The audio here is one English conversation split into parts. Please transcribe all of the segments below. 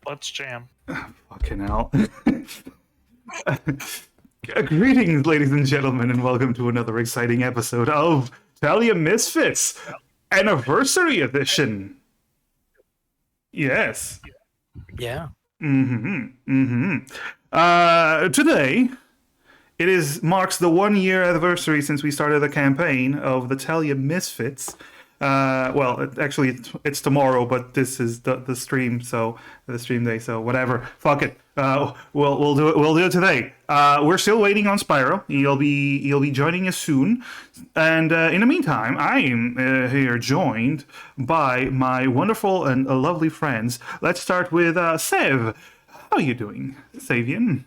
Let's jam. Fucking hell. Greetings, ladies and gentlemen, and welcome to another exciting episode of Telia Misfits Anniversary Edition. Yes. Yeah. Today, marks the 1 year anniversary since we started the campaign of the Telia Misfits. It's tomorrow, but this is the stream, so the stream day. So whatever, fuck it. We'll do it. We'll do it today. We're still waiting on Spyro. He'll be joining us soon. And in the meantime, I am here joined by my wonderful and lovely friends. Let's start with Sev. How are you doing, Savian?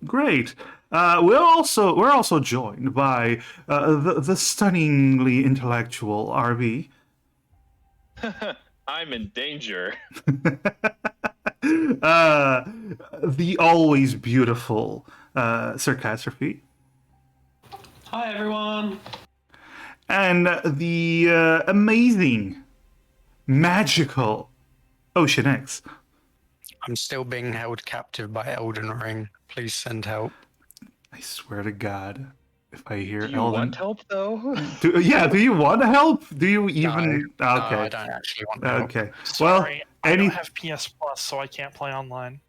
Great. We're also joined by the stunningly intellectual RV. I'm in danger. The always beautiful Sir Catastrophe. Hi everyone. And the amazing, magical Ocean X. I'm still being held captive by Elden Ring. Please send help. I swear to God, if I hear Do you Elden... want help, though? Do you want help? Do you even... No, Okay. no, I don't actually want help. Okay. Sorry, I don't have PS Plus, so I can't play online.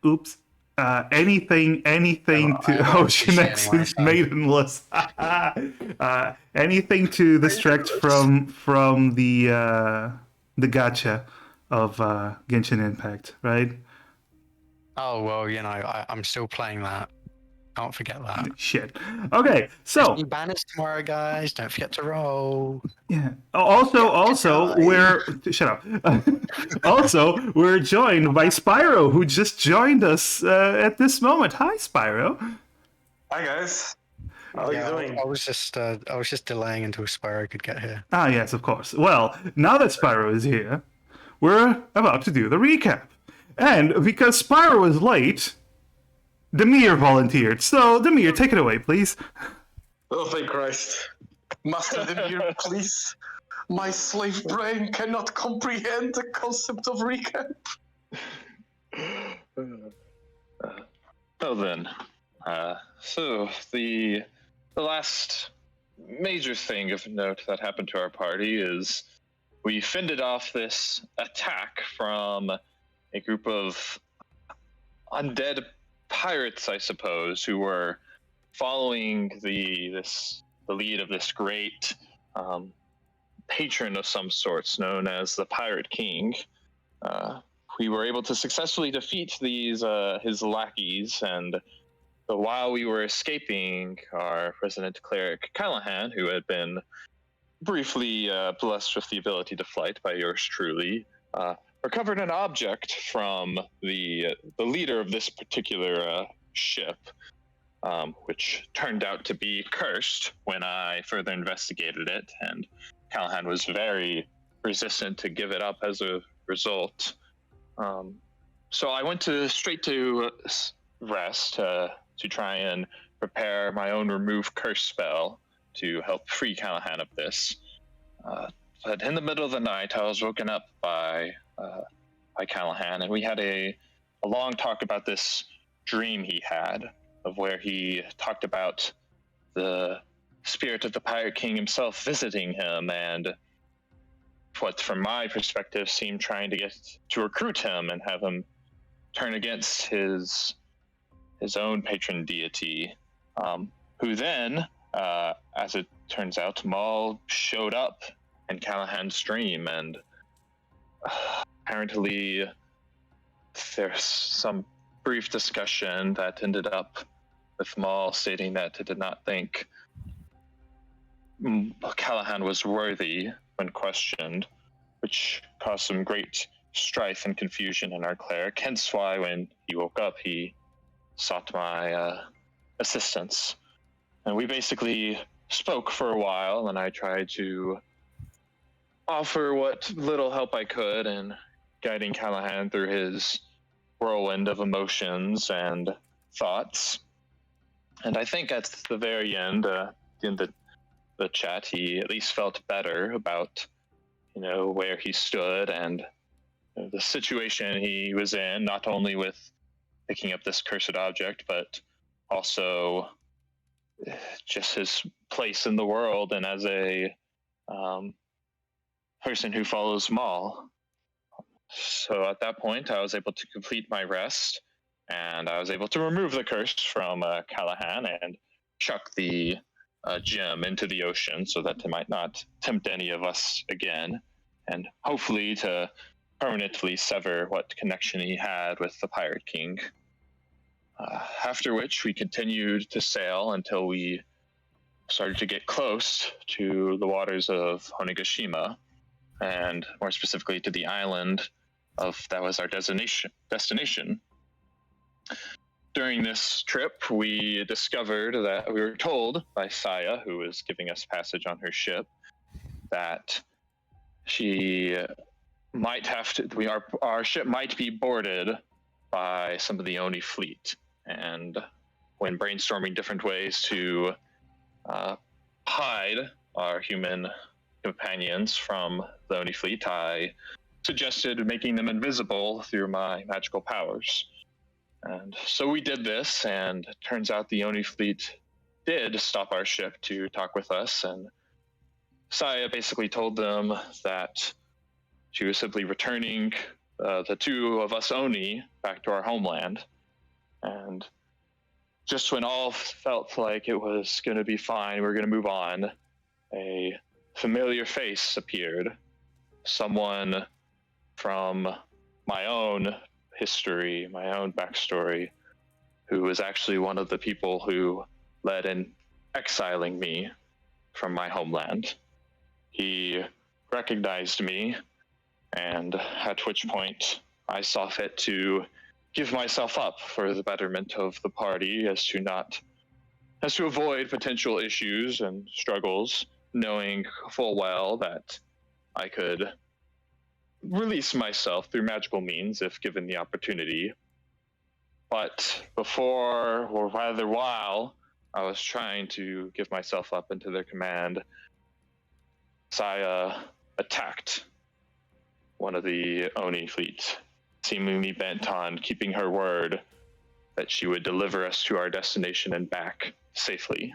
Oops. Anything to Ocean X's maidenless. Anything to distract from the gacha of Genshin Impact, right? Oh, well, I'm still playing that. Can't forget that. Shit. Okay, so Banners tomorrow, guys. Don't forget to roll. yeah. Also, shut up. Also, we're joined by Spyro, who just joined us at this moment. Hi, Spyro. Hi guys. How are you doing? I was just delaying until Spyro could get here. Ah, yes, of course. Well, now that Spyro is here, we're about to do the recap. And because Spyro is late, Demir volunteered. So, Demir, take it away, please. Oh, thank Christ. Master Demir, please. My slave brain cannot comprehend the concept of recap. Well then, so the last major thing of note that happened to our party is we fended off this attack from a group of undead pirates, I suppose, who were following the lead of this great patron of some sorts known as the Pirate King. We were able to successfully defeat these his lackeys, and while we were escaping, our resident cleric Callahan, who had been briefly blessed with the ability to flight by yours truly, recovered an object from the leader of this particular ship, which turned out to be cursed when I further investigated it, and Callahan was very resistant to give it up as a result. So I went straight to rest to try and prepare my own remove curse spell to help free Callahan of this. But in the middle of the night, I was woken up by Callahan, and we had a long talk about this dream he had, of where he talked about the spirit of the Pirate King himself visiting him, and what, from my perspective, seemed trying to recruit him and have him turn against his own patron deity, who then, as it turns out, Maul showed up in Callahan's dream, and apparently there's some brief discussion that ended up with Maul stating that it did not think Callahan was worthy when questioned, which caused some great strife and confusion in our cleric, hence why when he woke up he sought my assistance. And we basically spoke for a while, and I tried to offer what little help I could in guiding Callahan through his whirlwind of emotions and thoughts. And I think at the very end, the chat, he at least felt better about, where he stood and the situation he was in, not only with picking up this cursed object, but also just his place in the world and as a person who follows Maul. So at that point, I was able to complete my rest, and I was able to remove the curse from Callahan and chuck the gem into the ocean so that it might not tempt any of us again, and hopefully to permanently sever what connection he had with the Pirate King. After which, we continued to sail until we started to get close to the waters of Onigashima, and more specifically to the island that was our destination. During this trip, we discovered that we were told by Saya, who was giving us passage on her ship, that she might have to. Our ship might be boarded by some of the Oni fleet, and when brainstorming different ways to hide our human companions from the Oni fleet, I suggested making them invisible through my magical powers. And so we did this, and it turns out the Oni fleet did stop our ship to talk with us, and Saya basically told them that she was simply returning the two of us Oni back to our homeland. And just when all felt like it was going to be fine, we were going to move on, a familiar face appeared. Someone from my own history, my own backstory, who was actually one of the people who led in exiling me from my homeland. He recognized me, and at which point I saw fit to give myself up for the betterment of the party, as to avoid potential issues and struggles, knowing full well that I could release myself through magical means if given the opportunity. But while I was trying to give myself up into their command, Saya attacked one of the Oni fleet, seemingly bent on keeping her word that she would deliver us to our destination and back safely.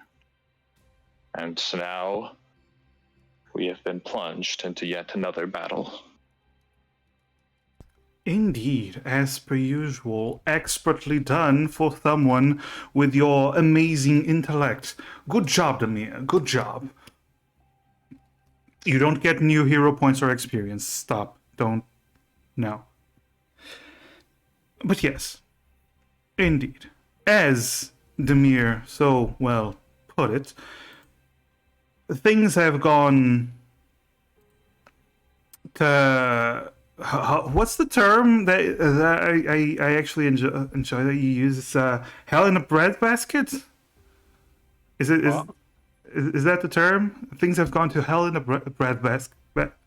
And so now we have been plunged into yet another battle. Indeed, as per usual, expertly done for someone with your amazing intellect. Good job, Demir. Good job. You don't get new hero points or experience. Stop. Don't. No. But yes, indeed. As Demir so well put it, things have gone to... what's the term that I actually enjoy that you use? It's hell in a breadbasket? Is that the term? Things have gone to hell in a breadbasket.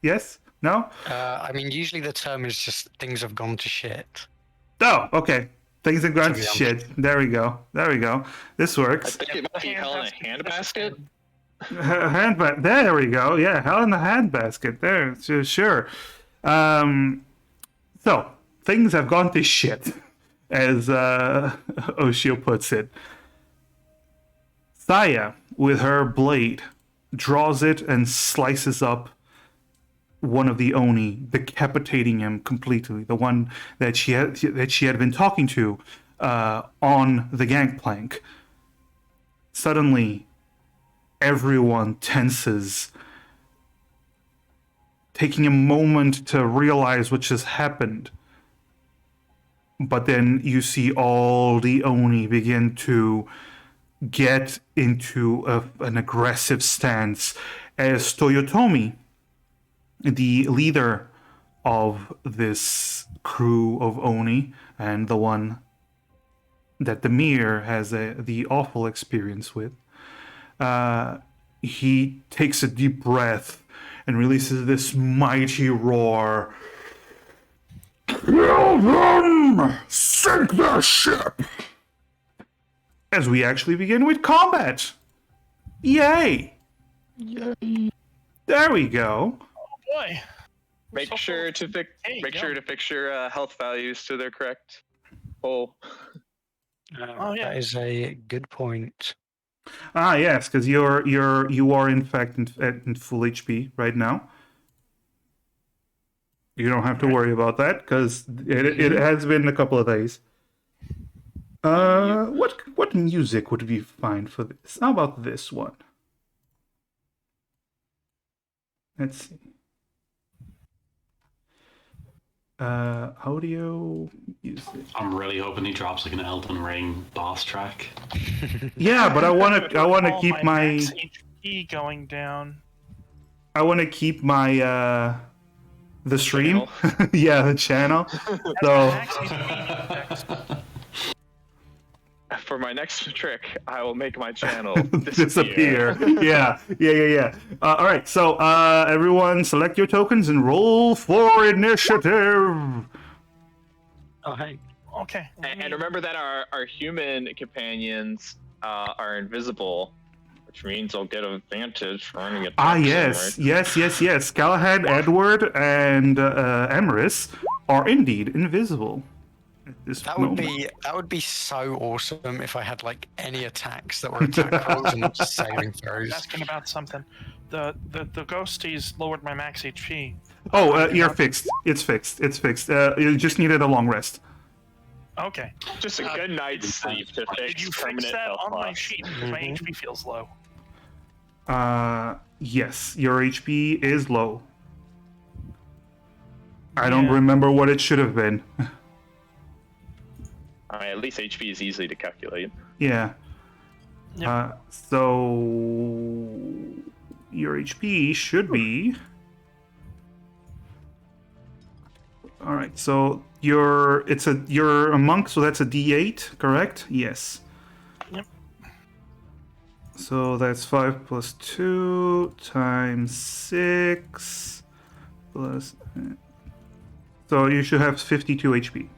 Yes? No? I mean, usually the term is just things have gone to shit. Oh, okay. Things have gone to To be shit. There we go. This I works. think it might be hell in a handbasket. There we go. Yeah, hell in the handbasket. There, sure. So, things have gone to shit, as Oshio puts it. Saya, with her blade, draws it and slices up one of the Oni, decapitating him completely. The one that she had been talking to on the gangplank. Suddenly, everyone tenses, taking a moment to realize what just happened. But then you see all the Oni begin to get into an aggressive stance as Toyotomi, the leader of this crew of Oni, and the one that Demir has the awful experience with, he takes a deep breath and releases this mighty roar. Kill them! Sink their ship! As we actually begin with combat. Yay! There we go. Boy. Make So sure close. to Hey, make yeah. sure to fix your health values to their correct whole. Oh, yeah. That is a good point. Ah, yes, because you are in fact in full HP right now. You don't have to Right. worry about that because it has been a couple of days. What music would be fine for this? How about this one? Let's see. Audio music. I'm really hoping he drops like an Elden Ring boss track. Yeah, but I want to All keep my max HP going down. the stream. Channel. Yeah, the channel. So Max HP index. For my next trick, I will make my channel disappear. Yeah. All right, so everyone select your tokens and roll for initiative. Oh, hey. Okay. And remember that our human companions are invisible, which means I'll get an advantage for running attacks. Ah, yes. Galahad, Edward, and Emerus are indeed invisible. At this That moment. would be so awesome if I had like any attacks that were attack rolls and not just saving throws. Asking about something. The ghosties lowered my max HP. Oh, you're fixed. It's fixed. You just needed a long rest. Okay. Just a good night's sleep to fix Did you permanent fix that health on my loss. sheet? Because my HP feels low. Yes, your HP is low. I don't Yeah. remember what it should have been. At least HP is easy to calculate. Yeah. Yep. So your HP should be. All right. So you're a monk, so that's a D8, correct? Yes. Yep. So that's 5 plus 2 times 6 plus. So you should have 52 HP.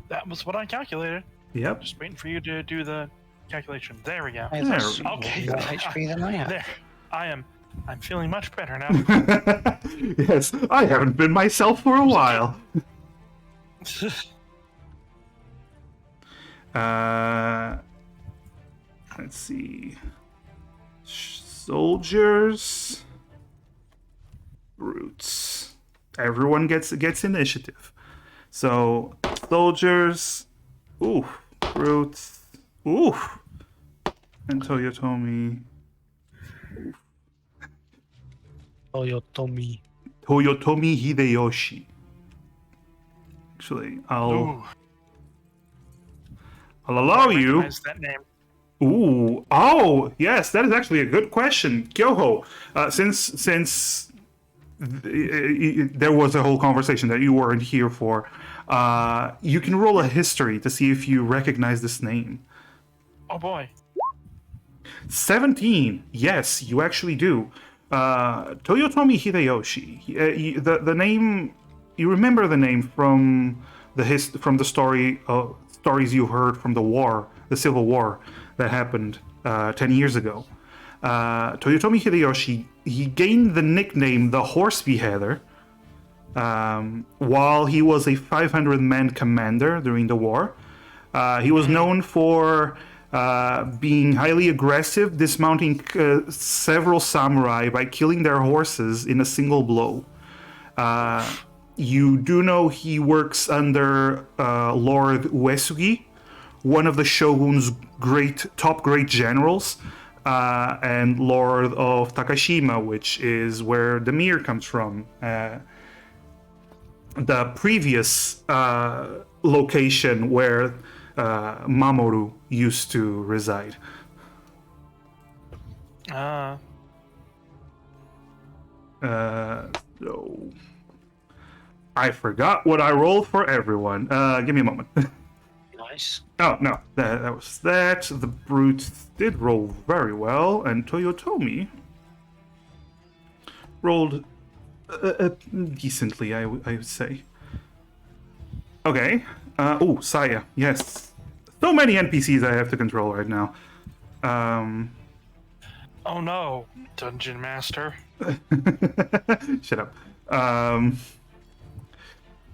That was what I calculated. Yep. Just waiting for you to do the calculation. There we go. Hey, There that's we go. Okay. more HP than I have. There. I'm feeling much better now. Yes, I haven't been myself for a while. Let's see. Soldiers, brutes. Everyone gets initiative. So soldiers, ooh, brutes, ooh, and Toyotomi. Toyotomi. Toyotomi Hideyoshi. Actually, Ooh, I'll allow you. recognize that name. Ooh, oh, yes, that is actually a good question, Kyoho. Since there was a whole conversation that you weren't here for, you can roll a history to see if you recognize this name. Oh boy. 17. Yes, you actually do. Toyotomi Hideyoshi. The name. You remember the name from the stories you heard from the Civil War that happened 10 years ago. Toyotomi Hideyoshi, he gained the nickname the Horse Beheader while he was a 500-man commander during the war. He was known for being highly aggressive, dismounting several samurai by killing their horses in a single blow. You do know he works under Lord Uesugi, one of the shogun's top great generals, and Lord of Takashima, which is where the mirror comes from. The previous location where Mamoru used to reside. So I forgot what I rolled for everyone. Give me a moment. Nice. Oh, no, that was that. The brute did roll very well, and Toyotomi rolled decently, I would say. Okay. Oh, Saya. Yes. So many NPCs I have to control right now. Oh no, Dungeon Master. Shut up.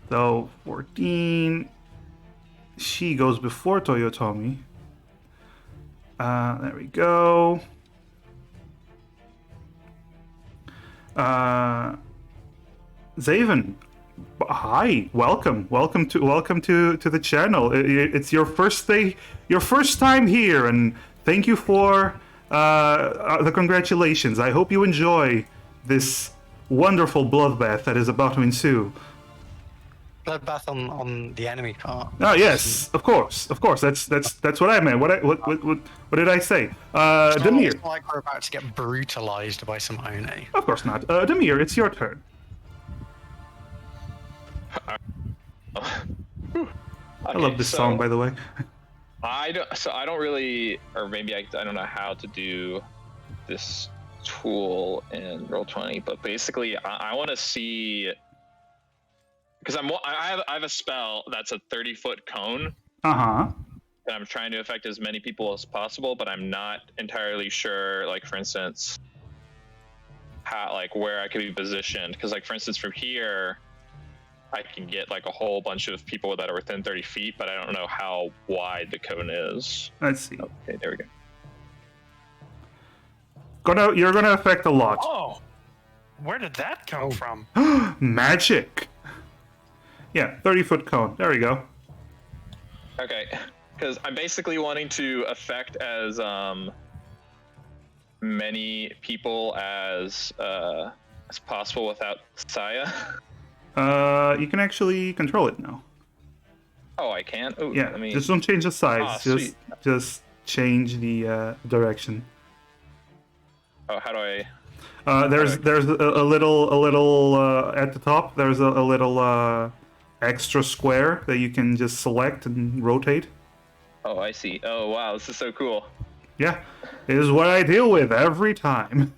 So 14. She goes before Toyotomi. There we go. Zaven, hi, welcome to the channel. It's your first day, your first time here, and thank you for the congratulations. I hope you enjoy this wonderful bloodbath that is about to ensue. Bloodbath on the enemy part. Oh yes, of course. That's what I meant. What did I say? Demir. It's not like we're about to get brutalized by some One. Of course not. Demir, it's your turn. I love this song, by the way. I don't really, or maybe I don't know how to do this tool in Roll20, but basically I want to see, because I have a spell that's a 30-foot cone. And I'm trying to affect as many people as possible, but I'm not entirely sure, like, for instance, how, like, where I could be positioned. Because, like, for instance, from here, I can get, like, a whole bunch of people that are within 30 feet, but I don't know how wide the cone is. Let's see. Okay, there we go. You're gonna affect a lot. Oh, where did that come from? Magic. Yeah, 30-foot cone. There we go. Okay, because I'm basically wanting to affect as many people as possible without Saya. You can actually control it now. Oh, I can? Ooh, Yeah, let me... just don't change the size. sweet. Just change the direction. Oh, how do I... There's a little at the top. There's a little extra square that you can just select and rotate. Oh, I see. Oh, wow, this is so cool. Yeah, it is what I deal with every time.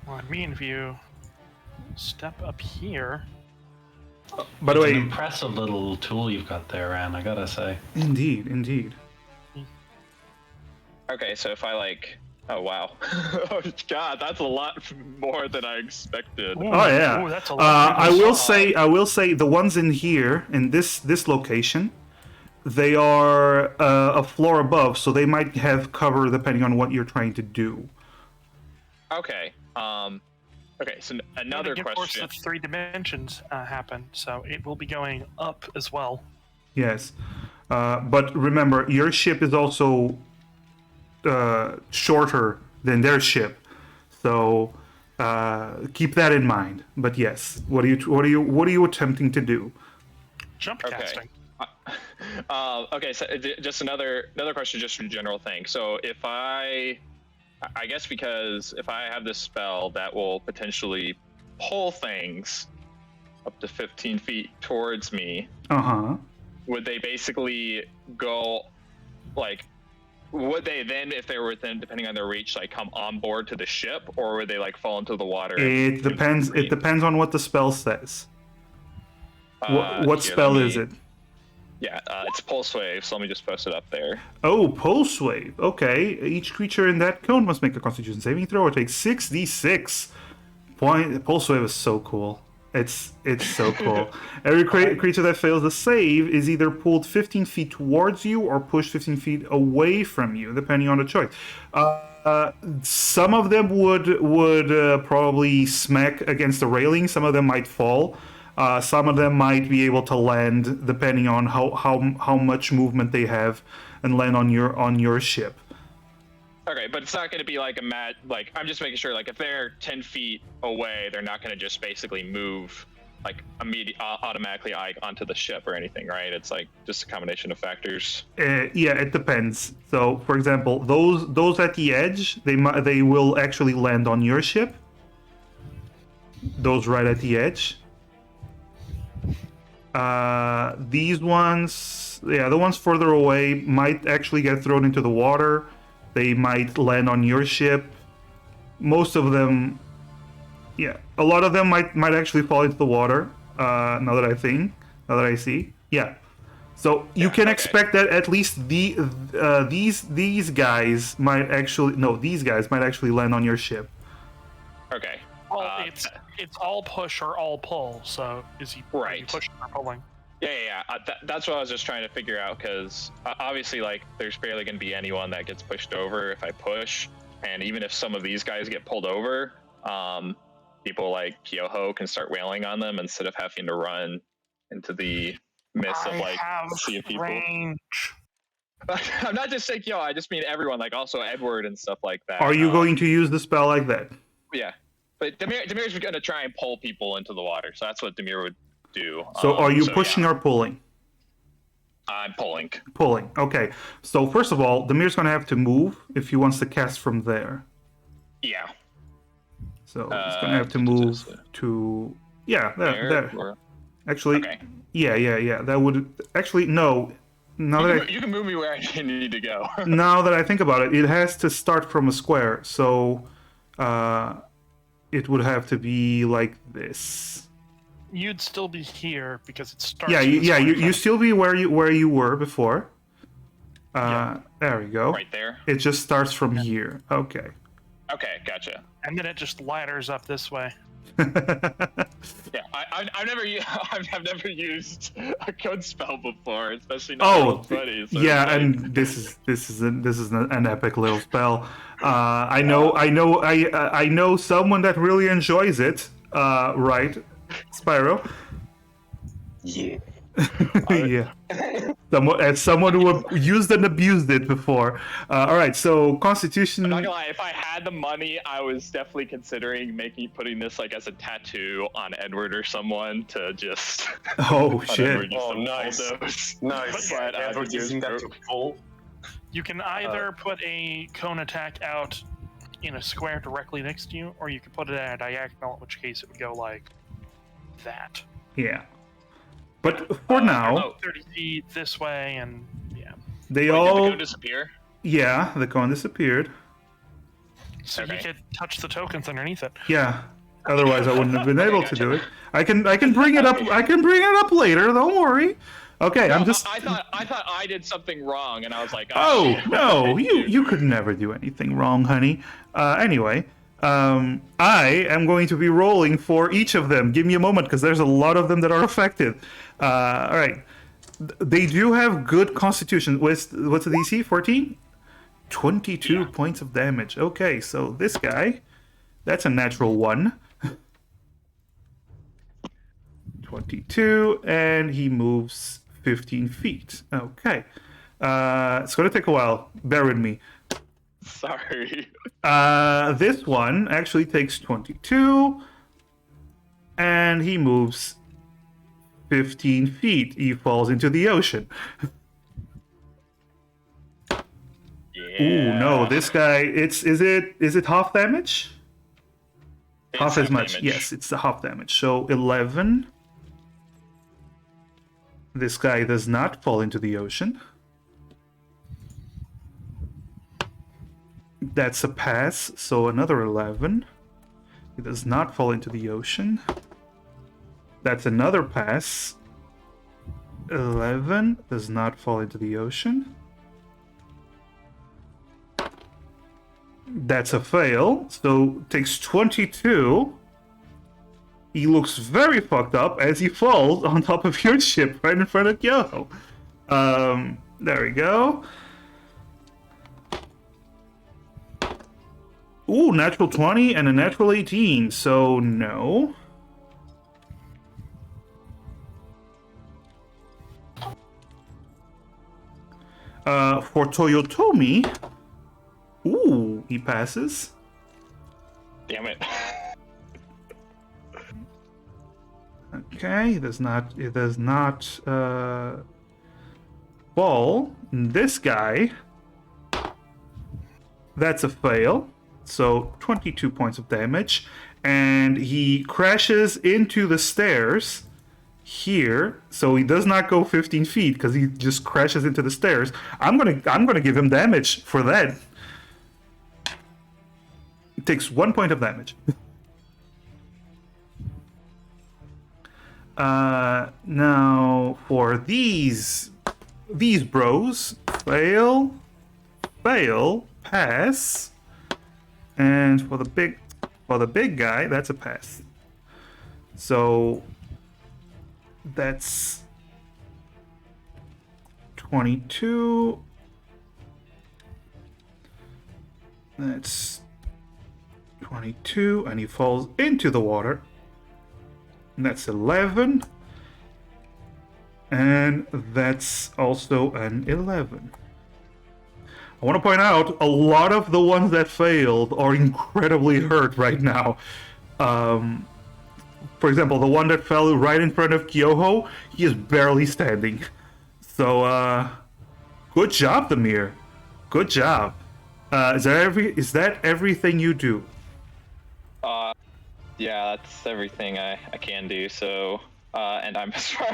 Well, I mean, if you step up here. By the It's way, an impressive little tool you've got there, Anne, I gotta say. indeed. Okay, so if I, like... Oh, wow. Oh, God, that's a lot more than I expected. Ooh, Oh yeah. Ooh, that's a lot. I will say the ones in here in this location, they are a floor above, so they might have cover depending on what you're trying to do. Okay. Okay, so another Of course, question. the 3 dimensions happen, so it will be going up as well. Yes, but remember, your ship is also shorter than their ship, so keep that in mind. But yes, what are you attempting to do? Jump Okay. casting. Okay, so just another question, just a general thing. So if I guess because if I have this spell that will potentially pull things up to 15 feet towards me, would they basically go, like, would they then, if they were within, depending on their reach, like come on board to the ship, or would they like fall into the water? It depends. It depends on what the spell says. What Here, spell is it? Yeah, it's Pulse Wave, so let me just post it up there. Oh, Pulse Wave. Okay. Each creature in that cone must make a Constitution saving throw or take 6d6 point. Pulse Wave is so cool. It's so cool. Every creature that fails the save is either pulled 15 feet towards you or pushed 15 feet away from you, depending on the choice. Some of them would probably smack against the railing. Some of them might fall. Some of them might be able to land, depending on how much movement they have, and land on your ship. Okay, but it's not going to be like like, I'm just making sure, like, if they're 10 feet away, they're not going to just basically move, like, automatically onto the ship or anything, right? It's, like, just a combination of factors. Yeah, it depends. So, for example, those at the edge, they will actually land on your ship. Those right at the edge. These ones, yeah, the ones further away might actually get thrown into the water. They might land on your ship. Most of them, yeah, a lot of them might actually fall into the water. Now that I see, yeah. So you Yeah, can okay. expect that at least these guys might actually these guys might actually land on your ship. Okay. Well, it's all push or all pull. So are you Right. pushing or pulling? Yeah. That's what I was just trying to figure out, because obviously, like, there's barely going to be anyone that gets pushed over if I push, and even if some of these guys get pulled over, people like Yoho can start wailing on them instead of having to run into the midst of like have a sea of people. range. I'm not just saying I just mean everyone, like also Edward and stuff like that. Are you going to use the spell like that? Yeah, but Demir's going to try and pull people into the water, so that's what Demir would do. So are you so pushing yeah. or pulling? I'm pulling. Pulling. Okay. So first of all, Demir's going to have to move if he wants to cast from there. Yeah. So he's going to have to move to there. Or... Actually, Okay. Yeah. That would actually no. Now that You can move me where I need to go. now that I think about it, it has to start from a square. So it would have to be like this. You'd still be here because it starts. Yeah, you still be where you were before. Yeah. There we go. Right there. It just starts from here. Okay. Okay, gotcha. And then it just ladders up this way. Yeah, I've never I've never used a code spell before, especially not Roll20. So yeah, like... and this is an epic little spell. I know someone that really enjoys it. Right, Spyro? Yeah. Yeah. Someone who used and abused it before. All right, so Constitution. I'm not gonna lie, if I had the money, I was definitely considering putting this like as a tattoo on Edward or someone to just. Oh shit! Oh, nice. Nice. But, Edward using that to pull. You can either put a cone attack out in a square directly next to you, or you could put it at a diagonal, in which case it would go like that. Yeah. But for now, 30 feet this way, and yeah. They Did all the cone disappear? Yeah, the cone disappeared. So Okay. you could touch the tokens underneath it. Yeah. Otherwise, I wouldn't have been able to gotcha. do it. I can bring it up. I can bring it up later. Don't worry. Okay, No, I'm just. I thought I did something wrong, and I was like, Oh shit, no, what did I do? you could never do anything wrong, honey. Anyway, I am going to be rolling for each of them. Give me a moment, because there's a lot of them that are affected. All right, they do have good constitution. What's the DC? 14? 22 points of damage. Okay, so this guy, that's a natural 1. 22, and he moves 15 feet. Okay. It's going to take a while. Bear with me. Sorry. This one actually takes 22, and he moves 15 feet. He falls into the ocean. Yeah. Ooh, no, this guy, is it half damage? It's Half as half much. damage. Yes, it's the half damage. So 11. This guy does not fall into the ocean. That's a pass, so another 11. He does not fall into the ocean. That's another pass. 11 does not fall into the ocean. That's a fail, so takes 22. He looks very fucked up as he falls on top of your ship right in front of Yo. There we go. Ooh, natural 20 and a natural 18, so no. For Toyotomi, ooh, he passes. Damn it. Okay, it does not fall. This guy, that's a fail. So 22 points of damage, and he crashes into the stairs here. So he does not go 15 feet because he just crashes into the stairs. I'm gonna give him damage for that. It takes 1 point of damage. Now for these these bros fail, pass, and for the big guy, that's a pass. So that's 22. That's 22, and he falls into the water. And that's 11. And that's also an 11. I want to point out, a lot of the ones that failed are incredibly hurt right now. For example, the one that fell right in front of Kyoho, he is barely standing. So, good job, Demir. Good job. Is that everything you do? Yeah, that's everything I can do. So, and I'm as far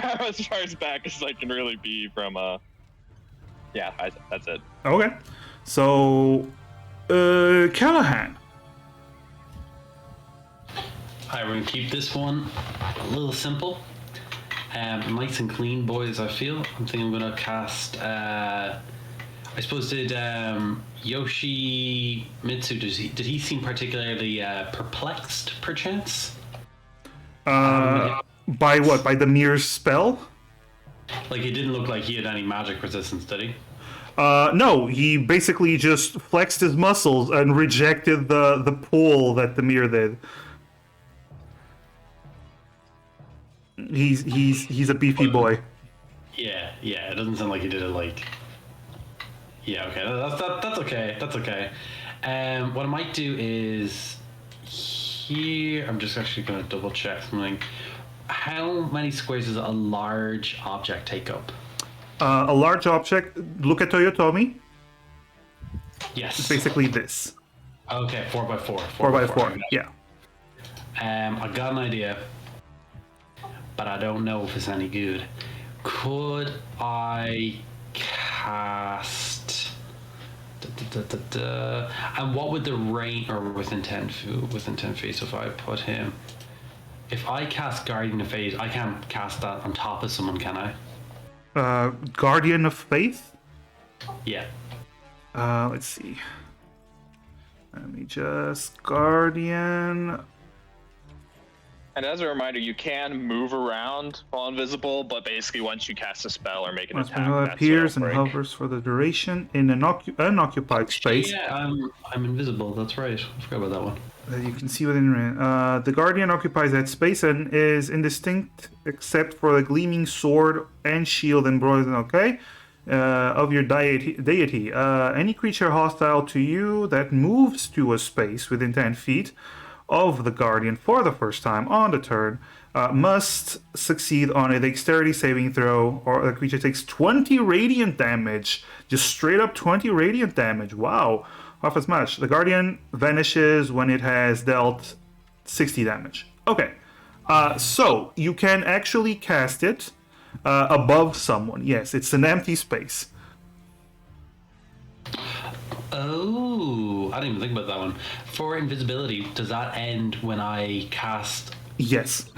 as back as I can really be from. Yeah, that's it. Okay. So, Callahan. Alright, we're gonna keep this one a little simple. Nice and clean, boys, I feel. I'm thinking I'm gonna cast, I suppose, did Yoshi Mitsu, did he seem particularly perplexed, perchance? By what? By the mirror's spell? Like, it didn't look like he had any magic resistance, did he? No, he basically just flexed his muscles and rejected the pull that the mirror did. He's a beefy boy. Yeah, it doesn't sound like he did it like... Yeah, okay, that's okay, that's okay. What I might do is... Here, I'm just actually going to double check something. How many squares does a large object take up? A large object, look at Toyotomi. Yes. It's basically this. Okay, 4x4. 4x4, yeah. I got an idea, but I don't know if it's any good. Could I cast... And what would the range, or within 10 feet, so if I put him... If I cast Guardian of Fate, I can't cast that on top of someone, can I? Guardian of Faith? Yeah. Let's see. Let me just... Guardian... And as a reminder, you can move around while invisible, but basically once you cast a spell or make an attack, It that's appears and when it'll break. hovers for the duration in an unoccupied space Yeah, I'm invisible, that's right. I forgot about that one. that you can see within range. The Guardian occupies that space and is indistinct except for the gleaming sword and shield embroidered, of your deity. Any creature hostile to you that moves to a space within 10 feet of the Guardian for the first time on the turn must succeed on a dexterity saving throw, or the creature takes 20 radiant damage. Just straight up 20 radiant damage. Wow. Half as much. The Guardian vanishes when it has dealt 60 damage. Okay. So you can actually cast it above someone. Yes, it's an empty space. Oh, I didn't even think about that one. For invisibility, does that end when I cast? Yes.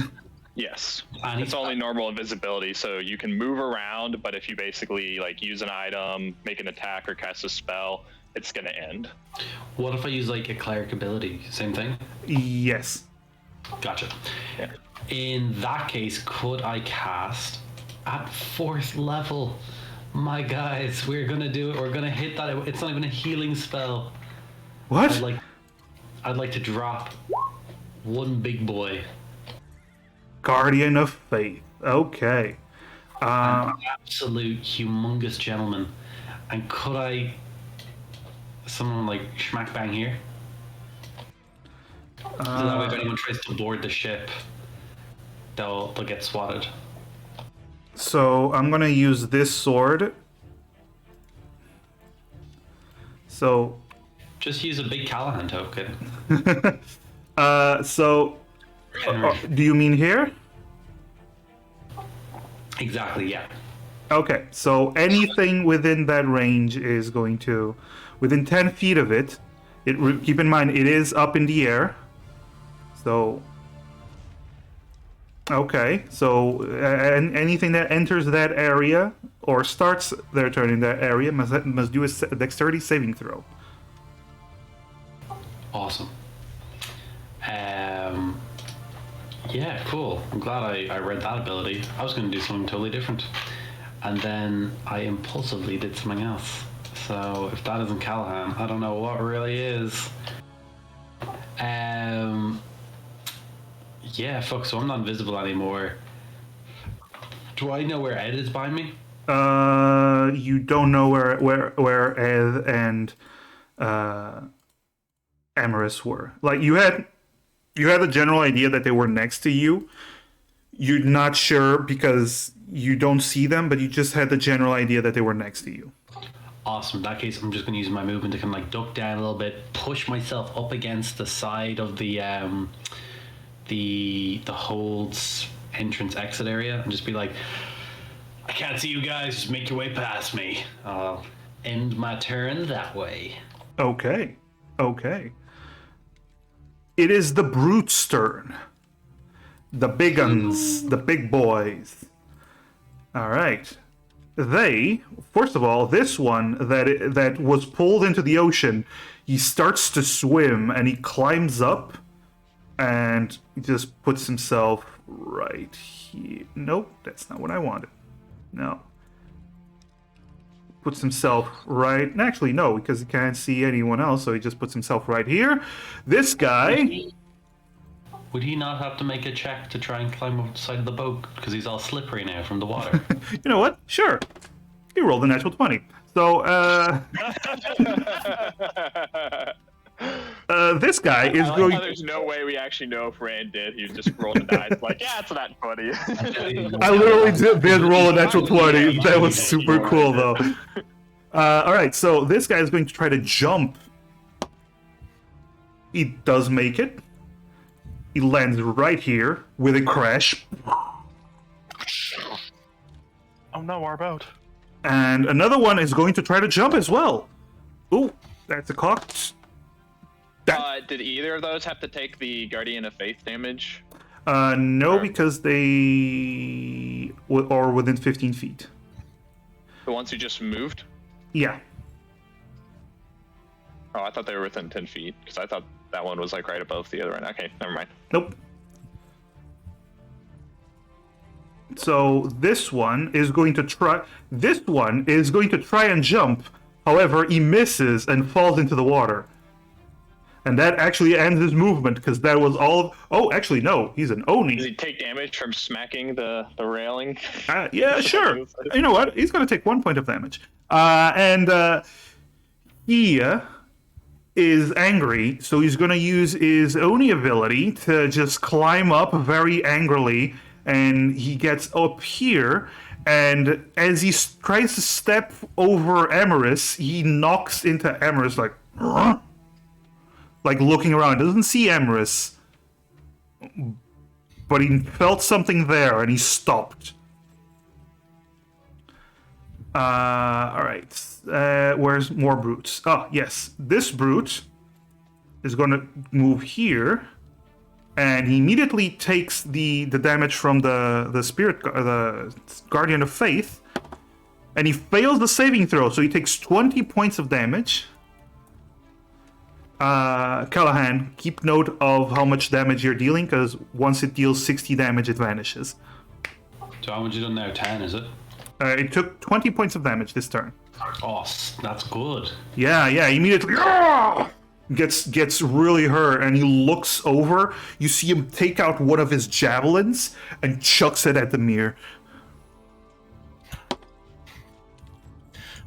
Yes. And It's only normal invisibility, so you can move around, but if you basically like use an item, make an attack, or cast a spell, it's gonna end. What if I use like a cleric ability? Same thing? Yes. Gotcha. Yeah. In that case, could I cast at 4th level? My guys, we're gonna do it. We're gonna hit that. It's not even a healing spell. What? I'd like to drop one big boy. Guardian of Faith. Okay. Absolute humongous gentleman. And could I someone like schmack bang here? So that way if anyone tries to board the ship, they'll get swatted. So I'm gonna use this sword. So Just use a big Callahan token. do you mean here? Exactly, yeah. Okay, so anything within that range is going to, within 10 feet of it, keep in mind it is up in the air. So Okay, so anything that enters that area or starts their turn in that area must do a dexterity saving throw. Awesome. Yeah, cool. I'm glad I read that ability. I was going to do something totally different. And then I impulsively did something else. So if that isn't Callahan, I don't know what really is. Yeah, fuck, so I'm not invisible anymore. Do I know where Ed is by me? You don't know where Ed and Amaris were. Like you had a general idea that they were next to you. You're not sure because you don't see them, but you just had the general idea that they were next to you. Awesome. In that case, I'm just going to use my movement to kind of like duck down a little bit, push myself up against the side of the holds entrance exit area, and just be like, I can't see you guys. Just make your way past me. I'll end my turn that way. Okay. It is the brute's turn. The big uns, the big boys. All right. They, first of all, this one that was pulled into the ocean, he starts to swim and he climbs up and just puts himself right here. Nope, that's not what I wanted. No. Puts himself right... Actually, no, because he can't see anyone else, so he just puts himself right here. This guy... Would he not have to make a check to try and climb up the side of the boat because he's all slippery now from the water? You know what? Sure. He rolled a natural 20. So, this guy is going... There's no way we actually know if Rand did. He just rolled a die. Like, yeah, it's not funny. I literally did roll a natural 20. That was super cool, though. Alright, so this guy is going to try to jump. He does make it. He lands right here with a crash. Oh no, our boat. And another one is going to try to jump as well. Ooh, that's a cocked. Did either of those have to take the Guardian of Faith damage? No, because they are within 15 feet. The ones who just moved? Yeah. Oh, I thought they were within 10 feet, because I thought that one was like right above the other one. Okay, never mind. Nope. So this one is going to try. This one is going to try and jump. However, he misses and falls into the water. And that actually ends his movement because that was all. Oh, actually, no. He's an Oni. Does he take damage from smacking the railing? Yeah, sure. You know what? He's going to take 1 point of damage. He is angry, so he's going to use his Oni ability to just climb up very angrily, and he gets up here, and as he tries to step over Amaris, he knocks into Amaris like looking around. Doesn't see Amaris, but he felt something there, and he stopped. Alright. Where's more brutes? Oh, yes. This brute is going to move here. And he immediately takes the damage from the spirit, the Guardian of Faith. And he fails the saving throw, so he takes 20 points of damage. Callahan, keep note of how much damage you're dealing, because once it deals 60 damage, it vanishes. So how much you done now? 10, is it? It took 20 points of damage this turn. Oh, that's good. Yeah, immediately gets really hurt, and he looks over. You see him take out one of his javelins and chucks it at the mirror.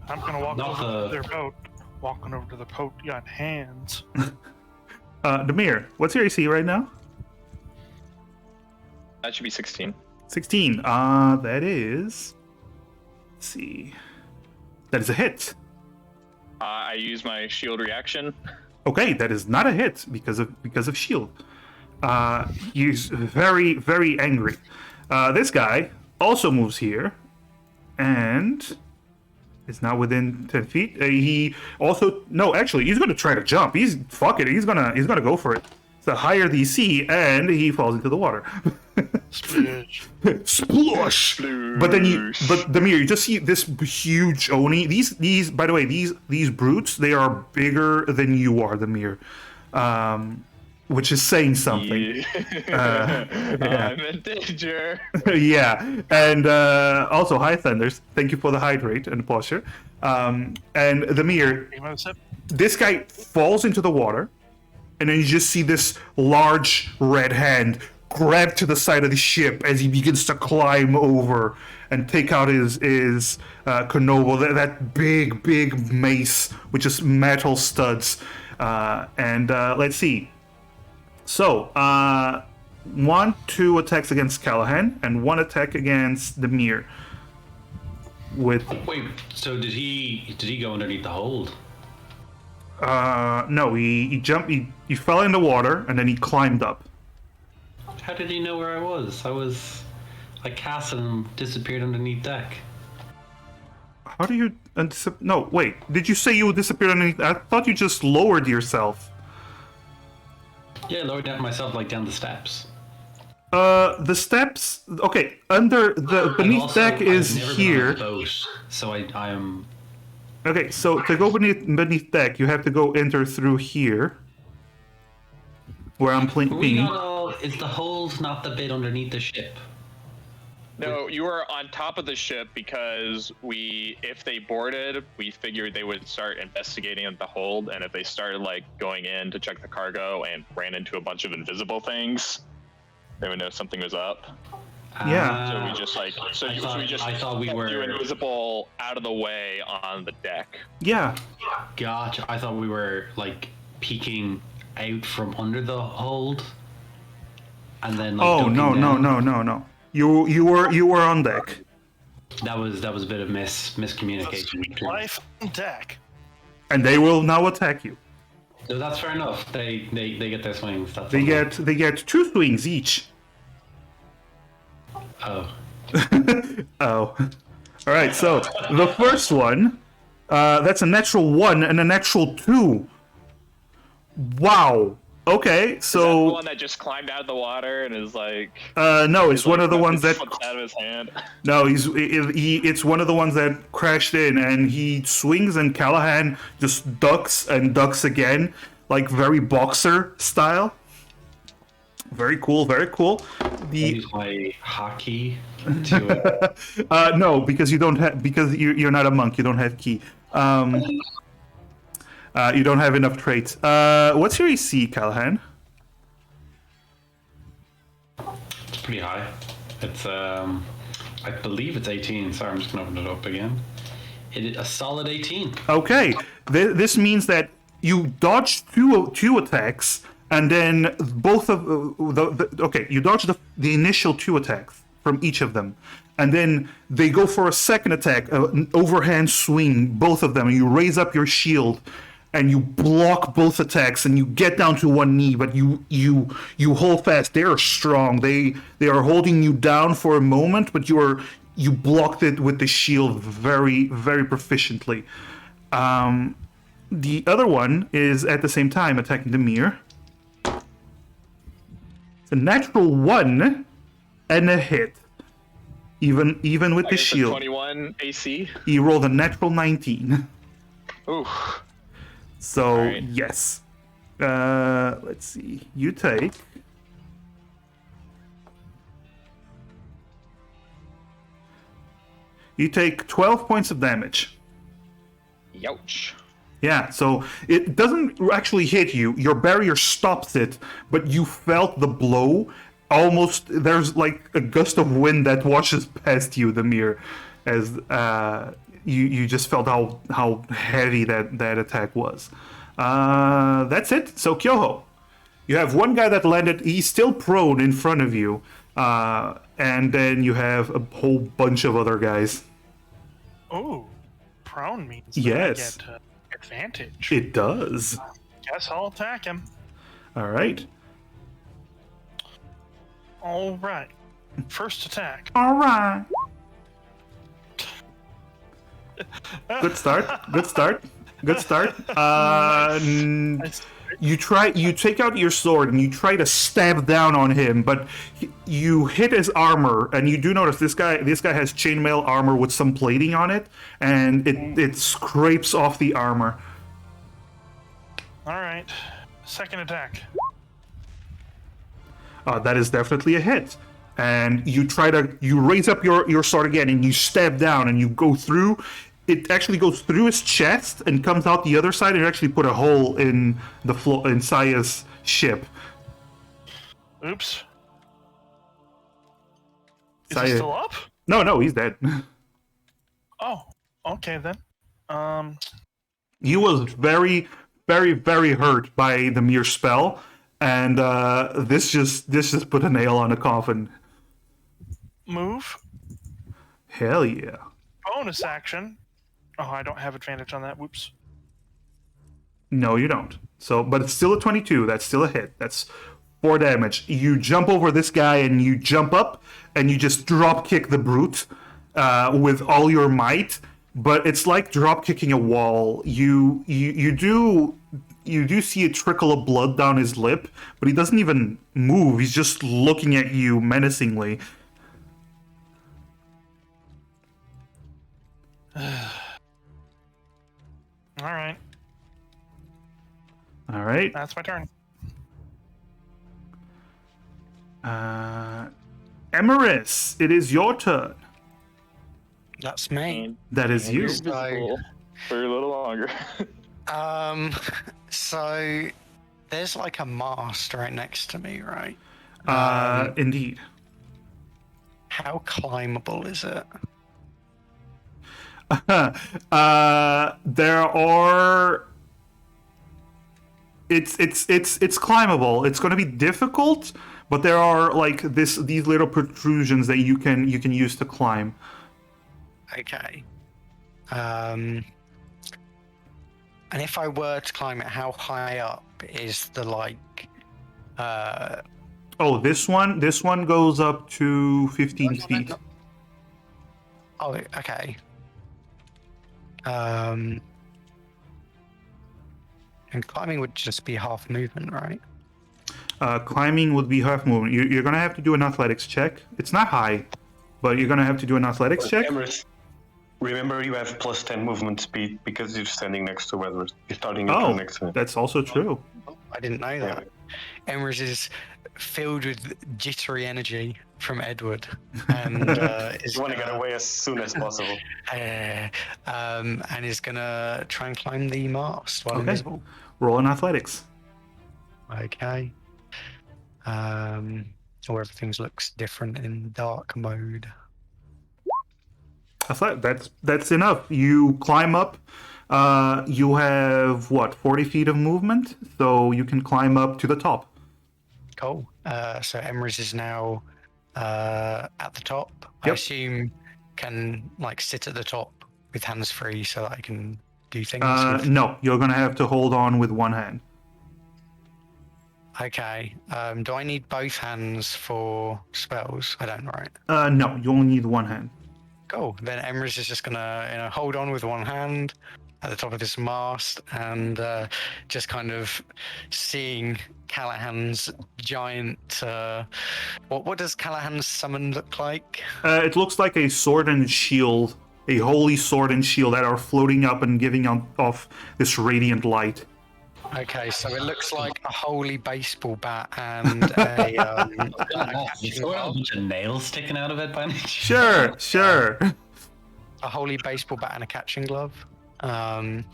I'm gonna walk over to their boat. Walking over to the boat, got hands. Demir, what's your AC right now? That should be 16. 16. That is... Let's see. That is a hit. I use my shield reaction. Okay, that is not a hit because of shield. He's very, very angry. This guy also moves here, and is now within 10 feet. He also he's going to try to jump. He's gonna go for it. It's a higher DC, and he falls into the water. Sploosh. Splosh! But then Demir, you just see this huge Oni. These, by the way, these brutes, they are bigger than you are, Demir. Which is saying something. Yeah. Yeah. I'm in danger. Yeah, and also hi Thunders. Thank you for the hydrate and the posture. And Demir, Take another sip. this guy falls into the water, and then you just see this large red hand grab to the side of the ship as he begins to climb over and take out his Konobo, that big mace with just metal studs. And let's see. So, 2 attacks against Callahan and 1 attack against Demir. With Wait, so did he go underneath the hold? no, he jumped. He fell in the water and then he climbed up. How did he know where I was? I cast and disappeared underneath deck. How do you? No, wait. Did you say you disappeared underneath? I thought you just lowered yourself. Yeah, lowered down myself like down the steps. The steps. Okay, under the And beneath also, deck is I've never here. been on a boat, so I am. Okay, so to go beneath deck, you have to go enter through here, where I'm pinging. Is the hold not the bit underneath the ship? No, you were on top of the ship because if they boarded, we figured they would start investigating at the hold, and if they started like going in to check the cargo and ran into a bunch of invisible things, they would know something was up. Yeah. So we just I thought we kept were you invisible out of the way on the deck. Yeah. Gotcha. I thought we were like peeking out from under the hold, and then. Like, Oh ducking no. down. You were on deck. That was a bit of miscommunication. Life on deck. And they will now attack you. No, that's fair enough. They get their swings. That's They all. get 2 swings each. Oh. Oh. Alright, so the first one, that's a natural 1 and a natural 2. Wow. Okay, The so one that just climbed out of the water and is like. no, it's one of the ones that slipped out of his hand. no, it's one of the ones that crashed in, and he swings, and Callahan just ducks and ducks again, like very boxer style. Very cool, very cool. I The use my hockey to. no, because you're not a monk, you don't have key. You don't have enough traits. What's your AC, Callahan? It's pretty high. It's I believe it's 18. Sorry, I'm just gonna open it up again. It is a solid 18. Okay, this means that you dodged two attacks, and then both of you dodged the initial 2 attacks from each of them, and then they go for a second attack, an overhand swing, both of them, and you raise up your shield, and you block both attacks, and you get down to 1 knee, but you hold fast. They are strong. They are holding you down for a moment, but you blocked it with the shield very, very proficiently. The other one is at the same time attacking Demir. It's a natural 1 and a hit. Even with the shield. 21 AC. He rolled a natural 19. Ooh. So, Alright. yes. Let's see. You take... You take 12 points of damage. Youch. Yeah, so it doesn't actually hit you. Your barrier stops it, but you felt the blow. Almost, there's like a gust of wind that washes past you, Demir, as you just felt how heavy that attack was. That's it. So Kyoho, you have one guy that landed. He's still prone in front of you, and then you have a whole bunch of other guys. Oh, prone means that Yes. I get advantage. It does. Guess I'll attack him. All right. All right. First attack. All right. Good start. Good start. Good start. you take out your sword and you try to stab down on him, but you hit his armor, and you do notice this guy has chainmail armor with some plating on it, and it scrapes off the armor. All right. Second attack. That is definitely a hit. And you raise up your sword again, and you stab down, and you go through. It actually goes through his chest and comes out the other side, and actually put a hole in the floor in Saya's ship. Oops. Is Saya... he still up? No, he's dead. Oh, okay then. He was very, very, very hurt by the mere spell, and this just put a nail on the coffin. Move. Hell yeah. Bonus action. Oh, I don't have advantage on that. Whoops. No, you don't. So, but it's still a 22. That's still a hit. That's 4 damage. You jump over this guy, and you jump up, and you just drop kick the brute with all your might. But it's like drop kicking a wall. You do see a trickle of blood down his lip, but he doesn't even move. He's just looking at you menacingly. All right. That's my turn. Emeris, it is your turn. That's me. That is you. Invisible for a little longer. So there's like a mast right next to me, right? Indeed. How climbable is it? There are. It's climbable. It's going to be difficult, but there are like these little protrusions that you can use to climb. Okay. And if I were to climb it, how high up is the like? Oh, this one goes up to 15 feet. Oh, okay. And climbing would just be half movement, right? Climbing would be half movement. You're gonna have to do an athletics check. It's not high, but you're gonna have to do an athletics check. Emrys, remember you have plus 10 movement speed because you're standing next to Edward. You're starting your turn next to him. That's also true. I didn't know that. Emrys is filled with jittery energy from Edward, and is You want to get away as soon as possible. and is gonna try and climb the mast while invisible. Roll in athletics. Okay. Or everything looks different in dark mode. That's enough. You climb up. You have 40 feet of movement, so you can climb up to the top. Cool. So Emrys is now at the top. I Yep. assume can like sit at the top with hands free so that I can do things. No, you're gonna have to hold on with one hand. Okay. Do I need both hands for spells? I don't, right? No, you only need one hand. Cool. Then Emrys is just gonna, hold on with one hand at the top of this mast and just kind of seeing Callahan's giant. What does Callahan's summon look like? It looks like a sword and shield, a holy sword and shield that are floating up and giving off this radiant light. Okay, so it looks like a holy baseball bat and a Is there a bunch of nails sticking out of it by any chance? Sure. a holy baseball bat and a catching glove. And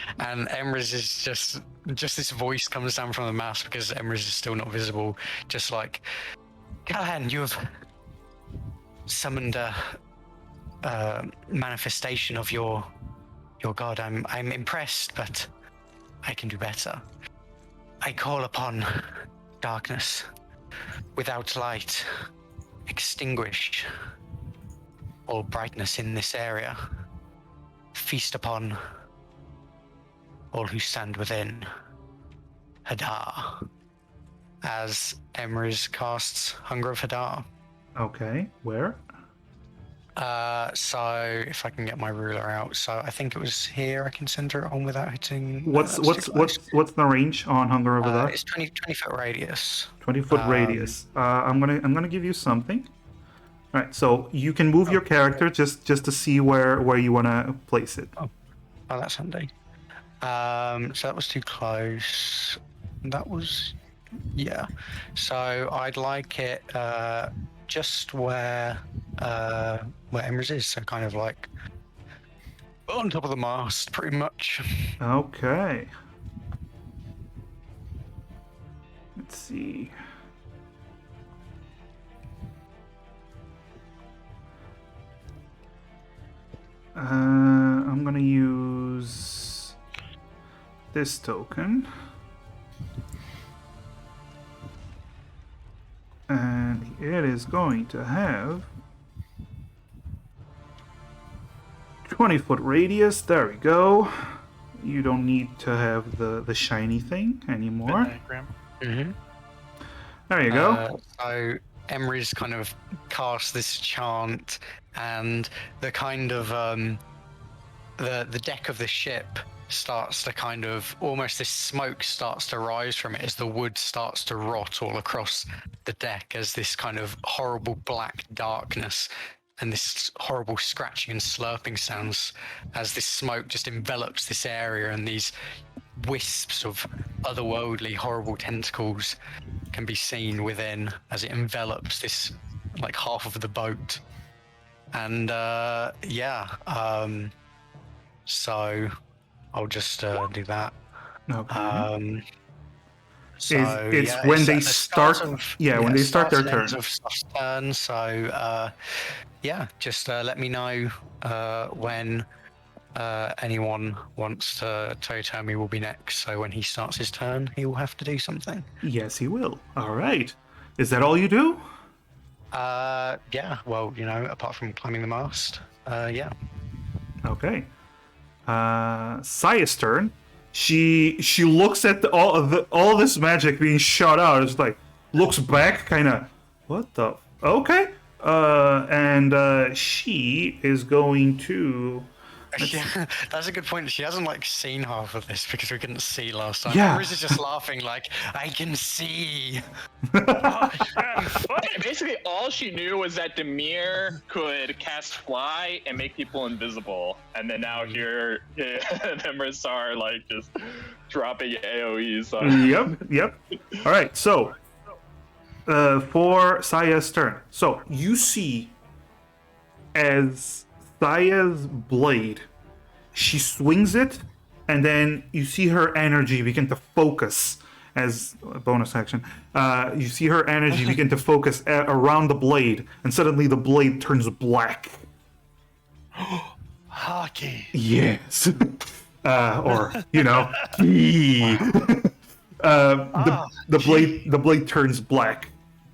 Emrys is just this voice comes down from the mast because Emrys is still not visible. Just like, Callahan, you have summoned a manifestation of your god. I'm impressed, but I can do better. I call upon darkness. Without light, extinguish all brightness in this area. Feast upon all who stand within. Hadar. As Emrys casts Hunger of Hadar. Okay, where? So if I can get my ruler out, so I think it was here. I can center it on without hitting. What's that's too close. the range on Hunger over there? It's 20 foot radius. 20-foot radius. I'm gonna give you something. All right, so you can move your character just to see where you want to place it. Oh, that's handy. So that was too close. That was, yeah. So I'd like it just where Emrys is. So kind of like on top of the mast, pretty much. Okay. Let's see. I'm gonna use this token. And it is going to have 20-foot radius. There we go. You don't need to have the shiny thing anymore. Diagram. Mm-hmm. There you go. So Emrys kind of casts this chant, and the kind of the deck of the ship starts to kind of almost this smoke starts to rise from it as the wood starts to rot all across the deck as this kind of horrible black darkness and this horrible scratching and slurping sounds as this smoke just envelops this area, and these wisps of otherworldly horrible tentacles can be seen within as it envelops this like half of the boat. And so I'll just do that. Okay. So it's when they at the start. When they start their turn. Of Soft's turn. So just let me know when anyone wants to. Totomi will be next. So when he starts his turn, he will have to do something. Yes, he will. All right. Is that all you do? Yeah. Well, apart from climbing the mast. Yeah. Okay. Saya's turn. She looks at all this magic being shot out. It's like looks back, kind of. What the? Okay. And she is going to. Yeah, that's a good point. She hasn't seen half of this because we couldn't see last time. Yeah. Emrys is just laughing like, I can see. Basically, all she knew was that Demir could cast fly and make people invisible, and then now here, Emrys are just dropping AOE's. Yep. All right. So, for Saya's turn, so you see as Saya's blade, she swings it, and then you see her energy begin to focus as a bonus action. You see her energy begin to focus around the blade, and suddenly the blade turns black. Hockey. Yes. Or, the blade turns black,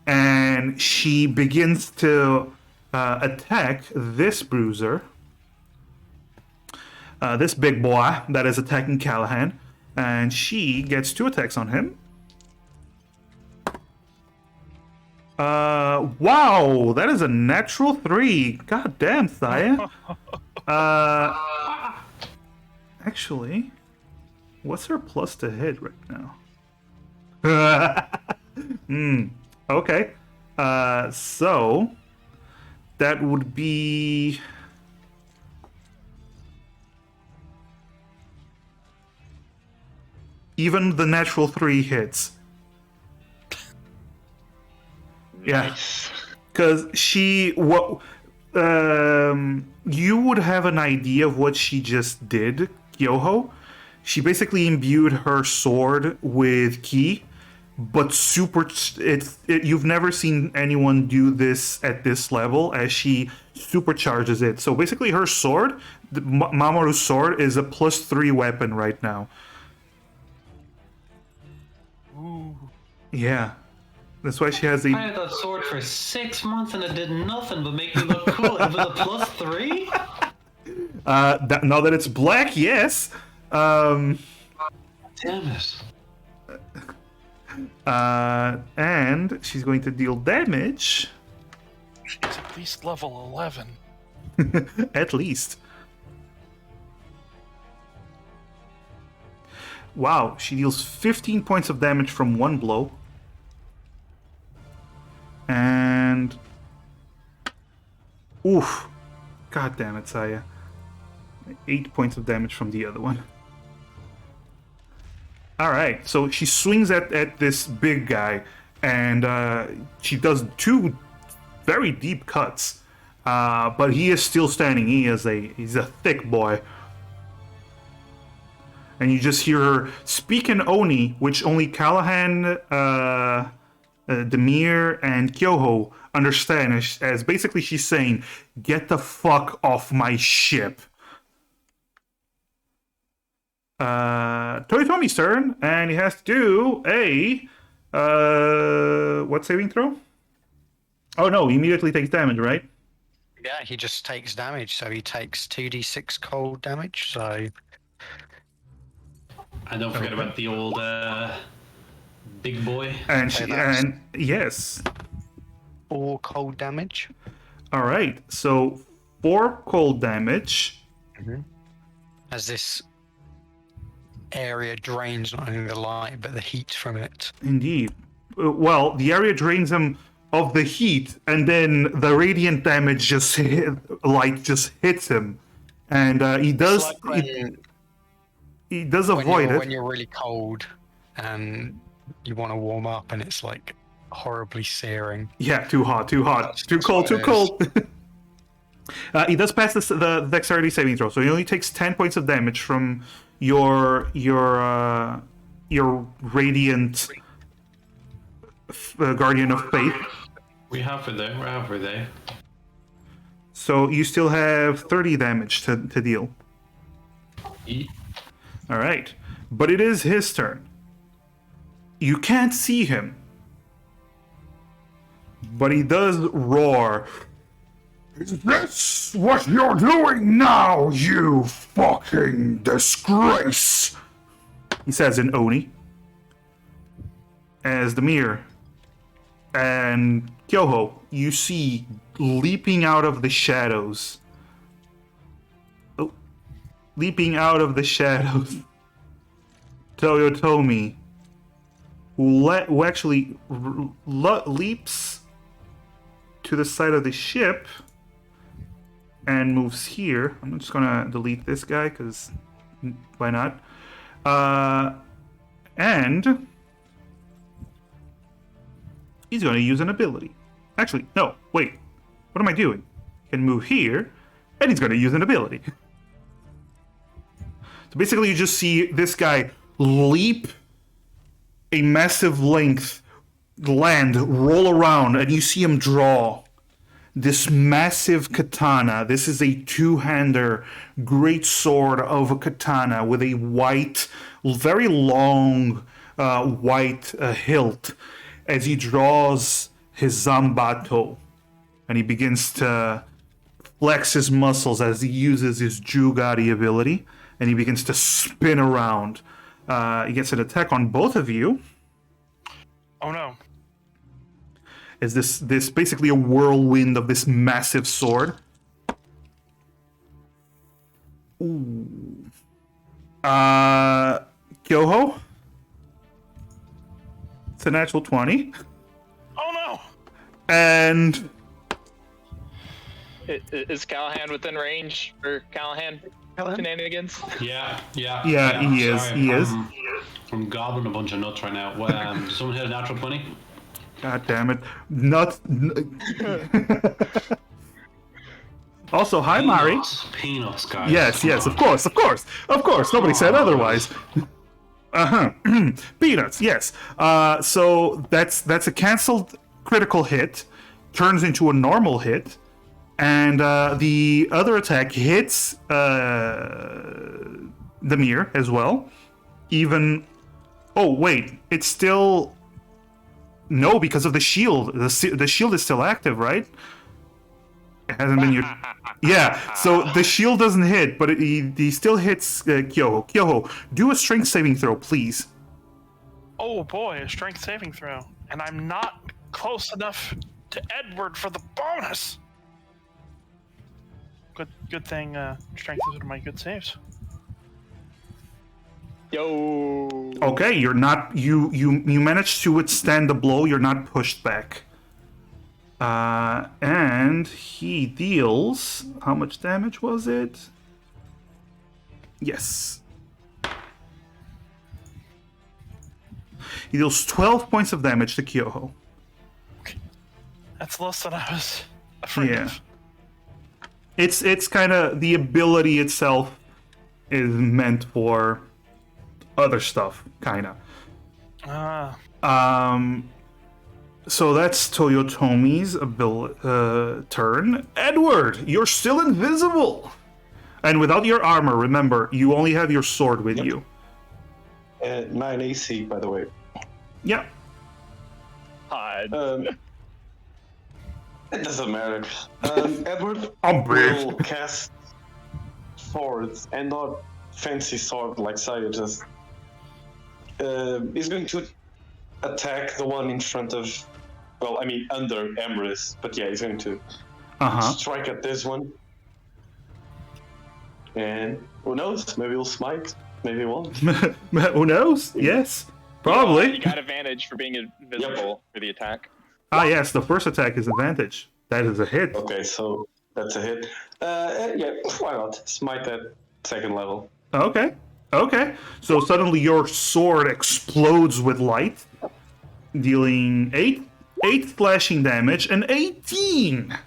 and she begins to attack this bruiser, this big boy that is attacking Callahan, and she gets 2 attacks on him. Wow, that is a natural 3. God damn, Saya. Actually, what's her plus to hit right now? Okay. So that would be even the natural 3 hits. Yeah, because you would have an idea of what she just did, Kyoho. She basically imbued her sword with ki, but you've never seen anyone do this at this level, as she supercharges it. So basically her sword, Mamoru's sword, is a +3 weapon right now. Ooh. Yeah. That's why she has the. I had that sword for 6 months and it did nothing but make me look cool. It was a +3? Now that it's black, yes. Damn it. And she's going to deal damage. She's at least level 11. At least. Wow, she deals 15 points of damage from one blow. And... Oof. God damn it, Saya. 8 points of damage from the other one. Alright, so she swings at this big guy, and she does 2 very deep cuts. But he is still standing. He's a thick boy. And you just hear her speak in Oni, which only Callahan, Demir, and Kyoho understand, as basically she's saying, "Get the fuck off my ship." Toyotomi's turn, and he has to do a what saving throw? Oh no, he immediately takes damage, right? Yeah, he just takes damage, so he takes 2d6 cold damage. So And don't forget about the old big boy. And Okay, that's- and yes, 4 cold damage. all right. So 4 cold damage. As this area drains not only the light but the heat from it. Indeed. Well, the area drains him of the heat, and then the radiant damage just hits him, and he does It's like when, he does avoid when it. you're really cold and you want to warm up and it's like horribly searing. Yeah, too hot, too That's cold, what it too cold. He does pass the dexterity saving throw, so he only takes 10 points of damage from your radiant guardian of faith. We have for there. Where are they? So you still have 30 damage to deal. All right, but it is his turn. You can't see him, but he does roar. Is this what you're doing now, you fucking disgrace? He says in Oni. As Demir and Kyoho, you see leaping out of the shadows. Oh, leaping out of the shadows. Toyotomi, who actually leaps to the side of the ship and moves here. I'm just gonna delete this guy because why not? And he's gonna use an ability. Actually, no, wait. What am I doing? He can move here, and he's gonna use an ability. So basically, you just see this guy leap a massive length, land, roll around, and you see him draw this massive katana. This is a two-hander great sword of a katana with a white, very long white hilt as he draws his Zambato. And he begins to flex his muscles as he uses his Jugari ability. And he begins to spin around. He gets an attack on both of you. Oh no. Is this basically a whirlwind of this massive sword? Ooh. Kyoho? It's a natural 20. Oh no. And Is Callahan within range for Callahan shenanigans? Yeah, he is. Sorry, He is. I'm gobbling a bunch of nuts right now. Did someone hit a natural 20? God damn it. Nuts. Also, hi, Mari. Peanuts, guys. Yes, of course. Nobody said otherwise. Peanuts, yes. So that's a canceled critical hit, turns into a normal hit, and the other attack hits Demir as well. Even. Oh wait, it's still. No, because of the shield. The shield is still active, right? It hasn't been used. Yeah, so the shield doesn't hit, but he still hits Kyoho. Kyoho, do a strength saving throw, please. Oh boy, a strength saving throw. And I'm not close enough to Edward for the bonus. good thing strength is one of my good saves. Yo. Okay, you're not. You managed to withstand the blow. You're not pushed back. And he deals. How much damage was it? Yes. He deals 12 points of damage to Kyoho. That's less than I was afraid Yeah. of. It's kind of the ability itself is meant for other stuff, kind of. So that's Toyotomi's turn. Edward, you're still invisible. And without your armor, remember, you only have your sword with you. 9 AC, by the way. Yeah. God. It doesn't matter. Edward I'm brave. will cast swords, and not fancy sword like Saya just. He's going to attack the one in front of, well, I mean under Emrys, but yeah, he's going to strike at this one. And who knows? Maybe he'll smite, maybe he won't. Who knows? Yes. Probably. You got advantage for being invisible for the attack. Ah, yes, the first attack is advantage. That is a hit. Okay, so that's a hit. Yeah, why not? Smite at second level. Okay. Okay. So suddenly your sword explodes with light, dealing 8 slashing damage and 18.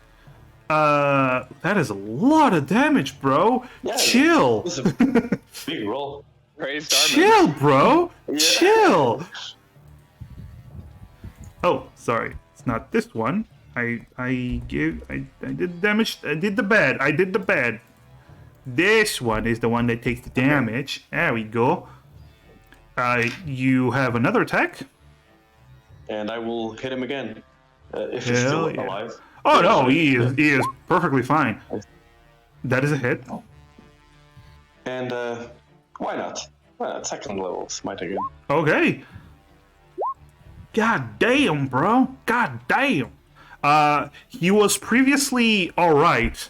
That is a lot of damage, bro. Yeah, Chill. It's a big roll. Raised armor. Chill, bro. Yeah. Chill. Oh, sorry. It's not this one. I did damage. I did the bad. This one is the one that takes the damage. There we go. You have another attack. And I will hit him again. If Hell he's still yeah. alive. Oh no, he is perfectly fine. That is a hit. And why not? Why not? Second level smite again. Okay. God damn, bro. God damn. He was previously alright.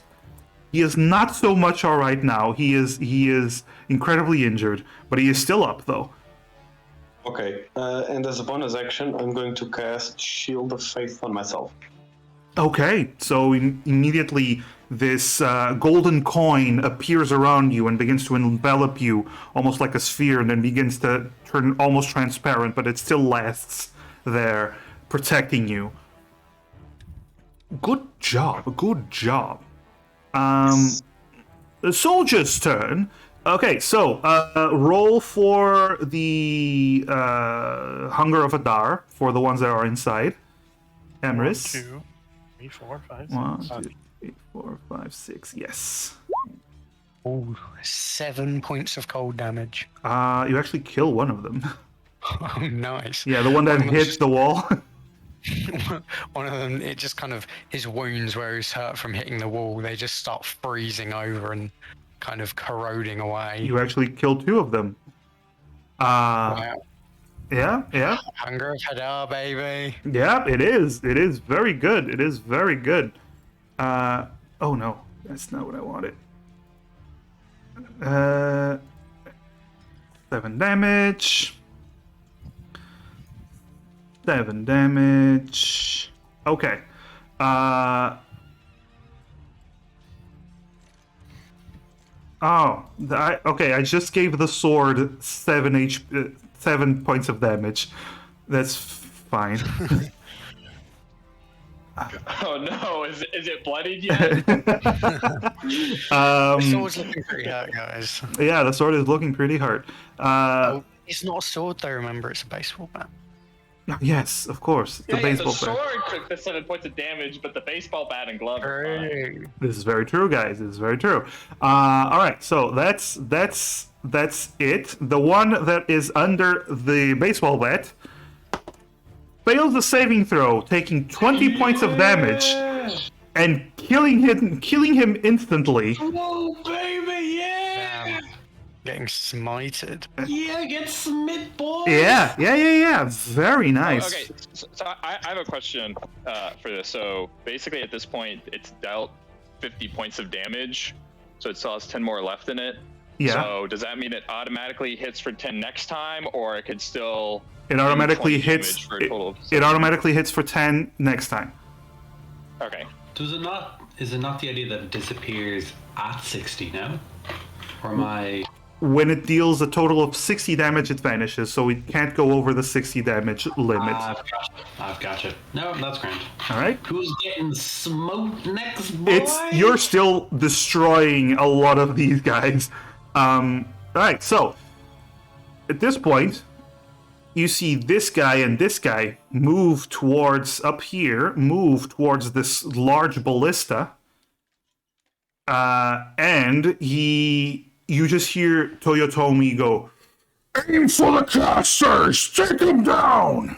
He is not so much alright now. He is incredibly injured, but he is still up though. Okay, and as a bonus action, I'm going to cast Shield of Faith on myself. Okay, so immediately this golden coin appears around you and begins to envelop you almost like a sphere, and then begins to turn almost transparent, but it still lasts there, protecting you. Good job, good job. The soldier's turn. Okay, so roll for the Hunger of Adar for the ones that are inside. Emrys. 1, 2, 3, 4, 5, 6. 1, 2, 3, 4, 5, 6. Yes. Oh, 7 points of cold damage. You actually kill one of them. Oh, nice. Yeah, the one that One was hits the wall. One of them, it just kind of, his wounds where he's hurt from hitting the wall, they just start freezing over and kind of corroding away. You actually killed 2 of them. Wow. Yeah. Hunger of Hadar, baby. Yeah, it is. It is very good. It is very good. Oh no, that's not what I wanted. 7 damage. 7 damage. Okay. Okay, I just gave the sword 7 points of damage. That's fine. Oh no, is it bloodied yet? The sword's looking pretty hurt, guys. Yeah, the sword is looking pretty hard. Oh, it's not a sword though, remember, it's a baseball bat. Yes, of course. The baseball the bat. sword took the 7 points of damage, but the baseball bat and glove are fine. Hey. This is very true, guys. This is very true. All right, so that's it. The one that is under the baseball bat fails the saving throw, taking 20 points of damage and killing him instantly. Oh, baby, yeah! Damn. Getting smited. Yeah, get smit, boy! Yeah. Very nice. Okay, so I have a question for this. So basically, at this point, it's dealt 50 points of damage. so it still has 10 more left in it. Yeah. So does that mean it automatically hits for 10 next time, or it could still? It automatically 20 hits. damage for a total of It automatically hits for 10 next time. Okay. Does it not? Is it not the idea that it disappears at 60 now? Or am I? When it deals a total of 60 damage, it vanishes, so it can't go over the 60 damage limit. I've gotcha. No, that's grand. All right. Who's getting smoked next, boy? You're still destroying a lot of these guys. All right. So at this point, you see this guy and this guy move towards up here, move towards this large ballista, and you just hear Toyotomi go, "Aim for the casters! Take them down!"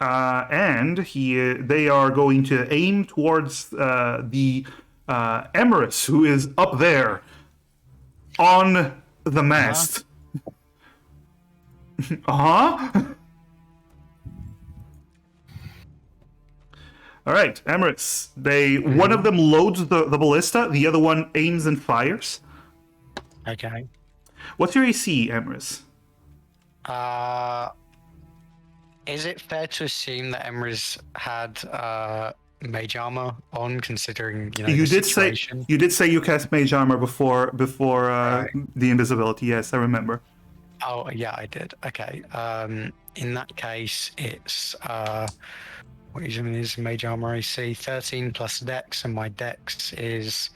And they are going to aim towards the Emerus, who is up there on the mast. Uh-huh. All right, Emirates. One of them loads the ballista, the other one aims and fires. Okay. What's your AC, Emirates? Is it fair to assume that Emrys had mage armor on, considering You the did situation? you did say you cast mage armor before Right. the invisibility. Yes, I remember. Oh yeah, I did. Okay. In that case, it's what is mage armor AC? 13 plus dex, and my dex is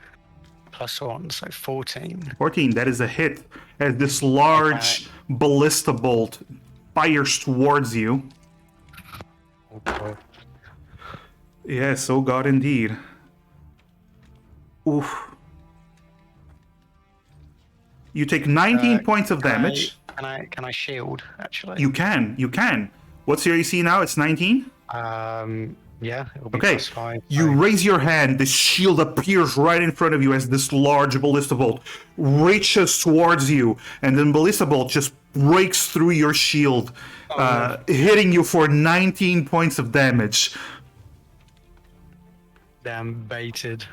+1, so 14. 14. That is a hit. As this large ballista bolt fires towards you. Oh, God. Yes, oh god, indeed. Oof. You take 19 points of damage. Can I shield actually? You can. What's your AC now? It's 19? Yeah, it'll be Okay. +5. You raise your hand, the shield appears right in front of you as this large ballista bolt reaches towards you, and then ballista bolt just breaks through your shield, hitting you for 19 points of damage. Damn baited.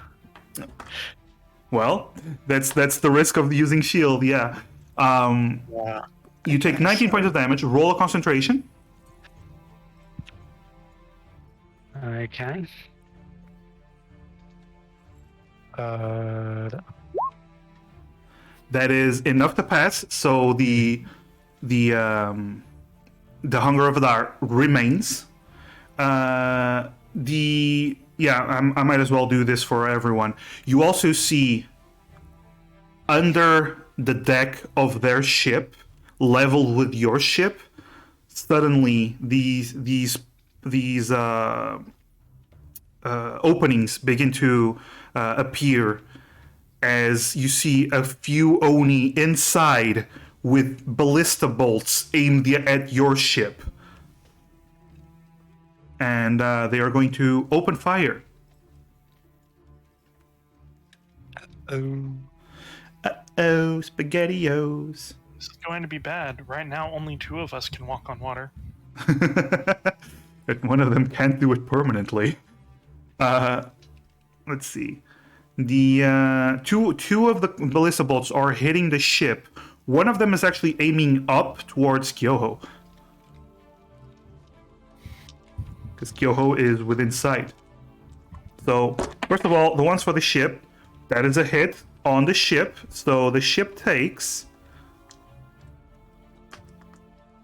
Well, that's the risk of using shield, yeah. Yeah. You take 19 points of damage, roll a concentration. Okay. That is enough to pass, so the Hunger of Adar remains. I might as well do this for everyone. You also see under the deck of their ship, level with your ship, suddenly these openings begin to appear as you see a few Oni inside with ballista bolts aimed at your ship. And they are going to open fire. Uh-oh, SpaghettiOs. This is going to be bad. Right now, only 2 of us can walk on water. And one of them can't do it permanently. Let's see. The two of the ballista bolts are hitting the ship. One of them is actually aiming up towards Kyoho, because Kyoho is within sight. So first of all, the ones for the ship, that is a hit on the ship. So the ship takes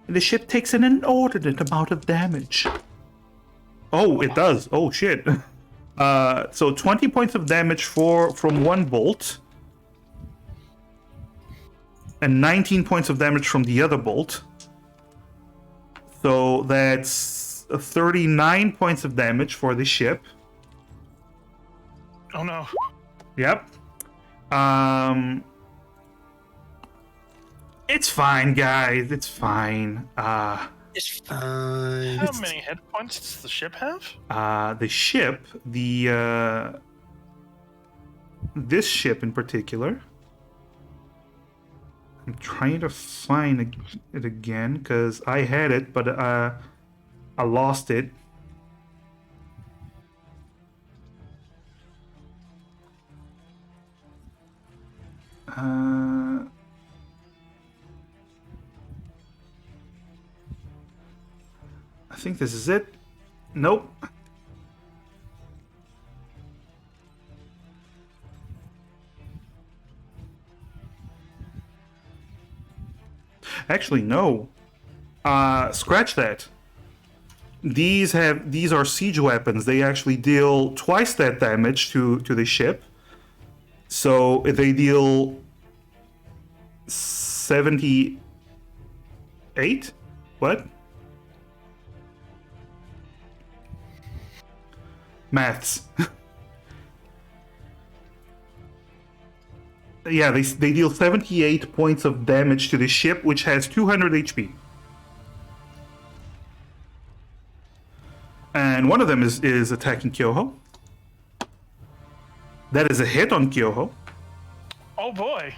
an inordinate amount of damage. Oh, it does. Oh shit. So 20 points of damage from one bolt, and 19 points of damage from the other bolt. So that's 39 points of damage for the ship. Oh no. Yep. It's fine, guys. It's fine. It's fine. How many hit points does the ship have? The ship, this ship in particular. I'm trying to find it again because I had it, but I lost it. Uh, I think this is it. Nope. Actually, no. Scratch that. These are siege weapons. They actually deal twice that damage to the ship. So they deal 78. What? Maths. Yeah, they deal 78 points of damage to the ship, which has 200 HP. And one of them is attacking Kyoho. That is a hit on Kyoho. Oh boy.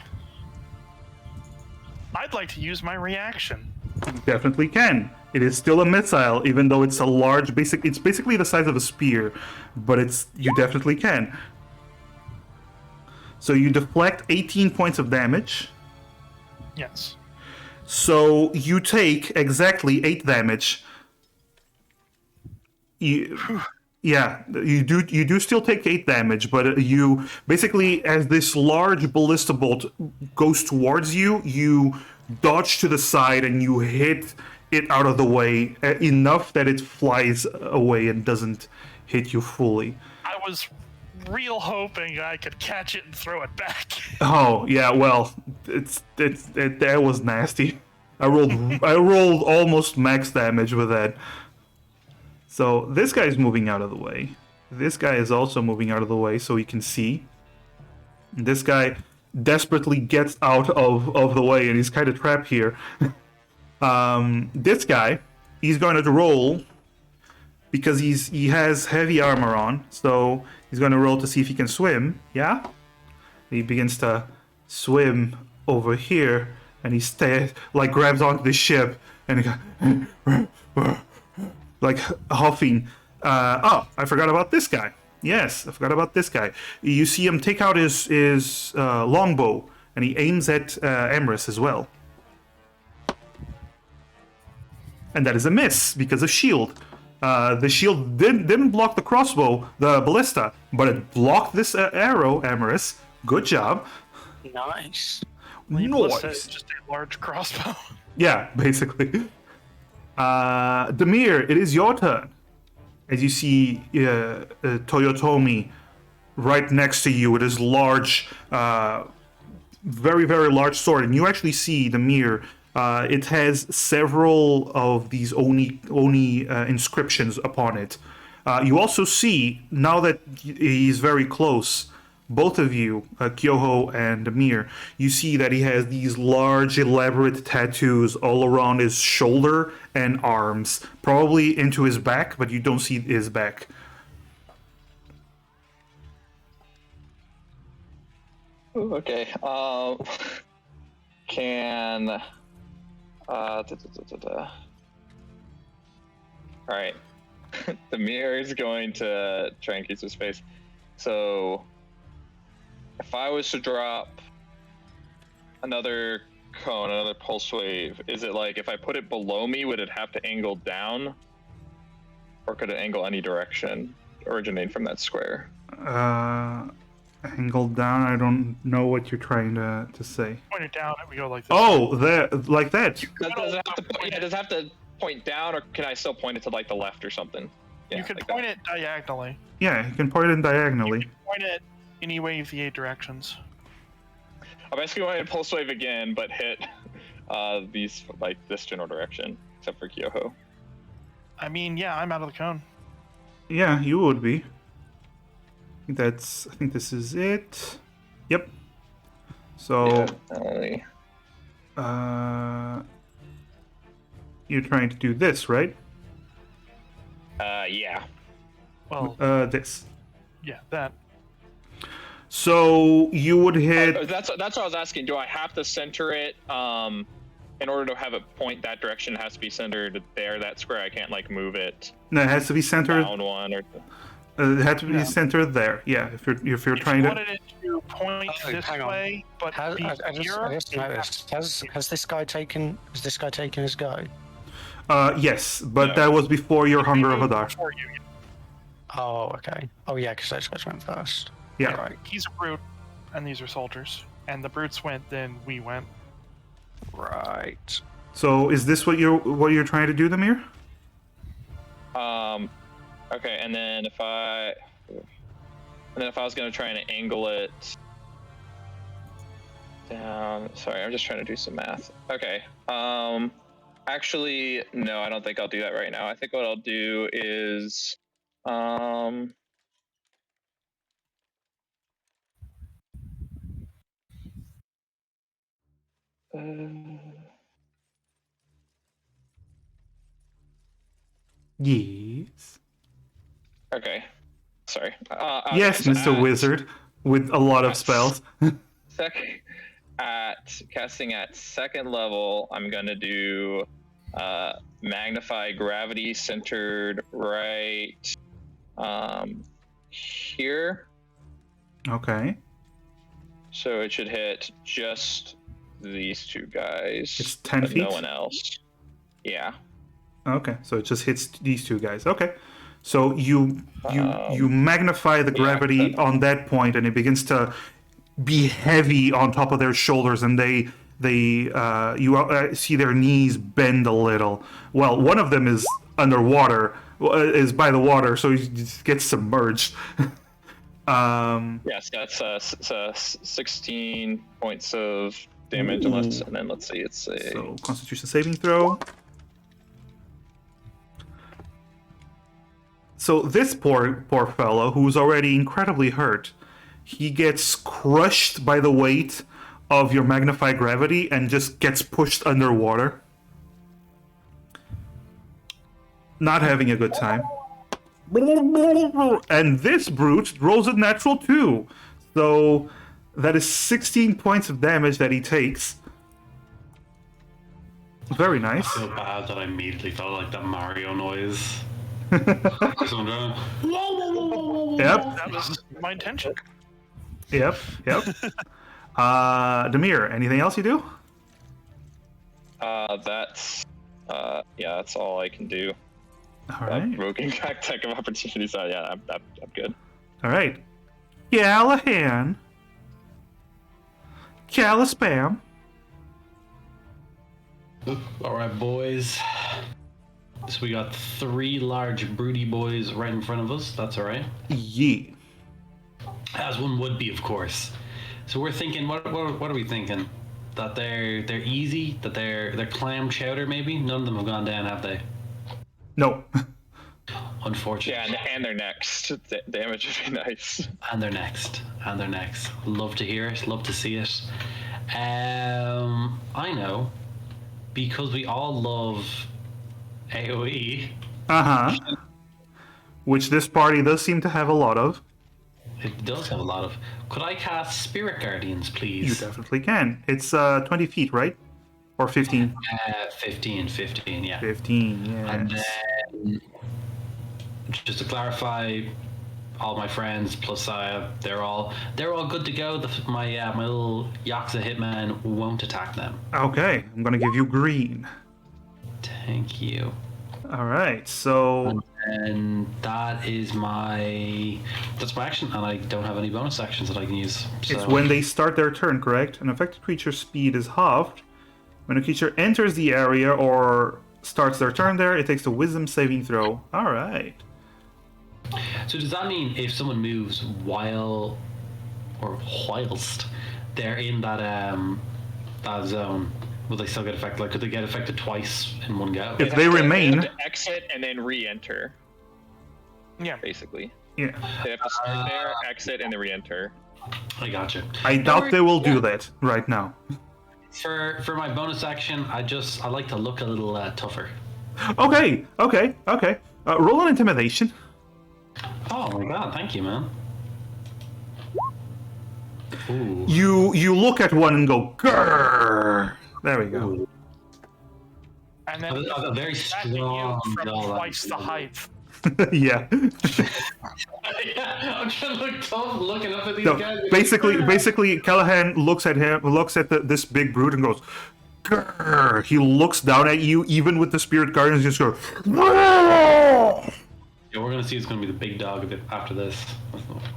I'd like to use my reaction. You definitely can. It is still a missile, even though it's a large it's basically the size of a spear, but you definitely can. So you deflect 18 points of damage. Yes. So you take exactly 8 damage. You do still take 8 damage, but you basically, as this large ballista bolt goes towards you, you dodge to the side and you hit it out of the way enough that it flies away and doesn't hit you fully. I was real hoping I could catch it and throw it back. Oh yeah, well, that was nasty. I rolled almost max damage with that. So this guy's moving out of the way. This guy is also moving out of the way so he can see. This guy desperately gets out of the way and he's kind of trapped here. This guy, he's going to roll because he has heavy armor on, so he's going to roll to see if he can swim. Yeah? He begins to swim over here and he grabs onto the ship and he goes like huffing. I forgot about this guy. Yes, I forgot about this guy. You see him take out his longbow, and he aims at Emrys as well. And that is a miss because of shield. The shield didn't block the crossbow, the ballista, but it blocked this arrow, Emrys. Good job. Nice. Ballista Nice. is just a large crossbow. Yeah, basically. Demir, it is your turn. As you see Toyotomi right next to you with his large, very, very large sword. And you actually see Demir, it has several of these Oni inscriptions upon it. You also see, now that he's very close, both of you, Kyoho and Demir, you see that he has these large, elaborate tattoos all around his shoulder and arms, probably into his back, but you don't see his back. Ooh, okay. Can. All right. The mirror is going to try and keep his face. So, if I was to drop another cone, another pulse wave, is it like if I put it below me, would it have to angle down? Or could it angle any direction, originating from that square? Angle down, I don't know what you're trying to say. Point it down and we go like this. Oh, there, like that. Does it have to point down, or can I still point it to like the left or something? Yeah, You can like point that. it diagonally. Yeah, you can point it diagonally. You can point it any way of the 8 directions. I basically wanted to pulse wave again, but hit these like this general direction, except for Kyoho. I mean, yeah, I'm out of the cone. Yeah, you would be. I think this is it. Yep. So, you're trying to do this, right? Yeah. Well, This. yeah, that. So you would hit. That's what I was asking. Do I have to center it? In order to have it point that direction, it has to be centered there. That square. I can't like move it No, it has to be centered. down one or. It had to be No. centered there. Yeah, if you're If trying you to. wanted it to point Oh, this hang on. way, but Has, be I here, just noticed. Has this guy taken his go? Yes, but No. that was before your he Hunger of moved Adar. before you. Oh, okay. Oh yeah, because those guys went first. Yeah. Right. He's a brute, and these are soldiers. And the brutes went, then we went. Right. So is this what you're trying to do, Demir? Okay, and then if I was gonna try and angle it down, sorry, I'm just trying to do some math. Okay. Actually, no, I don't think I'll do that right now. I think what I'll do is, Yes. okay. Sorry. Yes, okay, so Mr. Wizard, with a lot of at- spells. Casting at second level, I'm gonna do magnify gravity centered right here. Okay. So it should hit just these two guys. It's 10 but feet? No one else. Yeah. Okay, so it just hits these two guys. Okay, so you Um, magnify the gravity that- on that point, and it begins to be heavy on top of their shoulders, and you see their knees bend a little. Well, one of them is underwater, is by the water, so he just gets submerged. Yes, that's 16 points of damage. And then let's see, it's a So Constitution saving throw. So this poor fellow, who's already incredibly hurt, he gets crushed by the weight of your magnified gravity and just gets pushed underwater. Not having a good time. And this brute rolls a natural 2. So that is 16 points of damage that he takes. Very nice. I feel bad that I immediately felt like that Mario noise. Just wondering, Yep, That was my intention. yep. Demir, anything else you do? that's that's all I can do. All right. Provoking attack of opportunity. So yeah, I'm good. All right. Callahan. Calispam. all right, boys. So we got 3 large broody boys right in front of us. That's all right. Yee. As one would be, of course. So we're thinking, what are we thinking? That they're easy? That they're clam chowder? Maybe none of them have gone down, have they? No. Unfortunately. Yeah, and they're next. Damage would be nice. And they're next. Love to hear it. Love to see it. I know, because we all love AOE. Uh-huh. Which this party does seem to have a lot of. It does have a lot of. Could I cast Spirit Guardians, You please? definitely can. It's 20 feet, right? Or 15? 15, yeah. 15, And yes. then, just to clarify, all my friends plus they're all good to go. My little Yakuza hitman won't attack them. Okay, I'm gonna give you green. Thank you. All right, so And that's my action, and I don't have any bonus actions that I can use. So. it's when they start their turn, correct? An affected creature's speed is halved. When a creature enters the area or starts their turn there, it takes a wisdom saving throw. All right. So does that mean if someone moves whilst they're in that zone, will they still get affected? Like, could they get affected twice in one go? If they remain, have to exit and then re-enter. Yeah. Basically, yeah, they have to start there, exit, and then re-enter. I gotcha. I doubt they will do that right now. For my bonus action, I like to look a little tougher. Okay. Roll an intimidation. Oh my god, thank you, man. Ooh. You look at one and go, grrr. There we go. And then A very attacking you strong from jaw. twice the height. Yeah. Yeah, I'm trying to look tough, looking up at these No, guys. basically, Callahan looks at this big brute and goes, "Grr." He looks down at you, even with the spirit guardians, just go, "Grr." Yeah, we're gonna see who's gonna be the big dog after this.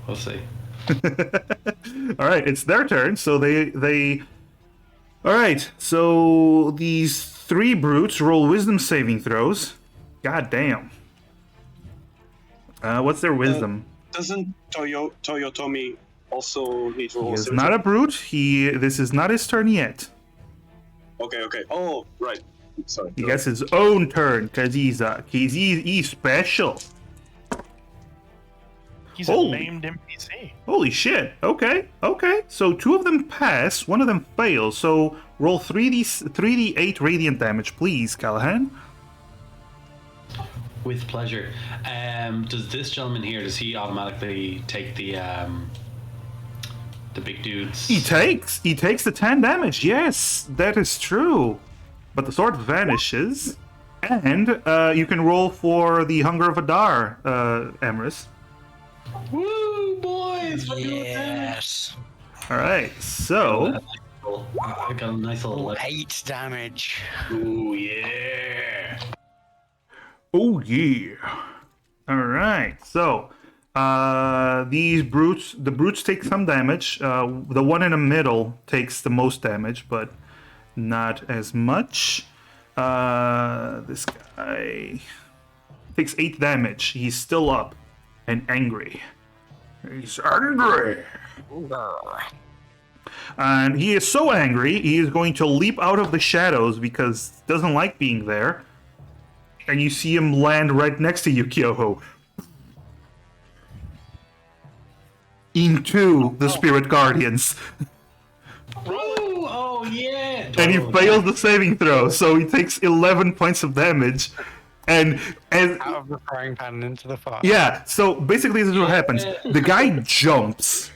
We'll see. All right, it's their turn. So they. All right, so these three brutes roll wisdom saving throws. God damn. What's their wisdom? Doesn't Toyotomi also need to roll? He is saving not a throw? brute. This is not his turn yet. Okay. Oh, right. Sorry. He gets his own turn because he's special. He's Oh. a named NPC. Holy shit. Okay. So two of them pass, one of them fails. So roll 3d8 radiant damage, please, Callahan. With pleasure. Does this gentleman here? Does he automatically take the big dudes? He takes the 10 damage. Yes, that is true. But the sword vanishes, and you can roll for the Hunger of Adar, Emrys. Woo, boys! We're doing it. Yes. All right. So I got a nice little lift. 8 damage. Ooh, yeah. oh yeah. All right. So the brutes take some damage. The one in the middle takes the most damage, but not as much. This guy takes 8 damage. He's still up and angry. He's angry. And he is so angry, he is going to leap out of the shadows because he doesn't like being there. And you see him land right next to you, Kyoho. Into the Spirit Guardians. Woo! Oh, yeah. And he fails the saving throw, so he takes 11 points of damage. And Out of the frying pan and into the fire. yeah, so basically this is what happens. The guy jumps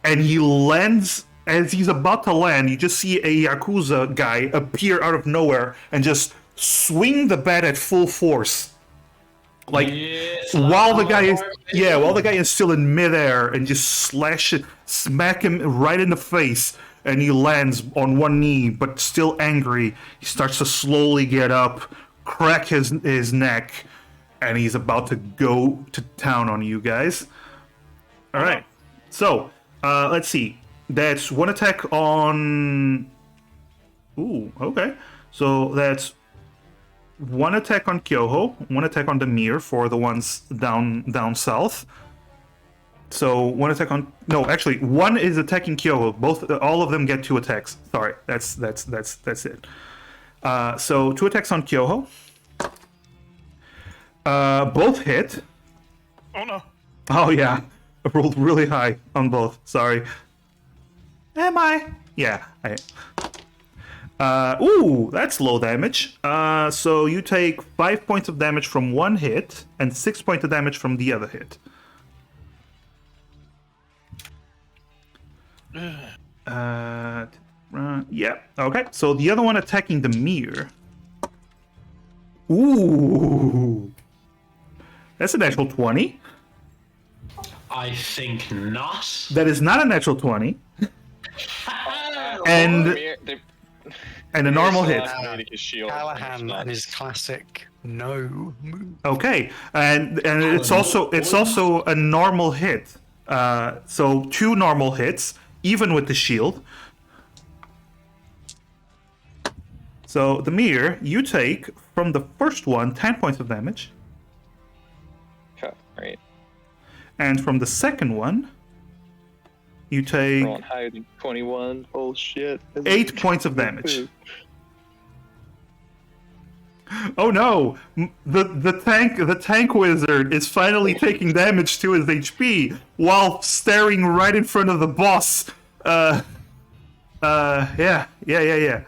and he lands. As he's about to land, you just see a Yakuza guy appear out of nowhere and just swing the bat at full force. Like while the guy is still in midair, and just smack him right in the face, and he lands on one knee, but still angry. He starts to slowly get up, crack his neck, and he's about to go to town on you guys. All right, so let's see. That's one attack on. Ooh, okay. So that's one attack on Kyoho, one attack on the Mir for the ones down south. So one attack on actually one is attacking Kyoho. All of them get 2 attacks. Sorry, that's it. So 2 attacks on Kyoho. Both hit. Oh no. Oh yeah, I rolled really high on both. Sorry. Am I? Yeah. Ooh, that's low damage. So you take 5 points of damage from one hit and 6 points of damage from the other hit. Yeah. Okay. So the other one attacking the Mir. Ooh. That's a natural 20. I think not. That is not a natural 20. And a normal hit. Callahan and his classic no move. Okay, and it's also a normal hit. So 2 normal hits, even with the shield. So the Mir, you take from the first one 10 points of damage, Okay, right. and from the second one, you take We're on hiding 21. Oh shit. 8 points of damage. Oh no! The tank wizard is finally taking damage to his HP while staring right in front of the boss. Yeah. Yeah,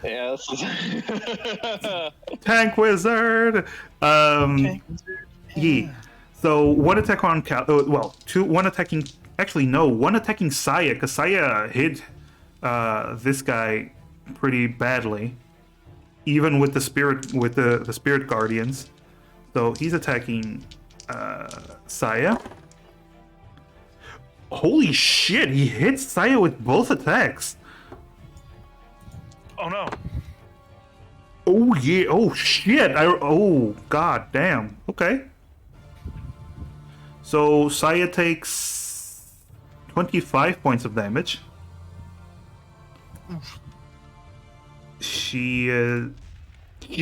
this is... Tank wizard. Yeah. So one attack on one attacking. Actually, no, one attacking Saya, because Saya hit this guy pretty badly, even with the spirit guardians. So he's attacking Saya. Holy shit! He hits Saya with both attacks. Oh no. Oh yeah! Oh shit! Oh god damn! Okay. So Saya takes 25 points of damage. She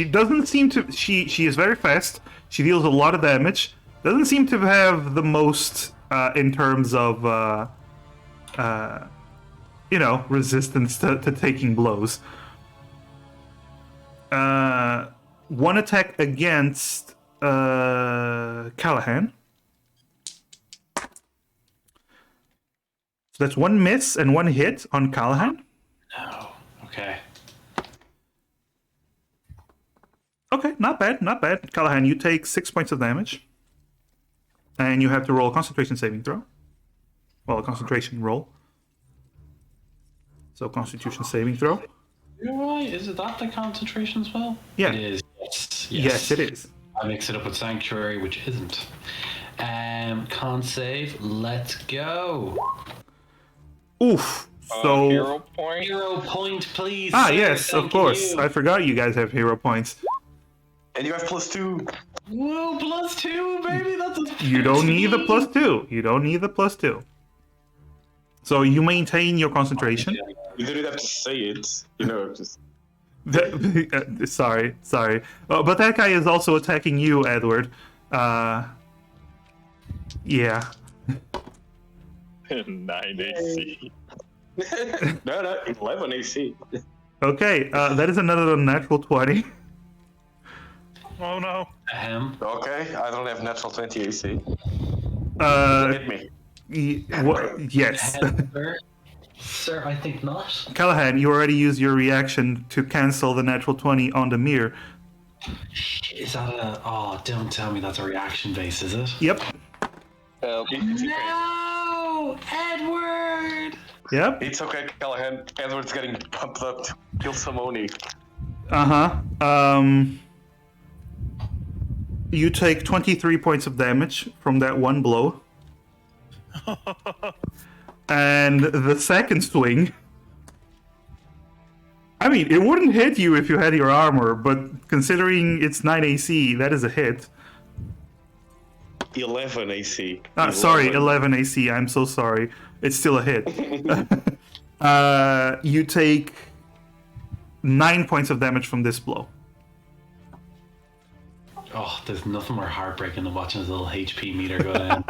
doesn't seem to. She is very fast. She deals a lot of damage. Doesn't seem to have the most in terms of resistance to taking blows. One attack against Callahan. So that's one miss and one hit on Callahan. No. Okay. Okay, not bad, not bad. Callahan, you take 6 points of damage. And you have to roll a concentration saving throw. Well, a concentration roll. So, constitution saving throw. You're right. Is it that the concentration spell? Yeah. It is. Yes. Yes, it is. I mix it up with Sanctuary, which isn't. Con save. Let's go. Oof. So. Hero point. Hero point, please. Ah, sir. yes, of Thank course. you. I forgot you guys have hero points. And you have +2. Whoa, +2, baby. That's a You don't need the 13. +2. You don't need the +2. So you maintain your concentration. You didn't have to say it. Just. Sorry. But that guy is also attacking you, Edward. Yeah. 9 AC. No, 11 AC. Okay, that is another natural 20. Oh no. Okay, I don't have natural 20 AC. Hit me. Yes. Sir, I think not. Callahan, you already used your reaction to cancel the natural 20 on the mirror. Is that a... Oh, don't tell me that's a reaction base, is it? Yep. No! Edward! Yep. It's okay, Callahan. Edward's getting pumped up to kill some Oni. You take 23 points of damage from that one blow. And the second swing... I mean, it wouldn't hit you if you had your armor, but considering it's 9 AC, that is a hit. 11 AC. Sorry, 11 AC. I'm so sorry. It's still a hit. You take 9 points of damage from this blow. Oh, there's nothing more heartbreaking than watching his little HP meter go down.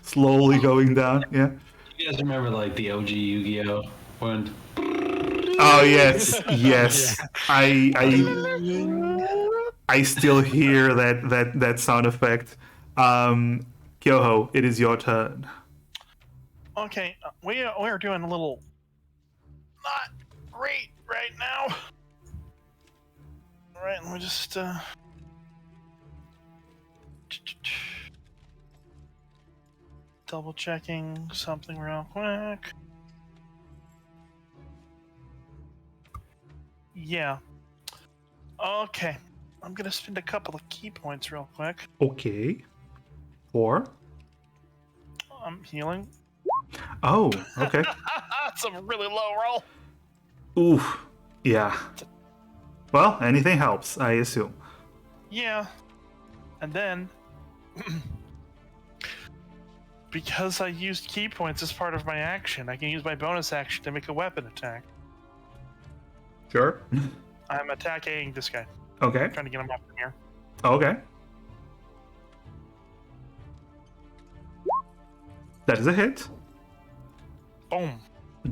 Slowly going down, yeah. You guys remember, like, the OG Yu-Gi-Oh? When... Oh, yes. I still hear that sound effect. Kyoho, it is your turn. Okay, we're doing a little not great right now. All right, let me just double checking something real quick. Yeah. Okay. I'm gonna spend a couple of key points real quick. Okay. 4. I'm healing. Oh, okay. That's a really low roll. Oof. Yeah. Well, anything helps, I assume. Yeah. And then, because I used key points as part of my action, I can use my bonus action to make a weapon attack. Sure. I'm attacking this guy. Okay. Trying to get him off from here. Okay. That is a hit. Boom.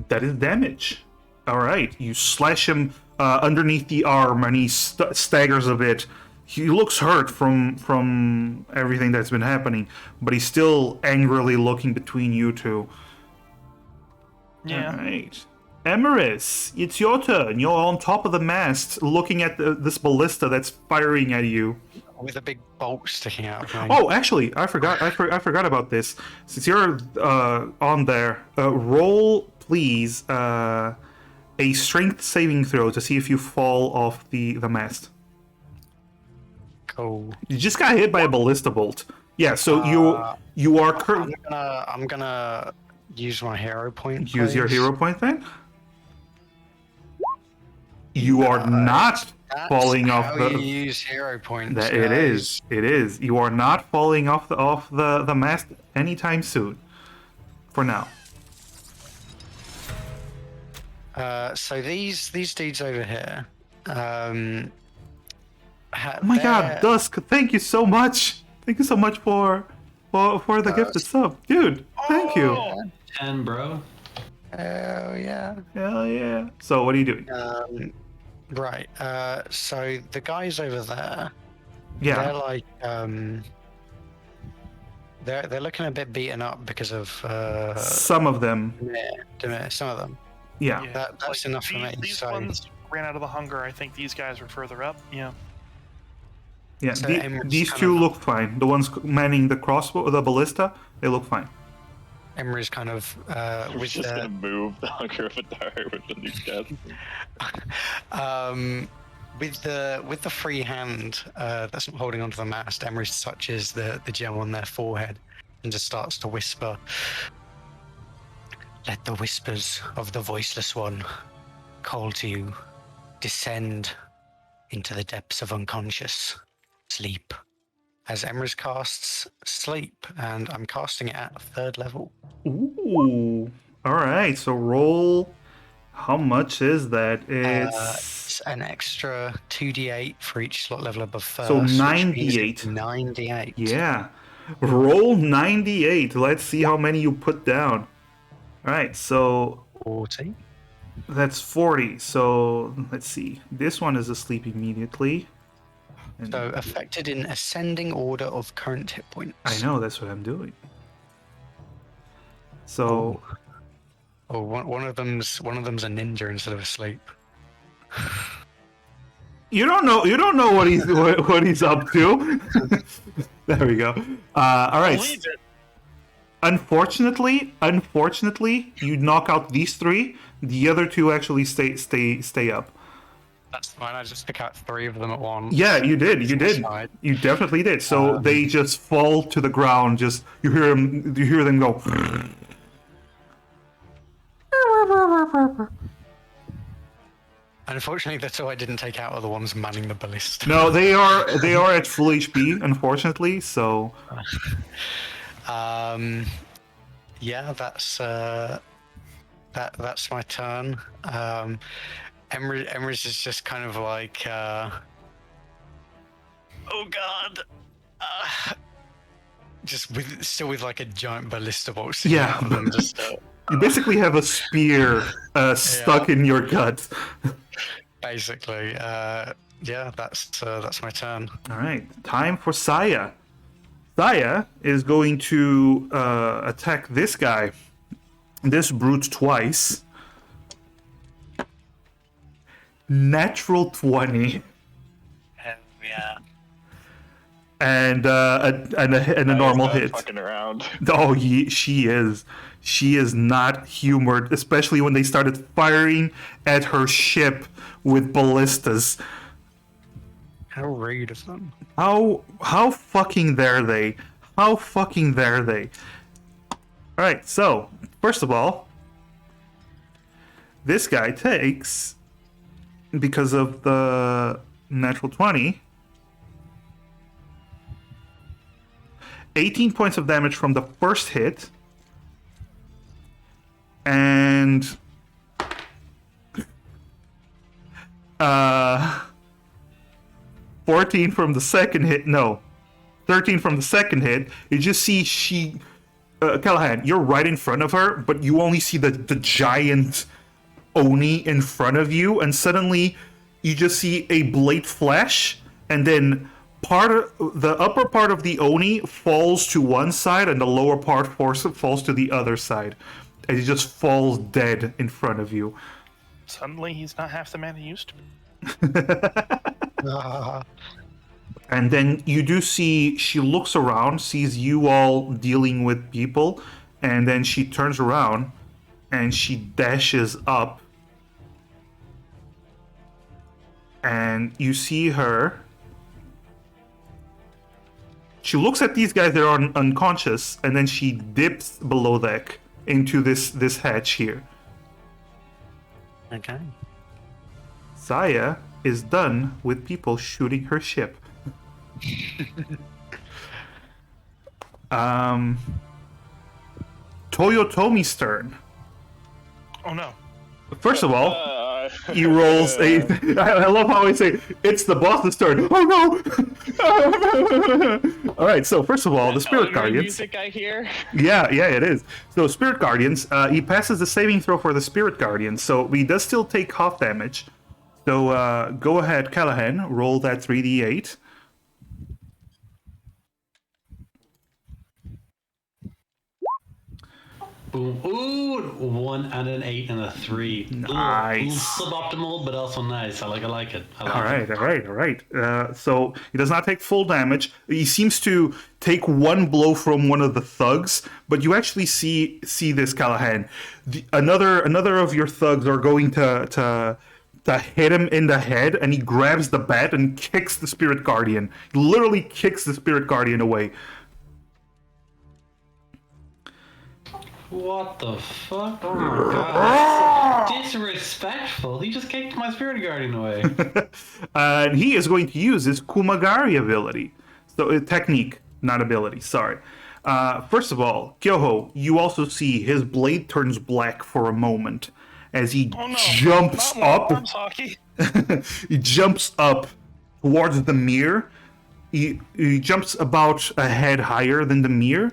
That is damage. All right. You slash him underneath the arm, and he staggers a bit. He looks hurt from everything that's been happening, but he's still angrily looking between you two. Yeah. All right. Emeris, it's your turn. You're on top of the mast, looking at this ballista that's firing at you. With a big bolt sticking out of me. Oh, actually, I forgot. I forgot about this. Since you're on there, roll please a strength saving throw to see if you fall off the mast. Cool. You just got hit by a ballista bolt. Yeah, so you are I'm gonna use my hero point. use your please. hero point then. You are not That's falling how off you the. use hero points. That guys. it is. It is. You are not falling off the mast anytime soon. For now. So these dudes over here. Oh my God, Dusk! Thank you so much. Thank you so much for the gifted sub, dude. Thank you. 10, bro. Oh yeah. Hell yeah. So what are you doing? Right. So the guys over there, Yeah. they're like they're looking a bit beaten up because of Some of them. Demir, some of them. Yeah. Yeah, That's enough for me. These So, ones ran out of the hunger. I think these guys were further up. Yeah. Yeah. So Emre's These kind two of- look fine. The ones manning the crossbow, the ballista, they look fine. Emre's kind of We're with just the gonna move the hunger of a dart with the new cats. with the free hand that's not holding onto the mast. Emre touches the gem on their forehead and just starts to whisper. Let the whispers of the voiceless one call to you. Descend into the depths of unconscious sleep. As Emrys casts sleep, and I'm casting it at 3rd level. Ooh. All right. So roll. How much is that? It's an extra 2d8 for each slot level above first. So which 9d8. means 9d8. Yeah. Roll 98. Let's see how many you put down. All right. So 40. that's 40. So let's see. This one is asleep immediately. And So affected in ascending order of current hit points. I know, that's what I'm doing. So Oh, one of them's a ninja instead of asleep. you don't know what he's up to. There we go. All right. Believe it. Unfortunately, you knock out these 3. The other 2 actually stay up. That's fine. I just pick out 3 of them at once. Yeah, you did. Side. You definitely did. So they just fall to the ground. Just you hear them go. Unfortunately, the 2 I didn't take out are the ones manning the ballista. No, they are at full HP. Unfortunately, so. Yeah, that's my turn. Emrys is just kind of like, oh god, still with like a giant ballista bolt. sticking Yeah. out of them, just You basically have a spear stuck in your gut. basically. Yeah, that's my turn. All right, time for Saya. Saya is going to attack this guy, this brute twice. Natural 20. Hell yeah. And a normal hit. Fucking around. Oh, she is. She is not humored, especially when they started firing at her ship with ballistas. How rude of them. How fucking dare they? How fucking dare they? Alright, so, first of all, this guy takes, because of the natural 20, 18 points of damage from the first hit, and 14 from the second hit. No, 13 from the second hit. You just see Callahan, you're right in front of her, but you only see the giant Oni in front of you, and suddenly you just see a blade flash, and then the upper part of the Oni falls to one side, and the lower part falls to the other side, and he just falls dead in front of you. Suddenly, he's not half the man he used to be. And then you do see she looks around, sees you all dealing with people, and then she turns around and she dashes up. And you see her She looks at these guys that are unconscious, and then she dips below deck into this hatch here. Okay. Saya is done with people shooting her ship. Toyotomi's turn. Oh no. First of all, he rolls a. I love how I say it's the boss's turn. Oh no! All right. So first of all, the Spirit Guardians. Music I hear. Yeah, it is. So Spirit Guardians. He passes the saving throw for the Spirit Guardians, so he does still take half damage. So go ahead, Callahan. Roll that 3d8. Boom. Ooh, 1 and an 8 and a 3. Nice. Suboptimal, but also nice. I like it. I like All right. So he does not take full damage. He seems to take one blow from one of the thugs, but you actually see this, Callahan. Another of your thugs are going to hit him in the head, and he grabs the bat and kicks the Spirit Guardian. He literally kicks the Spirit Guardian away. What the fuck? Oh my god. Disrespectful. He just kicked my Spirit Guardian away. And he is going to use his Kumagari ability. So, technique, not ability, sorry. First of all, Kyoho, you also see his blade turns black for a moment as he jumps up. He jumps up towards the mirror. He jumps about a head higher than the mirror,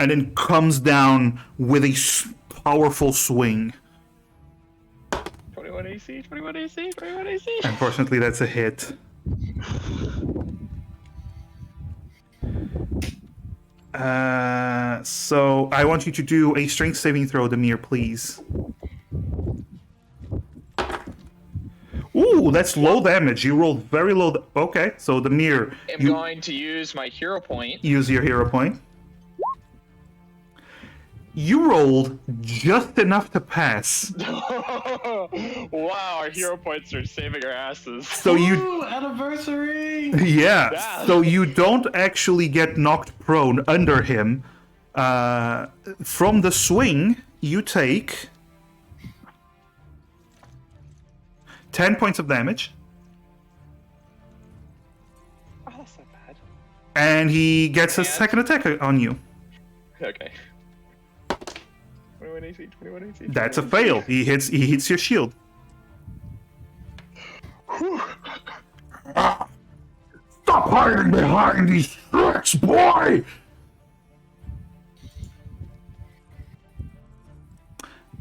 and then comes down with a powerful swing. 21 AC, 21 AC, 21 AC. Unfortunately, that's a hit. So I want you to do a strength saving throw, Demir, please. Ooh, that's low damage. You rolled very low. Okay, so Demir, I'm going to use my hero point. Use your hero point. You rolled just enough to pass. Wow, our hero points are saving our asses. So you Ooh, anniversary! Yeah, so you don't actually get knocked prone under him. From the swing, you take 10 points of damage. Oh, that's not bad. And he gets a second attack on you. Okay. 21 AC, 21 AC. That's a fail. He hits your shield. Stop hiding behind these tricks, boy!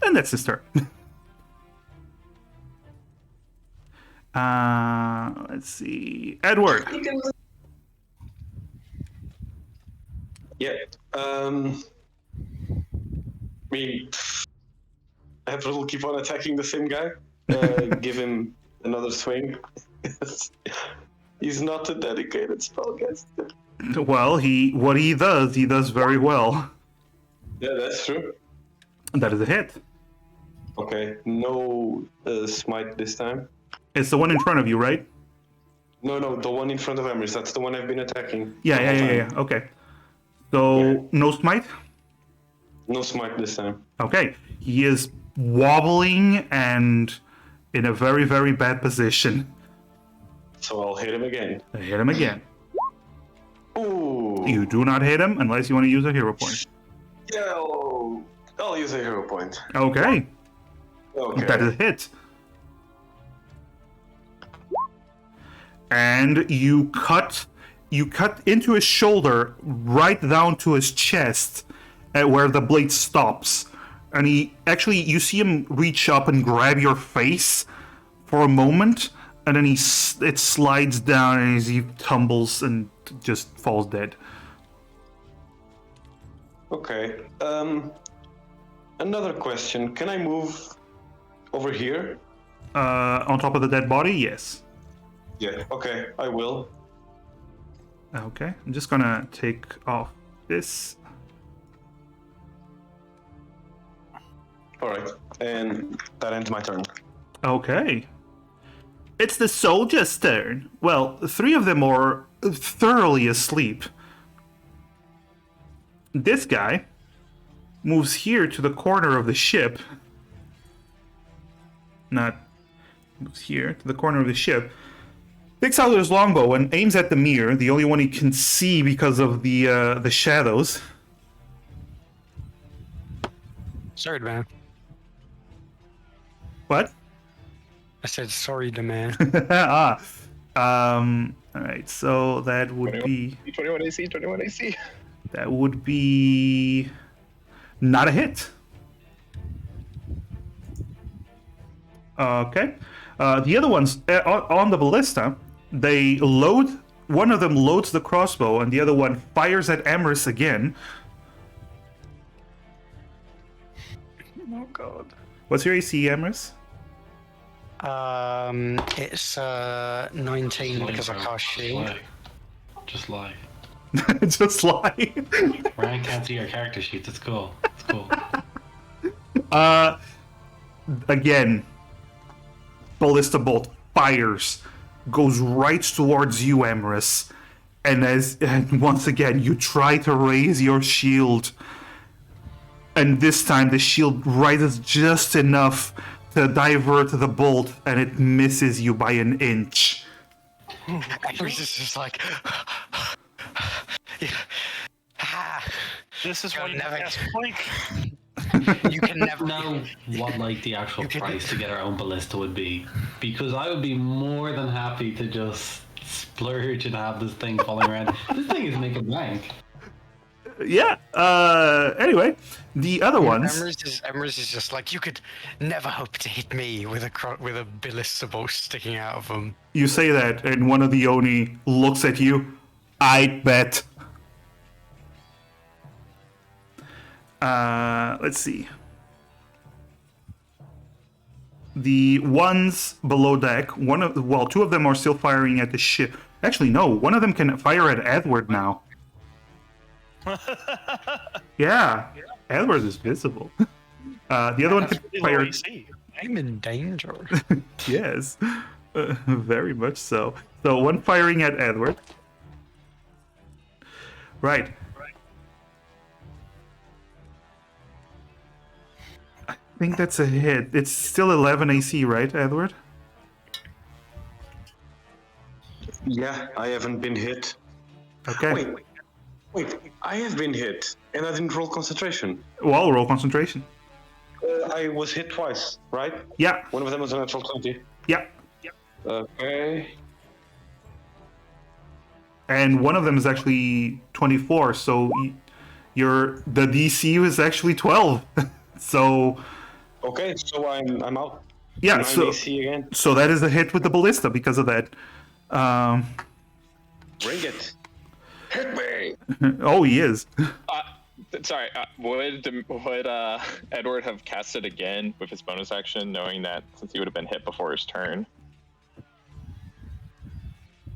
And that's his turn. Let's see. Edward. Yeah. I have to keep on attacking the same guy. Give him another swing. He's not a dedicated spellcaster. Well, what he does very well. Yeah, that's true. That is a hit. Okay, no smite this time. It's the one in front of you, right? No, the one in front of Emrys. That's the one I've been attacking. Yeah. Okay. So, no smite? No smite this time. Okay. He is wobbling and in a very, very bad position. So I'll hit him again. Hit him again. Ooh. You do not hit him unless you want to use a hero point. Yeah, I'll use a hero point. Okay. Okay. That is a hit. And you cut into his shoulder right down to his chest where the blade stops. And you see him reach up and grab your face for a moment, and then it slides down and he tumbles and just falls dead. Okay. Another question. Can I move over here? On top of the dead body? Yes. Yeah, okay, I will. Okay, I'm just gonna take off this. Alright, and that ends my turn. Okay. It's the soldier's turn. Well, 3 of them are thoroughly asleep. this guy moves here to the corner of the ship. Moves here to the corner of the ship. Takes out his longbow and aims at the mirror, the only one he can see because of the shadows. Sorry, man. What? I said sorry, the man. Alright, so that would be... 21 AC, 21 AC. That would be... Not a hit. Okay. The other ones, on the ballista, they load... One of them loads the crossbow, and the other one fires at Amherst again. Oh, God. What's your AC, Amherst? It's 19 because I cast shield. Just lie. Just lie. Ryan can't see your character sheets. It's cool. It's cool. Again, ballista bolt fires, goes right towards you, Emrys, and once again you try to raise your shield, and this time the shield rises just enough to divert the bolt, and it misses you by an inch. Amherst is just like... Yeah. This is why you never- cast Blink. You can never Know what like the actual price to get our own ballista would be, because I would be more than happy to just splurge and have this thing falling around. This thing is making bank. Yeah. Anyway, the other ones. Emrys is just like, you could never hope to hit me with a ballista bolt sticking out of them. You say that, and one of the Oni looks at you. I bet. Let's see. The ones below deck, two of them are still firing at the ship. Actually, no, one of them can fire at Edward now. Yeah, Edward is visible. The other one can fire. I'm in danger. Yes, very much so. So one firing at Edward. Right. I think that's a hit. It's still 11 AC, right, Edward? Yeah, I haven't been hit. Okay. Wait, I have been hit, and I didn't roll concentration. Well, roll concentration. I was hit twice, right? Yeah, One of them was a natural 20. yeah. Okay. And one of them is actually 24, so the DC is actually 12. So Okay, so I'm out. yeah, 9 so AC again. so that is a hit with the ballista because of that. Bring it. Hit me. Oh, he is. Sorry, would Edward have cast it again with his bonus action, knowing that since he would have been hit before his turn?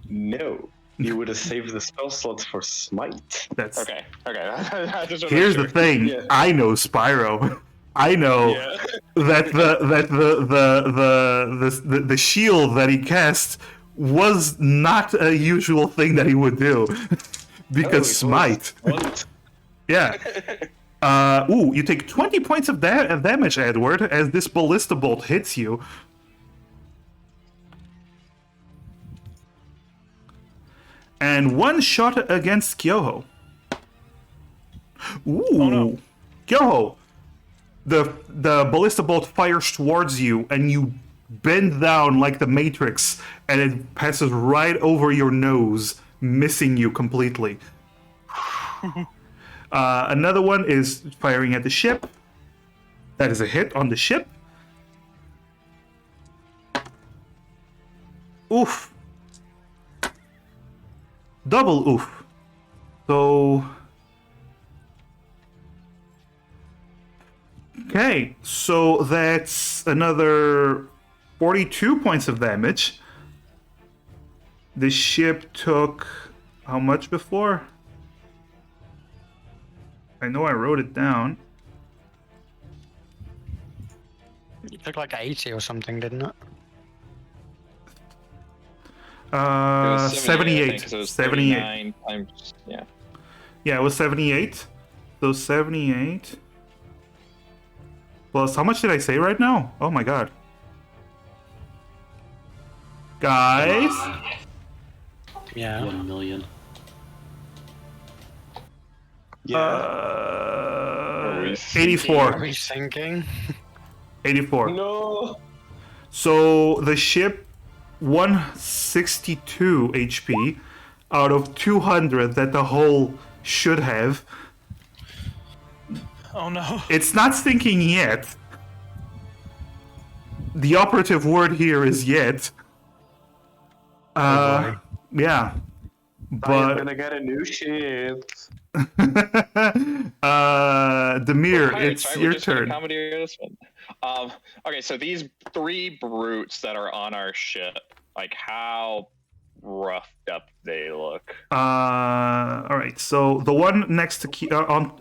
No. You would have saved the spell slots for smite. That's Okay. I just wanna Here's make the sure. thing. Yeah. I know Spyro. I know Yeah. that the shield that he cast was not a usual thing that he would do because smite. Yeah. You take 20 points of damage, Edward, as this ballista bolt hits you. And one shot against Kyoho. Ooh. Oh, no. Kyoho, the ballista bolt fires towards you, and you bend down like the Matrix, and it passes right over your nose, missing you completely. Another one is firing at the ship. That is a hit on the ship. Oof. Double oof. So... Okay, so that's another 42 points of damage. The ship took... how much before? I know I wrote it down. It looked like 80 or something, didn't it? It was 78. I think, 'cause it was 78. 39 times, yeah. Yeah, it was 78. So 78. Plus, how much did I say right now? Oh my god. Guys? Yeah. 1 million. Yeah. Are we 84. Are we sinking? 84. No. So the ship 162 HP out of 200 that the hull should have. Oh no. It's not sinking yet. The operative word here is yet. boy. Yeah. I am But gonna get a new ship. Demir, Pirates, it's right? We're your just gonna turn. commandeer this one. Okay, so these 3 brutes that are on our ship, like how roughed up they look. All right. So the one next to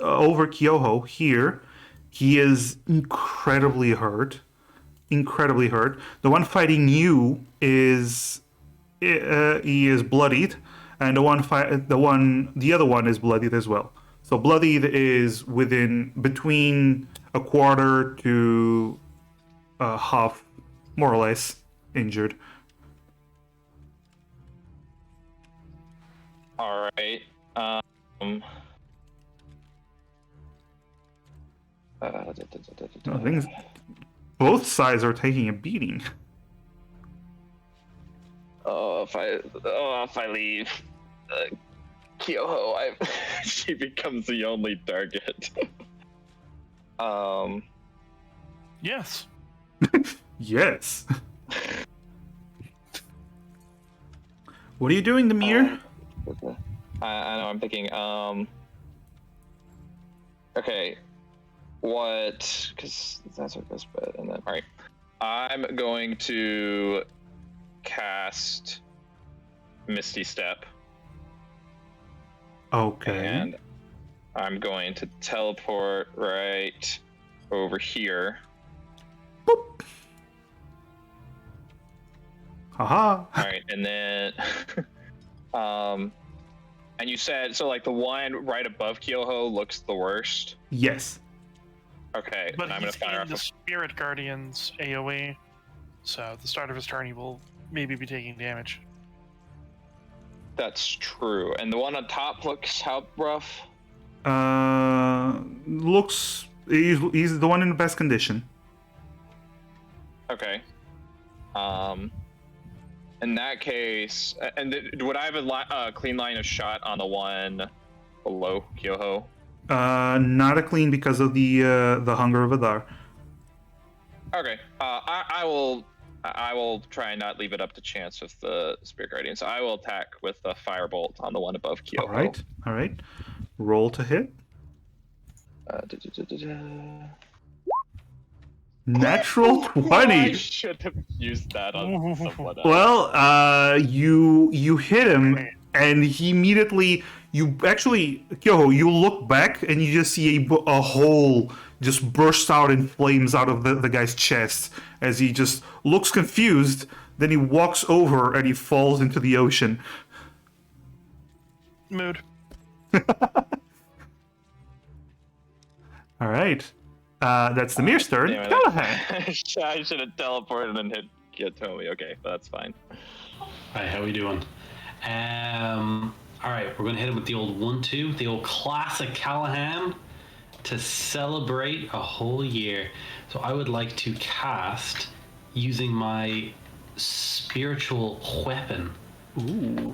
over Kyoho here, he is incredibly hurt. Incredibly hurt. The one fighting you is he is bloodied, and the other one is bloodied as well. So bloodied is between a quarter to half, more or less, injured. All right. Things, both sides are taking a beating. If I leave Kyoho, she becomes the only target. Yes. Yes. What are you doing, Demir? I know. I'm thinking. Okay. What? Because that's what goes bad. And then, all right. I'm going to cast Misty Step, Okay. and I'm going to teleport right over here. Boop. Haha. All right, and then, and you said so. Like the one right above Kyoho looks the worst. Yes. Okay, But and I'm gonna he's fire getting off. the Spirit Guardian's AoE, so at the start of his turn he will maybe be taking damage. That's true. And the one on top looks how rough? Looks he's the one in the best condition. Okay. In that case, and would I have a clean line of shot on the one below Kyoho? Not a clean because of the hunger of Adar. Okay. I will try and not leave it up to chance with the Spirit Guardian. So I will attack with the Firebolt on the one above Kyoho. All right. Roll to hit. Natural 20. I should have used that on someone else. Well, you hit him, and he immediately. Kyoho, you look back and you just see a hole just burst out in flames out of the guy's chest as he just looks confused. Then he walks over and he falls into the ocean. Mood. All right. That's the Mir's turn. Damn it, Callahan. I should have teleported and hit Kyotomi. Okay, that's fine. Hi, how we doing? All right, we're gonna hit him with the old 1-2, the old classic Callahan, to celebrate a whole year. So I would like to cast using my spiritual weapon. Ooh.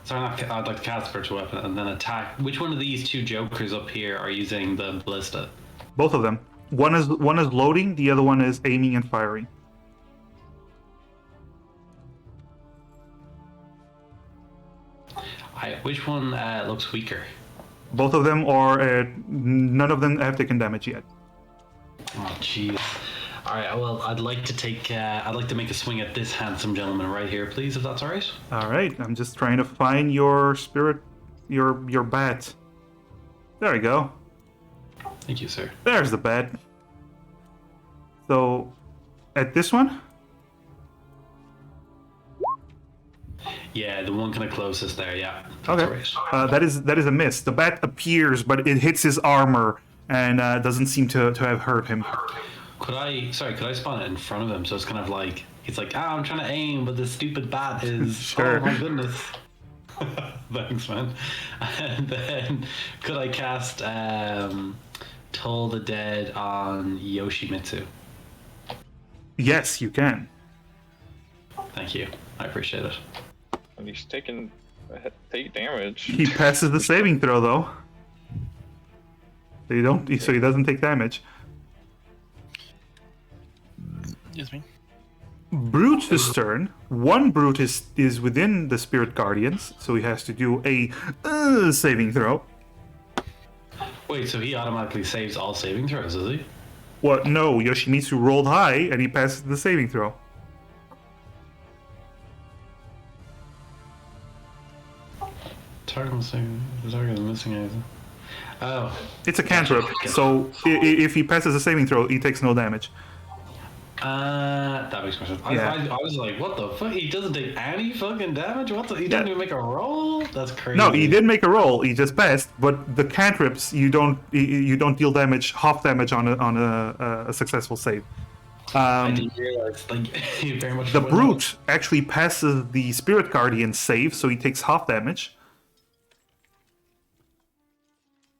Sorry, I'd like to cast spiritual weapon and then attack. Which one of these two jokers up here are using the ballista? Both of them. One is loading. The other one is aiming and firing. Which one looks weaker? Both of them are. None of them have taken damage yet. Oh, jeez. All right. Well, I'd like to take. I'd like to make a swing at this handsome gentleman right here, please, if that's all right. All right. I'm just trying to find your spirit, your bat. There we go. Thank you, sir. There's the bat. So, at this one. Yeah, the one kind of closest there. Yeah. That's Okay. right. That is a miss. The bat appears, but it hits his armor and doesn't seem to have hurt him. Could I spawn it in front of him? So it's kind of like he's like, I'm trying to aim, but this stupid bat is. Sure. Oh my goodness. Thanks, man. And then could I cast Toll the Dead on Yoshimitsu? Yes, you can. Thank you. I appreciate it. And he's taking 8 damage. He passes the saving throw though. So he doesn't take damage. Excuse me. Brute's turn. One Brute is within the Spirit Guardians, so he has to do a saving throw. Wait, so he automatically saves all saving throws, does he? What? No, Yoshimitsu rolled high and he passes the saving throw. Target missing. The target is missing anything. Oh. It's a cantrip, so if he passes the saving throw, he takes no damage. That makes more sense. Yeah. I was like, what the fuck? He doesn't take any fucking damage? What the? He didn't even make a roll? That's crazy. No, he did make a roll. He just passed. But the cantrips, you don't deal damage, half damage on a successful save. I didn't realize. Like, he very much. The Brute actually passes the Spirit Guardian save, so he takes half damage.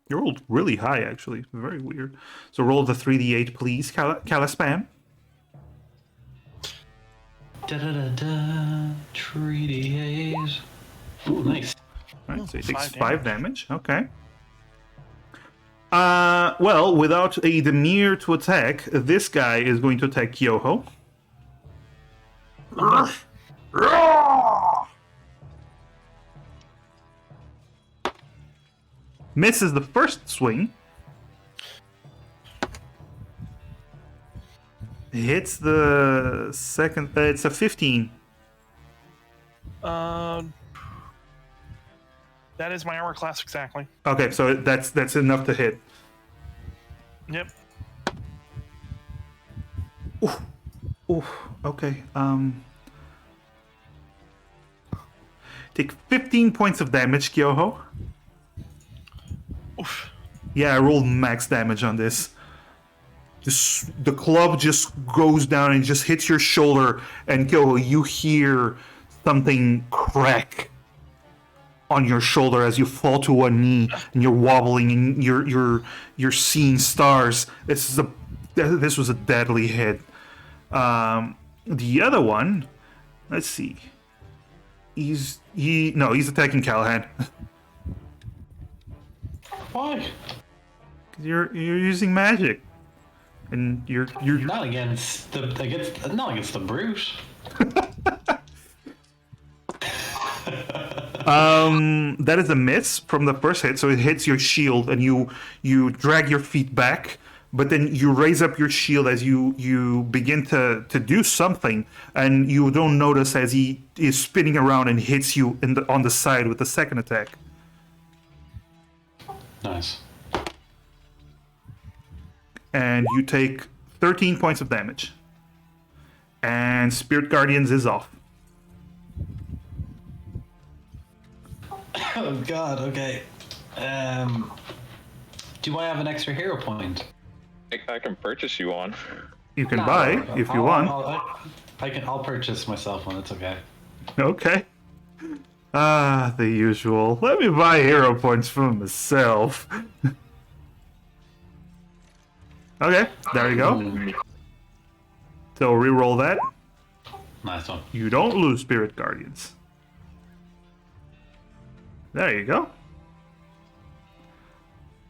You rolled really high, actually. Very weird. So roll the 3d8, please, Calispam. Da-da-da-da. Treaty A's. Ooh, nice. Right, so he takes 5 5 damage. Okay. Well, without a Demir to attack, this guy is going to attack Kyoho. Misses the first swing. Hits the second. It's a 15. That is my armor class exactly. Okay, so that's enough to hit. Yep. Oof. Okay. Take 15 points of damage, Kyoho. Oof. Yeah, I rolled max damage on this. The club just goes down and just hits your shoulder, and Kyoho, you hear something crack on your shoulder as you fall to one knee, and you're wobbling, and you're seeing stars. This was a deadly hit. The other one, let's see. He's attacking Callahan. Why? You're using magic, and you're Not against the Brute. That is a miss from the first hit, so it hits your shield, and you drag your feet back, but then you raise up your shield as you begin to do something, and you don't notice as he is spinning around and hits you on the side with the second attack. Nice. And you take 13 points of damage. And Spirit Guardians is off. Oh god, okay. Do I have an extra hero point? I can purchase you one. You can buy if you want. I'll purchase myself one, it's okay. Okay. The usual. Let me buy hero points for myself. Okay, there you go. So reroll that. Nice one. You don't lose Spirit Guardians. There you go.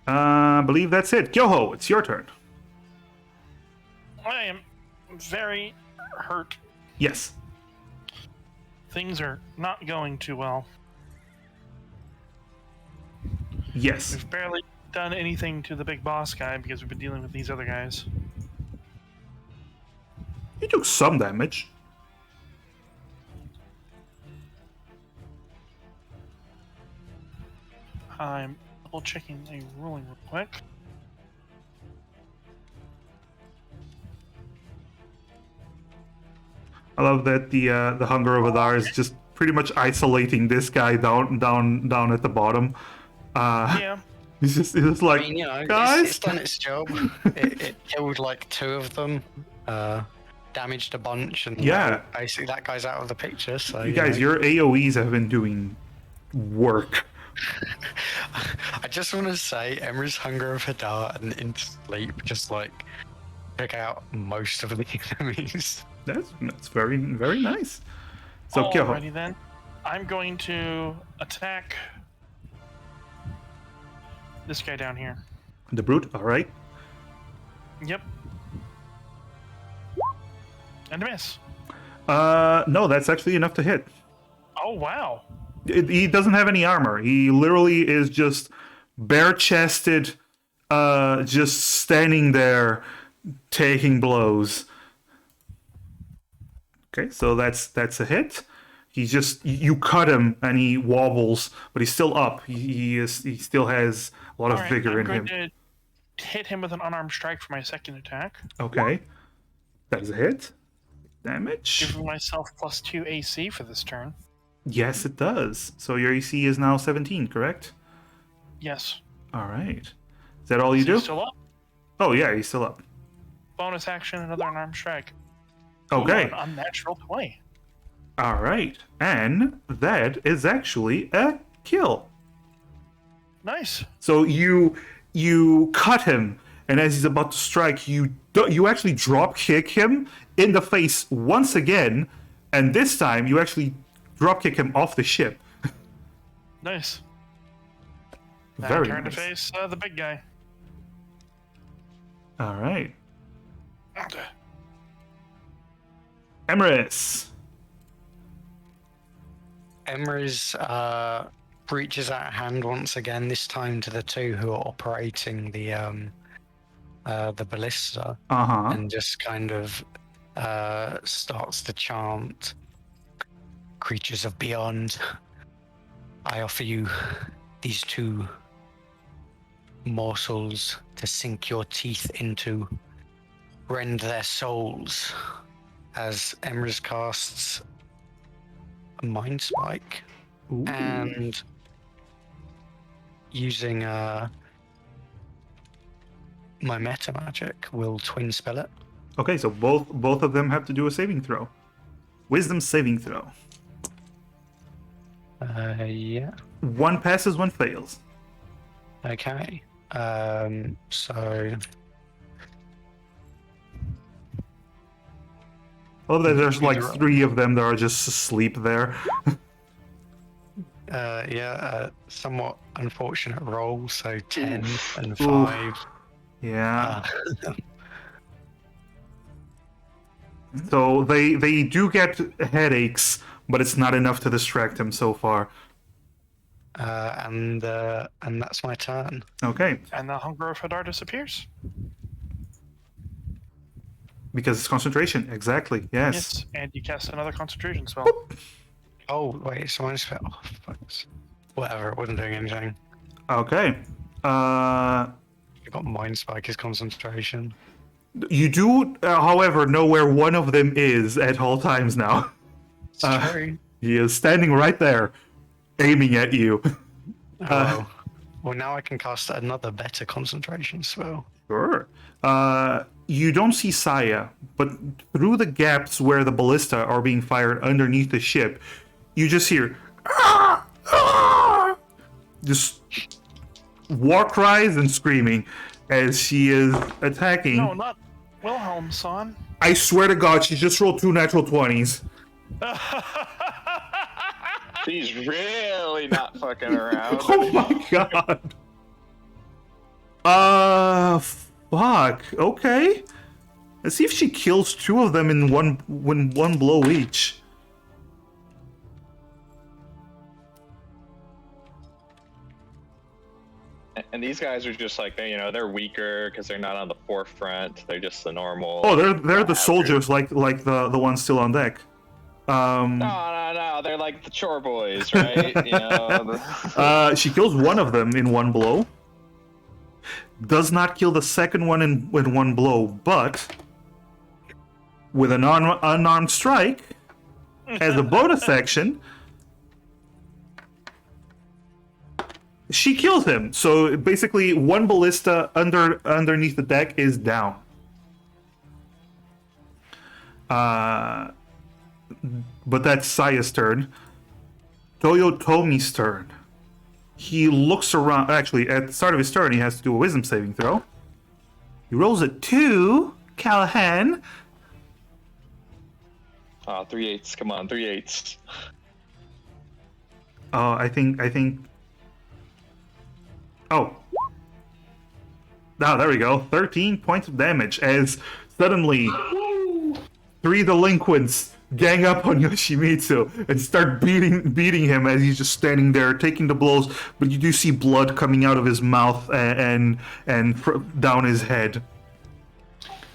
I believe that's it. Kyoho, it's your turn. I am very hurt. Yes. Things are not going too well. Yes. We've barely done anything to the big boss guy because we've been dealing with these other guys. You took some damage. I'm double checking a ruling real quick. I love that the Hunger of Adar is just pretty much isolating this guy down at the bottom. Yeah. He's just like, I mean, you know, guys. it's done its job. It killed like 2 of them, damaged a bunch, and Yeah. basically that guy's out of the picture. So You guys, your AOE's have been doing work. I just want to say, Emry's Hunger of Hadar and Into Sleep just like took out most of the enemies. That's very very nice. So Kyoho, Alrighty then. I'm going to attack this guy down here. the brute. All right. Yep. And a miss. No, that's actually enough to hit. Oh, wow. He doesn't have any armor. He literally is just bare-chested, just standing there, taking blows. Okay, so that's a hit. He just you cut him and he wobbles, but he's still up. He still has a lot of Alright, vigor in I'm him. going to hit him with an unarmed strike for my second attack. Okay, that is a hit. Damage. Giving myself +2 AC for this turn. Yes, it does. So your AC is now 17, correct? Yes. All right. Is that all you Is he do? still up? Oh yeah, he's still up. Bonus action, another unarmed strike. Okay. Ooh, an unnatural 20. All right, and that is actually a kill. Nice. So you cut him, and as he's about to strike, you actually drop kick him in the face once again, and this time you actually drop kick him off the ship. Nice. Now Very turn nice. to face the big guy. All right, Emrys. Emry's reaches out a hand once again, this time to the 2 who are operating the ballista, and just kind of starts to chant, "Creatures of beyond, I offer you these 2 morsels to sink your teeth into, rend their souls," as Emrys casts a Mind Spike. Ooh. And using my meta magic will twin spell it. Okay, so both of them have to do a saving throw. Wisdom saving throw. Yeah. One passes, one fails. Okay. So Oh, there's like Either- 3 of them that are just asleep there. somewhat unfortunate roll. So 10 and Oof. 5. Yeah. So they do get headaches, but it's not enough to distract them so far. And that's my turn. Okay, And the Hunger of Hadar disappears. because it's concentration. Exactly. Yes. Yes. And you cast another concentration spell. Oh wait, someone just fell. Whatever, it wasn't doing anything. Okay. I got Mind Spike as concentration. You do, however, know where one of them is at all times now. It's true. He is standing right there, aiming at you. Oh, well, now I can cast another better concentration spell. Sure. You don't see Saya, but through the gaps where the ballista are being fired underneath the ship, you just hear "Ah! Ah!" just war cries and screaming as she is attacking. No, not Wilhelm, son. I swear to God, she just rolled 2 natural 20s. He's really not fucking around. Oh my God. Fuck. Okay. Let's see if she kills 2 of them in one blow each. And these guys are just like they're weaker because they're not on the forefront. They're just the normal. Oh, they're the soldiers, like the ones still on deck. No, they're like the chore boys, right? She kills one of them in one blow. Does not kill the second one in one blow, but with an unarmed strike, as a bonus action, She kills him. So basically, one ballista underneath the deck is down. But that's Saya's turn. Toyotomi's turn. He looks around. Actually, at the start of his turn, he has to do a wisdom saving throw. He rolls a 2. Callahan. 3/8. Come on, 3/8. I think. Oh. There we go. 13 points of damage as suddenly 3 delinquents gang up on Yoshimitsu and start beating him as he's just standing there taking the blows, but you do see blood coming out of his mouth and down his head.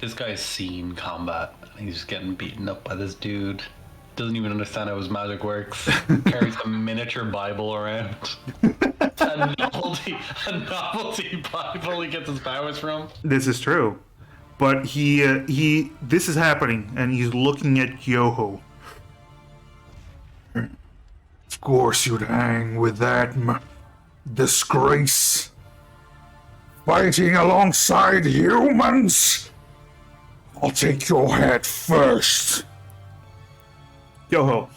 This guy's seen combat. He's just getting beaten up by this dude. Doesn't even understand how his magic works. Carries a miniature Bible around. a novelty Bible he gets his powers from. This is true. But this is happening, and he's looking at Kyoho. Of course you'd hang with that disgrace. Fighting alongside humans? I'll take your head first. Kyoho.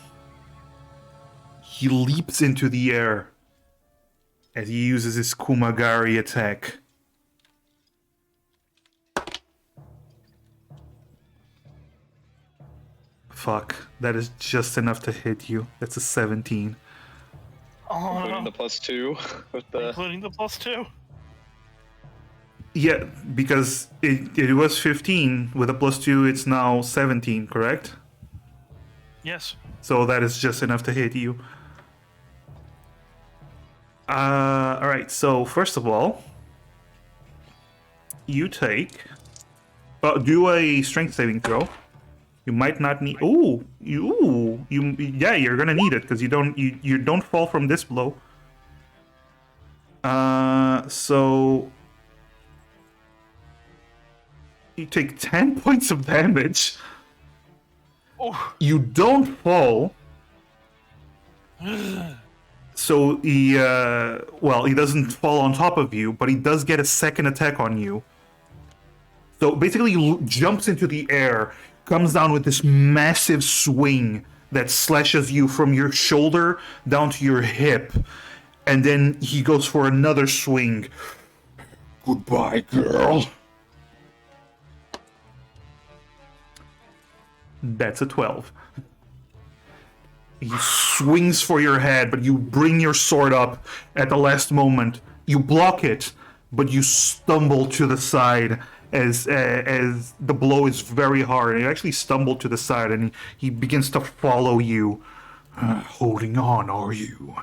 He leaps into the air as he uses his Kumagari attack. Fuck, that is just enough to hit you. That's a 17. Oh, Including the +2 with the. including the +2. Yeah, because it was 15. With a +2, it's now 17, correct? Yes. So that is just enough to hit you. Alright, so first of all, you take... do a strength saving throw. You might not need... yeah, you're gonna need it, because you don't fall from this blow. So... You take 10 points of damage. Oh. You don't fall. So he doesn't fall on top of you, but he does get a second attack on you. So basically he jumps into the air, comes down with this massive swing that slashes you from your shoulder down to your hip. And then he goes for another swing. Goodbye, girl. That's a 12. He swings for your head, but you bring your sword up at the last moment. You block it, but you stumble to the side as the blow is very hard. And you actually stumble to the side, and he begins to follow you. Holding on, are you?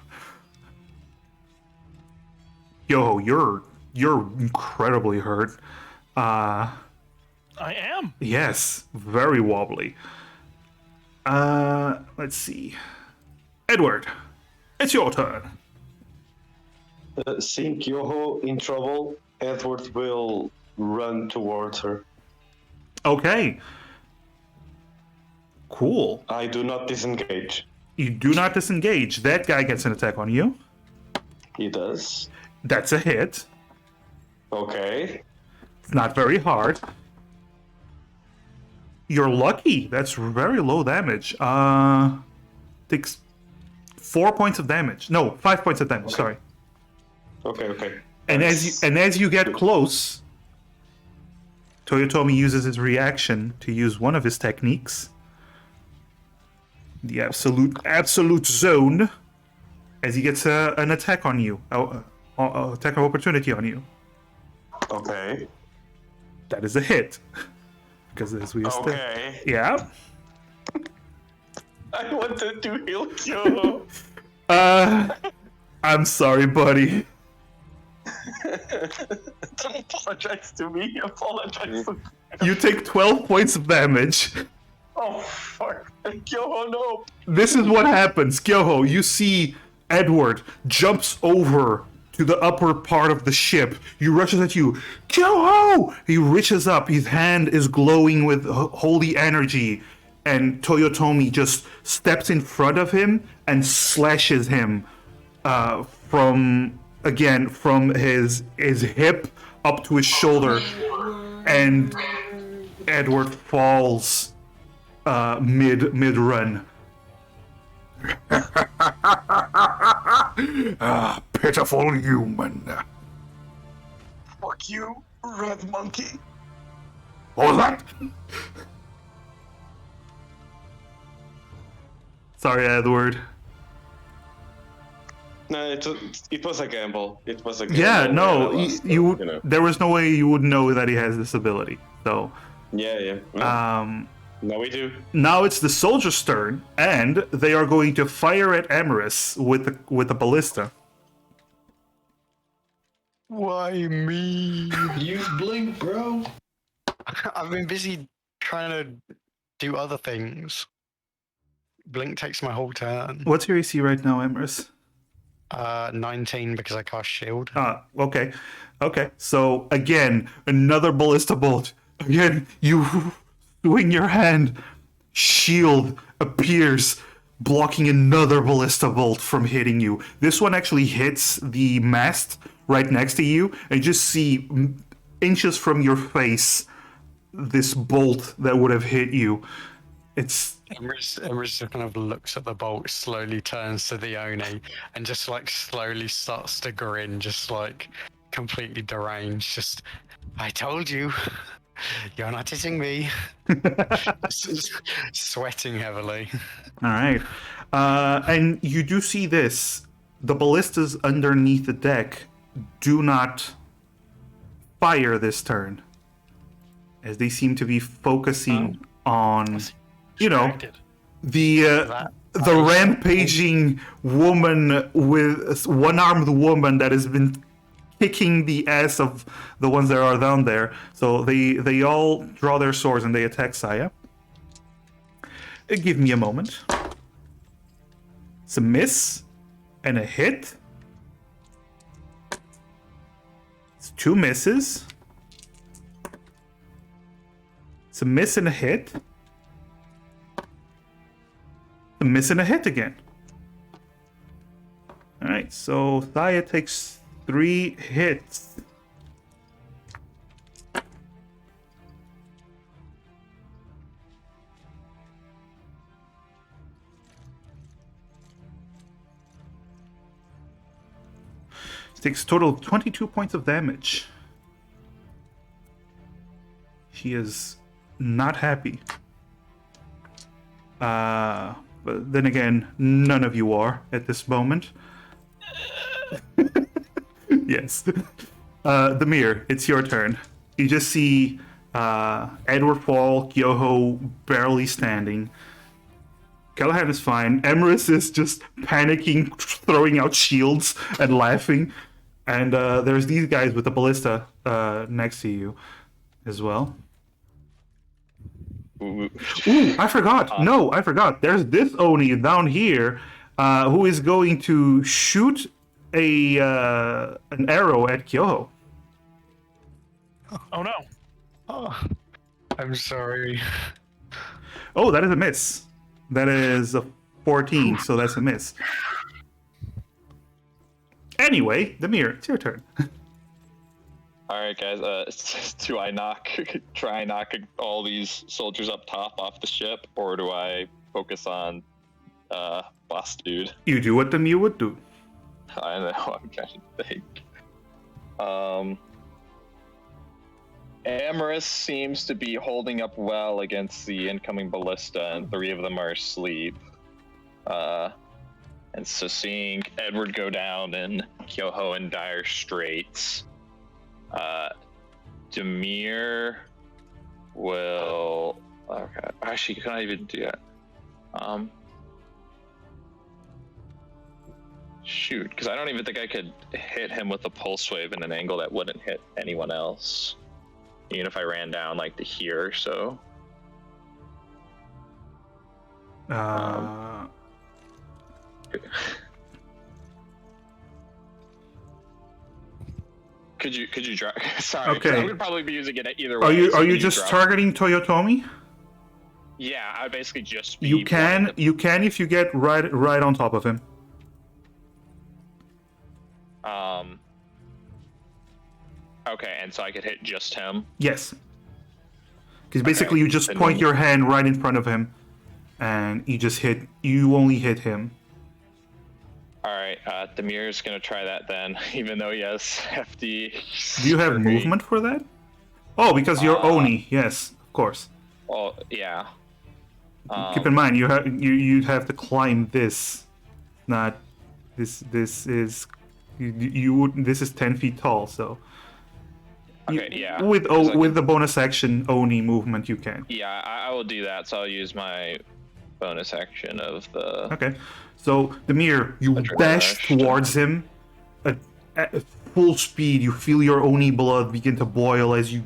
Yo, you're incredibly hurt. I am. Yes, very wobbly. Let's see. Edward, it's your turn. Seeing Kyoho in trouble, Edward will run towards her. Okay. Cool. I do not disengage. You do not disengage. That guy gets an attack on you. He does. That's a hit. Okay. It's not very hard. You're lucky. That's very low damage. Takes 4 points of damage. No, 5 points of damage. Okay. Sorry. Okay. And as you get close, Toyotomi uses his reaction to use one of his techniques, the absolute zone, as he gets an attack on you, attack of opportunity on you. Okay. That is a hit. Because as we Okay. yeah. I wanted to heal Kyoho. I'm sorry, buddy. Don't apologize to me. Apologize to me. You take 12 points of damage. Oh, fuck. Kyoho, no. This is what happens. Kyoho, you see Edward jumps over to the upper part of the ship. He rushes at you. Kyoho! He reaches up. His hand is glowing with holy energy. And Toyotomi just steps in front of him and slashes him from again from his hip up to his shoulder, and Edward falls mid run. Pitiful human. Fuck you, red monkey. What was that? Sorry, Edward. No, it was a gamble. It was a gamble. Yeah, and I no, lost, you so, know. there was no way you would know that he has this ability. So, Yeah. Now we do. now it's the soldier's turn, and they are going to fire at Emerus with the ballista. Why me? Use blink, bro. I've been busy trying to do other things. Blink takes my whole turn. What's your AC right now, Emerus? 19 because I cast shield. Okay. So again, another ballista bolt. Again, you swing your hand. Shield appears, blocking another ballista bolt from hitting you. This one actually hits the mast right next to you, and you just see inches from your face this bolt that would have hit you. It's Emrys just kind of looks at the bolt, slowly turns to the Oni, and just like slowly starts to grin, just like completely deranged. Just, I told you, you're not hitting me. Sweating heavily. all right. And you do see this. The ballistas underneath the deck do not fire this turn, as they seem to be focusing on, you know, Distracted. the rampaging woman with one-armed woman that has been kicking the ass of the ones that are down there. So they all draw their swords and they attack Saya. Give me a moment. It's a miss and a hit. It's 2 misses. It's a miss and a hit. A miss and a hit again. Alright, so Saya takes 3 hits. She takes a total of 22 points of damage. She is not happy. But then again, none of you are at this moment. Yes. Demir, it's your turn. You just see Edward fall, Kyoho barely standing. Callahan is fine. Emerus is just panicking, throwing out shields and laughing. And there's these guys with the ballista next to you as well. Ooh, I forgot. No, I forgot. There's this Oni down here who is going to shoot an arrow at Kyoho. Oh no. Oh, I'm sorry. Oh, that is a miss. That is a 14, so that's a miss. Anyway, Demir, it's your turn. All right, guys. Do I try and knock all these soldiers up top off the ship, or do I focus on boss dude? You do what Demir would do. I know. I'm trying to think. Amaris seems to be holding up well against the incoming ballista, and 3 of them are asleep. And so seeing Edward go down and Kyoho in dire straits, Demir will. Okay, actually, you can't even do that. Shoot, because I don't even think I could hit him with a pulse wave in an angle that wouldn't hit anyone else, even if I ran down like to here. So. Could you draw? Sorry, Okay. I would probably be using it either way. Are you so could just draw? targeting Toyotomi? Yeah, I would basically just be. You can if you get right on top of him. Okay, and so I could hit just him. Yes. Because basically you just then- point your hand right in front of him, and you only hit him. All right, Demir's gonna try that then, even though he has hefty. Do you have strength. movement for that? Oh, because you're Oni. Yes, of course. Well, yeah. Keep in mind, you'd have to climb this. Not this. This is this is 10 feet tall. So Okay, yeah. with because I with can- the bonus action Oni movement, you can. Yeah, I will do that. So I'll use my bonus action of the. Okay. So Demir, you Adrenaline dash rush. towards him at full speed. You feel your Oni blood begin to boil as you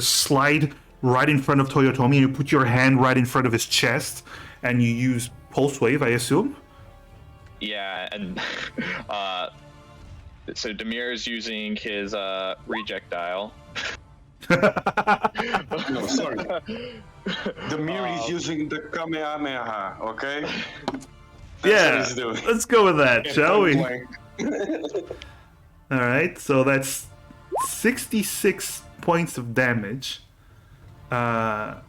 slide right in front of Toyotomi. You put your hand right in front of his chest, and you use Pulse Wave, I assume. Yeah, and so Demir is using his reject dial. No, sorry. The mirror is using the Kamehameha, okay? That's Yeah, what he's doing. let's go with that, shall we? Point blank. All right, so that's 66 points of damage. All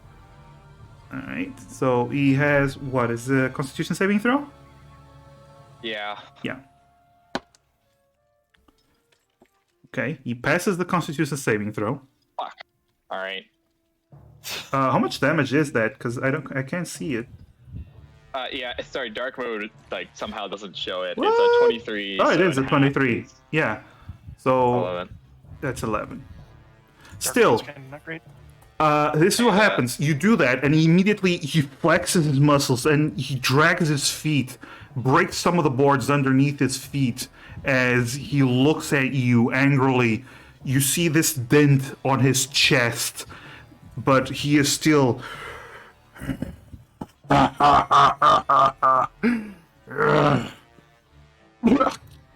right, so he has what is the Constitution saving throw? Yeah. Yeah. Okay, he passes the Constitution saving throw. Fuck. All right. How much damage is that? Because I can't see it. Yeah. Sorry, dark mode like somehow doesn't show it. What? It's a 23. Oh, it so is a 23. Yeah. So 11. that's 11. Dark Still, mode's kinda not great. this is what happens. You do that, and immediately he flexes his muscles and he drags his feet, breaks some of the boards underneath his feet as he looks at you angrily. You see this dent on his chest, but he is still.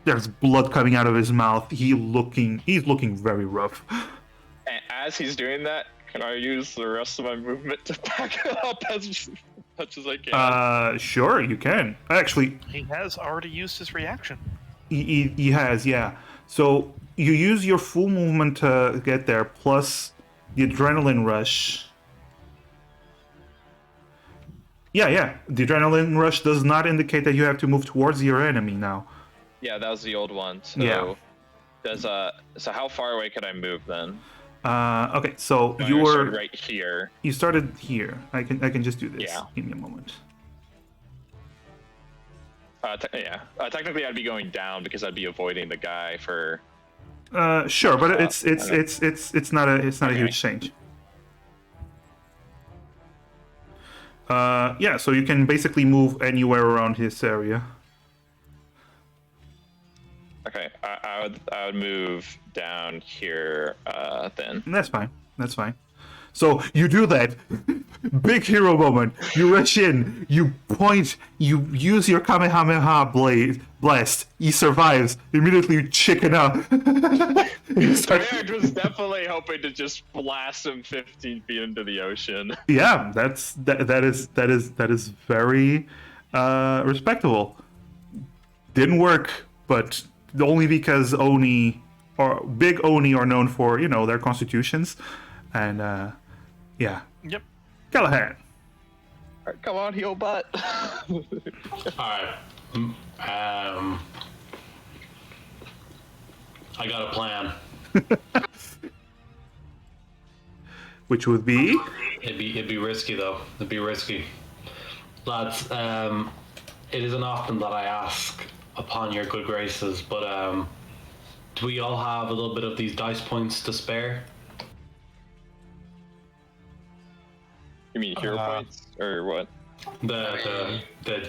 There's blood coming out of his mouth. He's looking very rough. And as he's doing that, can I use the rest of my movement to back it up as much as I can? Sure, you can. Actually, He has already used his reaction. he has, yeah. So you use your full movement to get there, plus the adrenaline rush. Yeah. The adrenaline rush does not indicate that you have to move towards your enemy now. Yeah, that was the old one. So Yeah. does so how far away could I move then? Okay, so I you started were right here. you started here. I can just do this. Yeah. Give me a moment. Technically, I'd be going down because I'd be avoiding the guy for. Sure, but Okay. it's not a huge change. Yeah, so you can basically move anywhere around his area. Okay, I would move down here then. That's fine. That's fine. So you do that. Big hero moment. You rush in. You point. You use your Kamehameha blast. He survives. Immediately you chicken out. You start- Derek was definitely hoping to just blast him 15 feet into the ocean. Yeah, that is very respectable. Didn't work, but only because Oni or Big Oni are known for their constitutions, and yeah. Yep. Callahan. Alright, come on, heel butt. Alright. I got a plan. Which would be It'd be risky though. It'd be risky. Lads, it isn't often that I ask upon your good graces, but do we all have a little bit of these dice points to spare? You mean hero points or what? The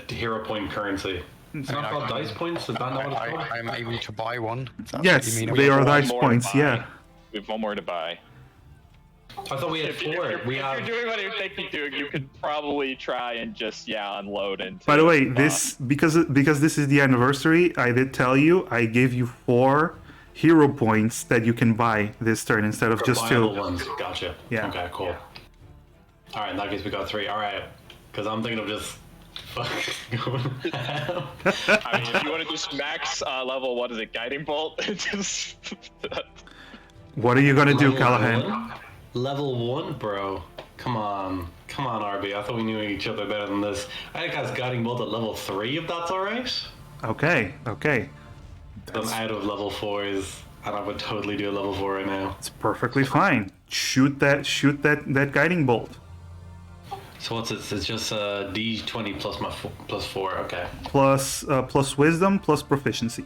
hero point currency. It's not called dice points. Is that not what it's called? I'm able to buy one. if that's yes, what you mean. they are One dice more to points. buy. Yeah. We have one more to buy. I thought we had If four. you're doing what you're thinking doing, you could probably try and just unload into. By the way, this because this is the anniversary. I did tell you I gave you 4 hero points that you can buy this turn instead of just Viable 2. ones. Gotcha. Yeah. Okay, cool. Alright, in that case we got 3. Alright. Because I'm thinking of just Fuck. I mean, if you want to just max level, what is it, guiding bolt? Just What are you gonna do, Level Callahan? one? Level 1, bro. Come on, RB. I thought we knew each other better than this. I think I was guiding bolt at level 3, if that's alright. Okay. I'm out of level 4s, and I would totally do a level 4 right now. It's perfectly fine. Shoot that guiding bolt. So what's it? It's just D20 plus my plus 4. Okay. Plus wisdom plus proficiency.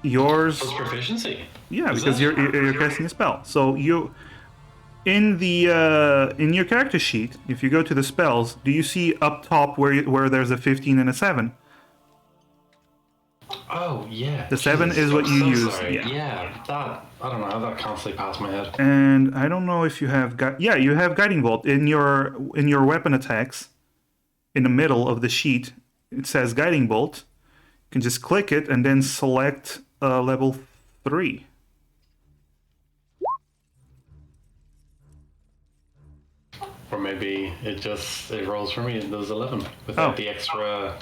Yours. Plus proficiency. Yeah, Is because that- you're casting a spell. So you in your character sheet, if you go to the spells, do you see up top where there's a 15 and a 7? Oh yeah. The 7 Jesus, is what I'm you so use, sorry. yeah. Yeah. That I don't know how that constantly passed my head. And I don't know if you have you have guiding bolt in your weapon attacks. In the middle of the sheet, it says guiding bolt. You can just click it and then select level 3. Or maybe it rolls for me and does 11 without Oh. the extra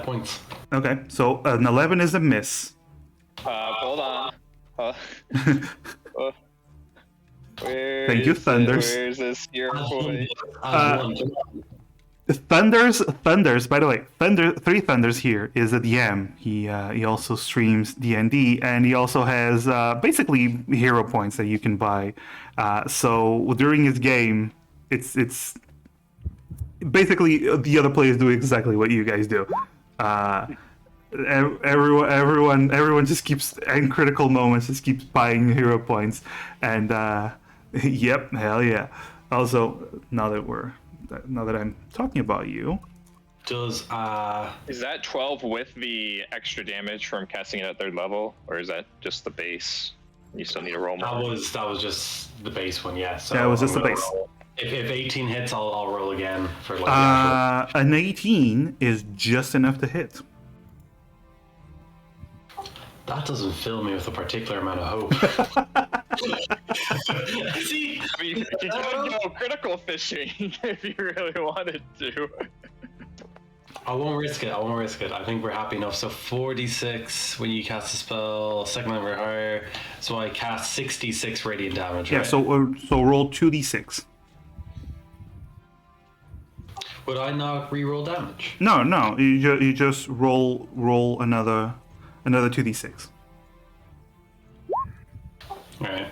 points. Okay, so an 11 is a miss. hold on. Where Thank you, is it? Thunders. Where's this your boy? Thunders. By the way, Three Thunders here is a DM. He also streams D&D, and he also has basically hero points that you can buy. So during his game, it's basically the other players do exactly what you guys do. Everyone just keeps in critical moments just keeps buying hero points, and yep, hell yeah. Also, now that I'm talking about you, Does Is that 12 with the extra damage from casting it at 3rd level, or is that just the base? You still need to roll that more. was just the base one, yeah. So Yeah, it was just I'm the gonna base. roll. If 18 hits, I'll roll again for like the actual. an 18 is just enough to hit. That doesn't fill me with a particular amount of hope. See, I mean, you could go critical fishing if you really wanted to. I won't risk it. I think we're happy enough. So 46 when you cast a spell, second level or higher. So I cast 66 radiant damage. Yeah, right? so roll 2d6. Would I not re-roll damage? No, you just roll another 2d6. Alright.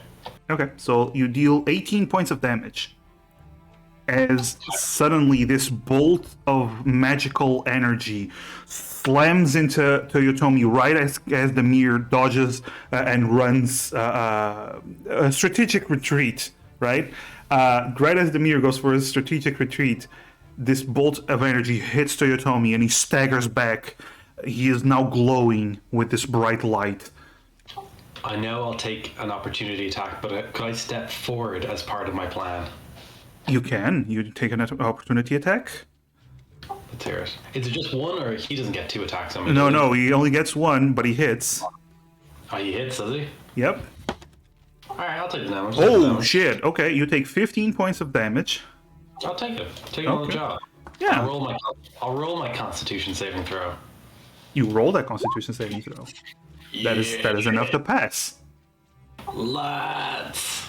Okay, so you deal 18 points of damage. As suddenly this bolt of magical energy slams into Toyotomi right as the mirror dodges and runs a strategic retreat, right? Right as the mirror goes for a strategic retreat, this bolt of energy hits Toyotomi and he staggers back. He is now glowing with this bright light. I know I'll take an opportunity attack, but could I step forward as part of my plan? You can. You take an opportunity attack. Let's hear it. Is it just one, or he doesn't get two attacks on me? No, does he? no, he only gets one, but he hits. Oh, he hits, does he? Yep. Alright, I'll take the damage. Oh, shit. Okay, you take 15 points of damage. I'll take it. Take it on the Okay. job. Yeah. I'll roll my Constitution saving throw. You roll that Constitution saving throw. That is enough to pass. Lads.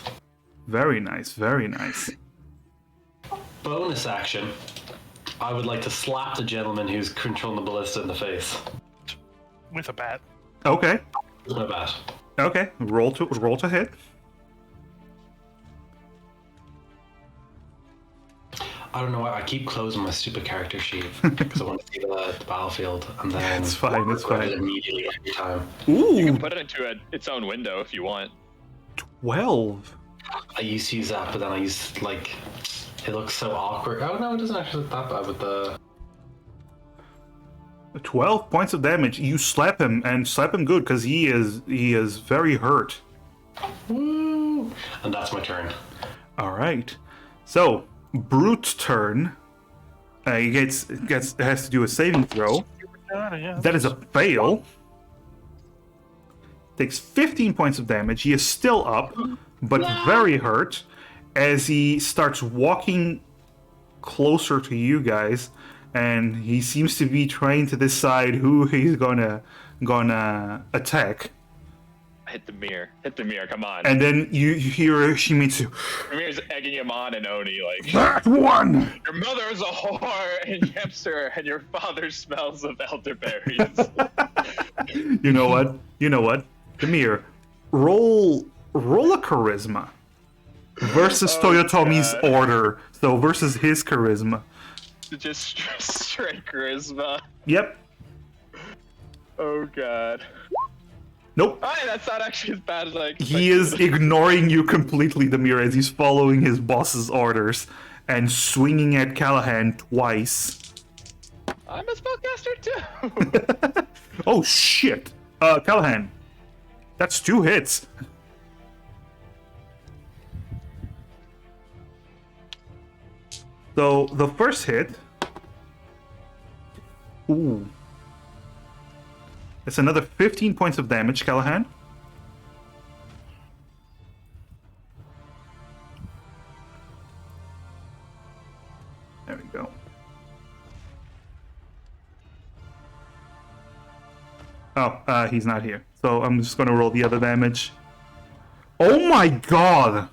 Very nice, very nice. Bonus action. I would like to slap the gentleman who's controlling the ballista in the face. With a bat. Okay. With my bat. Okay. Roll to hit. I don't know why I keep closing my stupid character sheet because I want to see the battlefield, and then It's fine, it's grab fine. it immediately every time. You can Ooh, put it into its own window if you want. 12. I used to use that, but then I used like it looks so awkward. Oh no, it doesn't actually look that bad with the. 12 points of damage. You slap him and slap him good because he is very hurt. Woo! And that's my turn. All right. So, Brute's turn. He has to do a saving throw. Yeah. That is a fail. Takes 15 points of damage. He is still up, but very hurt as he starts walking closer to you guys, and he seems to be trying to decide who he's gonna attack. Hit the mirror. Hit the mirror. Come on. And then you hear Shimizu. Mirror's egging him on, and Oni like. That one. Your mother's a whore and hamster, and your father smells of elderberries. You know what? Demir, roll a charisma versus Toyotomi's God. order. So versus his charisma. Just straight charisma. Yep. Oh god. Nope. Alright, that's not actually as bad as I expected. He is ignoring you completely, Demir, as he's following his boss's orders and swinging at Callahan twice. I'm a spellcaster too. Oh shit! Callahan, that's 2 hits. So the first hit, ooh, it's another 15 points of damage, Callahan. There we go. Oh, he's not here. So I'm just gonna roll the other damage. Oh my god!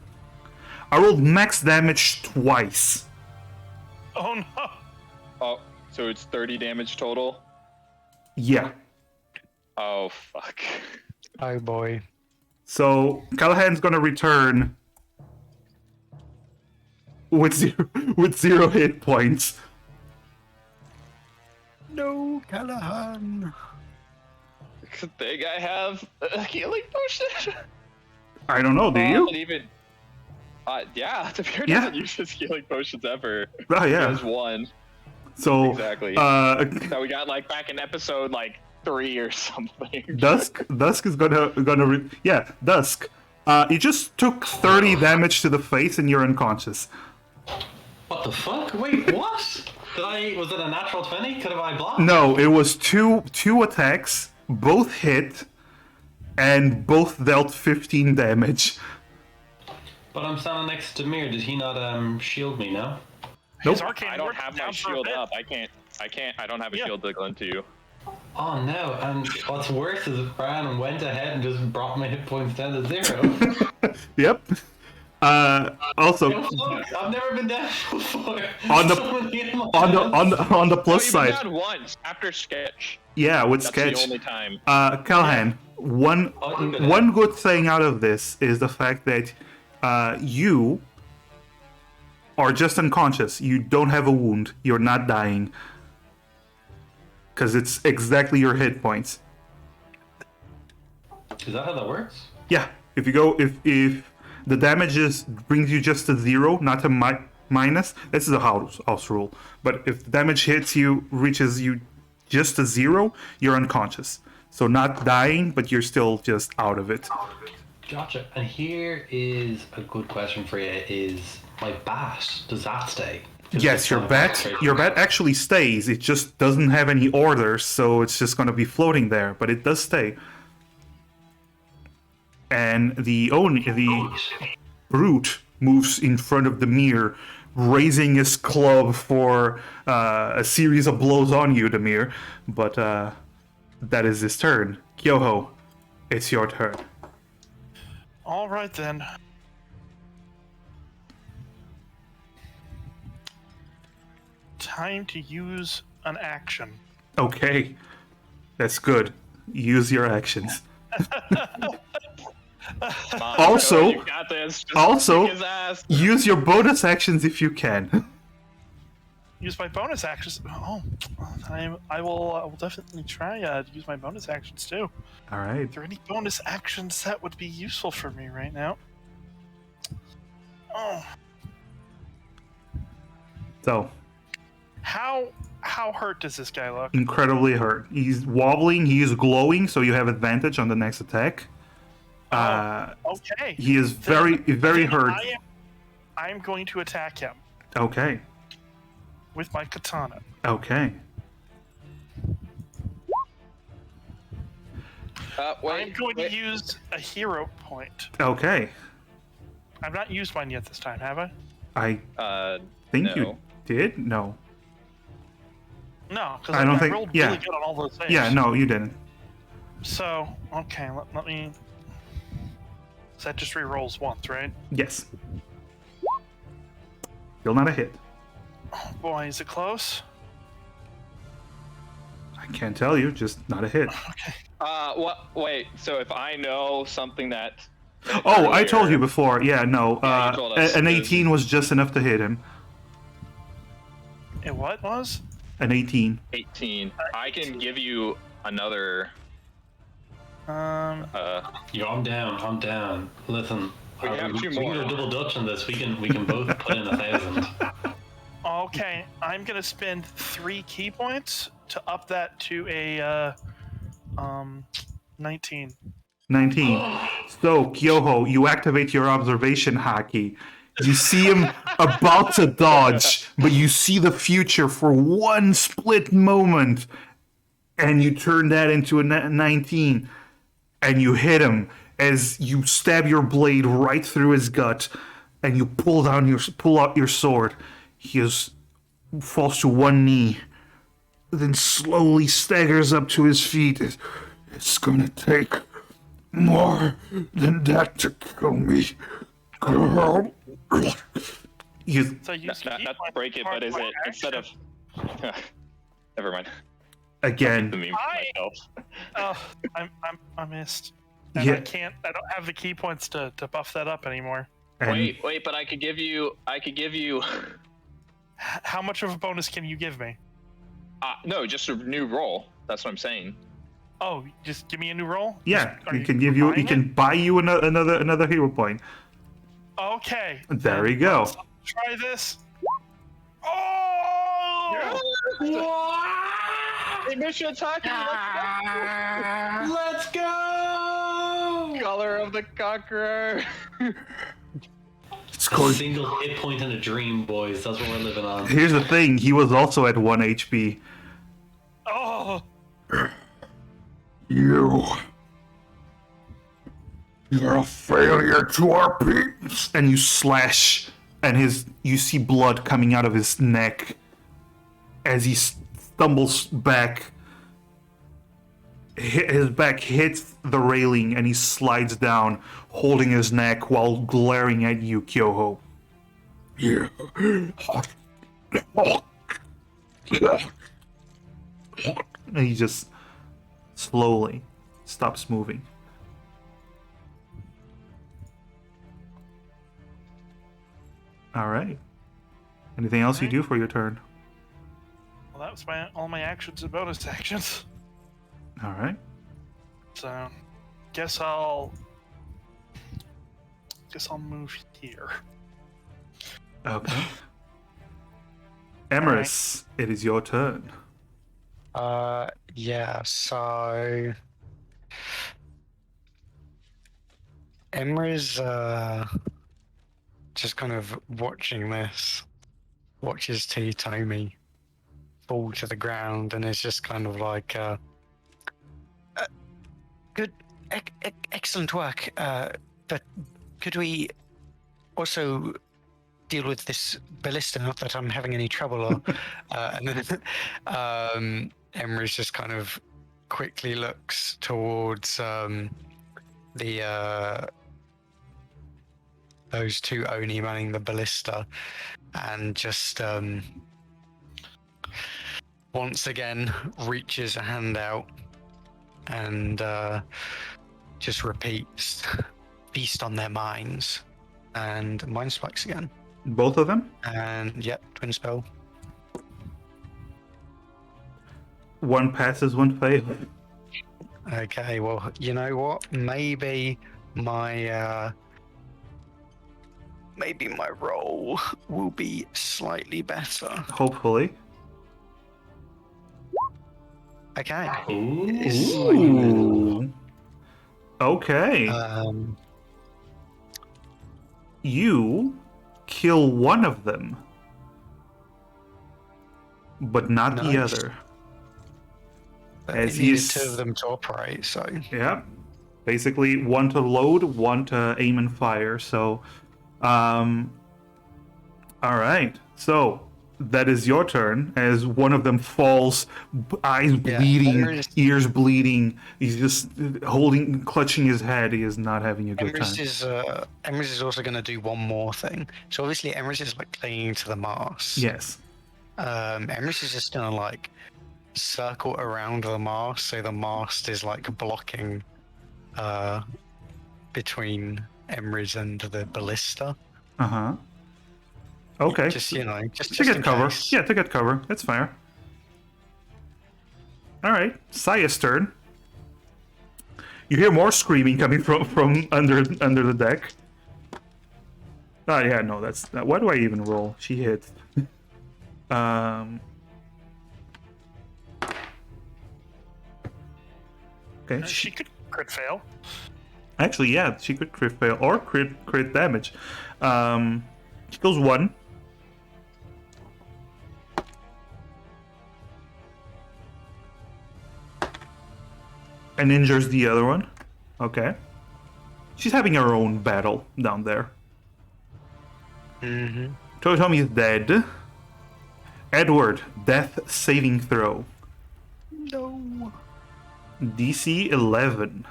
I rolled max damage twice. Oh no! Oh, so it's 30 damage total? Yeah. Oh, fuck. Oh boy. So Callahan's gonna return with zero hit points. No, Callahan. Good thing I have a healing potion. I don't know, do you? Not even. Yeah, Tavir Yeah. doesn't use his healing potions ever. Oh He yeah. has one. So Exactly. That we got like back in episode like 3 or something. Dusk is yeah, Dusk. You just took 30 damage to the face and you're unconscious. What the fuck? Wait, what? Was it a natural 20? Could have I blocked? No, it was two attacks, both hit, and both dealt 15 damage. But I'm standing next to Mir. Did he not shield me now? His Nope. arcane I don't ward have down my for a shield bit. up. I don't have a Yeah. shield to go into you. Oh no, and what's worse is Bran went ahead and just brought my hit points down to 0. Yep. Also, Oh, fuck, I've never been down before. On the- Someone hit my on the plus Oh, you've been side, down once after sketch. yeah, with That's sketch. the only time. Callahan, one good thing out of this is the fact that you are just unconscious. You don't have a wound. You're not dying. Because it's exactly your hit points. Is that how that works? Yeah, if the damage brings you just to 0, not to minus, this is a house rule. But if the damage reaches you just to 0, you're unconscious. So not dying, but you're still just out of it. Gotcha. And here is a good question for you: is my bat, does that stay? Yes, your bat actually stays. It just doesn't have any orders, so it's just going to be floating there. But it does stay. And the brute moves in front of the mirror, raising his club for a series of blows on you, Demir. But that is his turn. Kyoho, it's your turn. All right then. Time to use an action. Okay, that's good. Use your actions. Come on, Also- Joe, you got this. Just also- kick his ass. Use your bonus actions if you can. Use my bonus actions. Oh, I will definitely try to use my bonus actions too. All right. Is there any bonus actions that would be useful for me right now? Oh, So, how hurt does this guy look? incredibly hurt. He's wobbling. He is glowing, so you have advantage on the next attack. Okay. He is very Then hurt. I am going to attack him Okay. with my katana. Okay. I'm going to use a hero point. Okay. I've not used mine yet this time, have I? I Uh, think no. you did? No. No, because I don't I think- rolled yeah. really good on all those things. Yeah, no, you didn't. So, okay, let me... So that just re-rolls once, right? Yes. Still not a hit. Oh boy, is it close? I can't tell you, just not a hit. What? Wait. So if I know something that. Oh, I told you earlier- before. Yeah, no. Yeah, you told us. An 18 was just enough to hit him. It what was? An 18. 18. I can give you another. Yo, I'm down. Listen, We have two we can more. do a double Dutch on this. We can both put in 1,000. Okay, I'm gonna spend 3 key points to up that to a 19. 19. So, Kyoho, you activate your observation hockey. You see him about to dodge, but you see the future for one split moment, and you turn that into a 19, and you hit him as you stab your blade right through his gut, and you pull out your sword. He falls to one knee, then slowly staggers up to his feet. It's gonna take more than that to kill me, girl. You So you Not to break it, but is it instead of? Never mind. again. The meme for myself. Oh, I missed. And Yeah. I don't have the key points to buff that up anymore. And Wait, but I could give you. How much of a bonus can you give me? No, just a new roll. That's what I'm saying. Oh, just give me a new roll? yeah, Are he can give you. He buying can it? buy you another hero point. Okay. There then we go. let's try this. Oh! Hey, mission attack! Let's go! Color of the Conqueror. It's A going. single hit point in a dream, boys. That's what we're living on. Here's the thing. He was also at 1 HP. Oh! You're a failure to our peeps. And you slash, and you see blood coming out of his neck as he stumbles back. His back hits the railing, and he slides down, holding his neck while glaring at you, Kyoho. Yeah. And he just slowly stops moving. All right. Anything else you do for your turn? Well, that was all my actions and bonus actions. All right. So, guess I'll move here. Okay. Emerus, it is your turn. Yeah, so Emra's just kind of watching this, watches Tomi fall to the ground, and is just kind of like, good, excellent work, but could we also deal with this ballista? Not that I'm having any trouble, or, and then Emrys just kind of quickly looks towards those two Oni manning the ballista, and just once again reaches a hand out and just repeats, "Feast on their minds," and mind spikes again. Both of them? And yep, twin spell. One passes, one fails. Okay, well, you know what? Maybe my roll will be slightly better. Hopefully. Okay. Ooh. It's slightly better. Ooh. Okay. You kill one of them, but not the Nice. other. It As needed he's- two of them to operate, so Yeah. Basically, one to load, one to aim and fire. So, all right. So, that is your turn as one of them falls, eyes Yeah, bleeding, Emrys- ears bleeding. He's just clutching his head. He is not having a good time. Emrys is also going to do one more thing. So obviously Emrys is like clinging to the mast. Yes. Emrys is just going to like circle around the mast, so the mast is like blocking between Emrys and the ballista. Uh-huh. Okay. Just just To get in cover. case. Yeah, to get cover. That's fair. Alright. Saya's turn. You hear more screaming coming from under the deck. Oh yeah, no, that's why do I even roll? She hit. Okay. She could crit fail. Actually, yeah, she could crit fail or crit damage. She goes 1. And injures the other one. Okay. She's having her own battle down there. Mm-hmm. Toyotomi is dead. Edward, death saving throw. No. DC 11.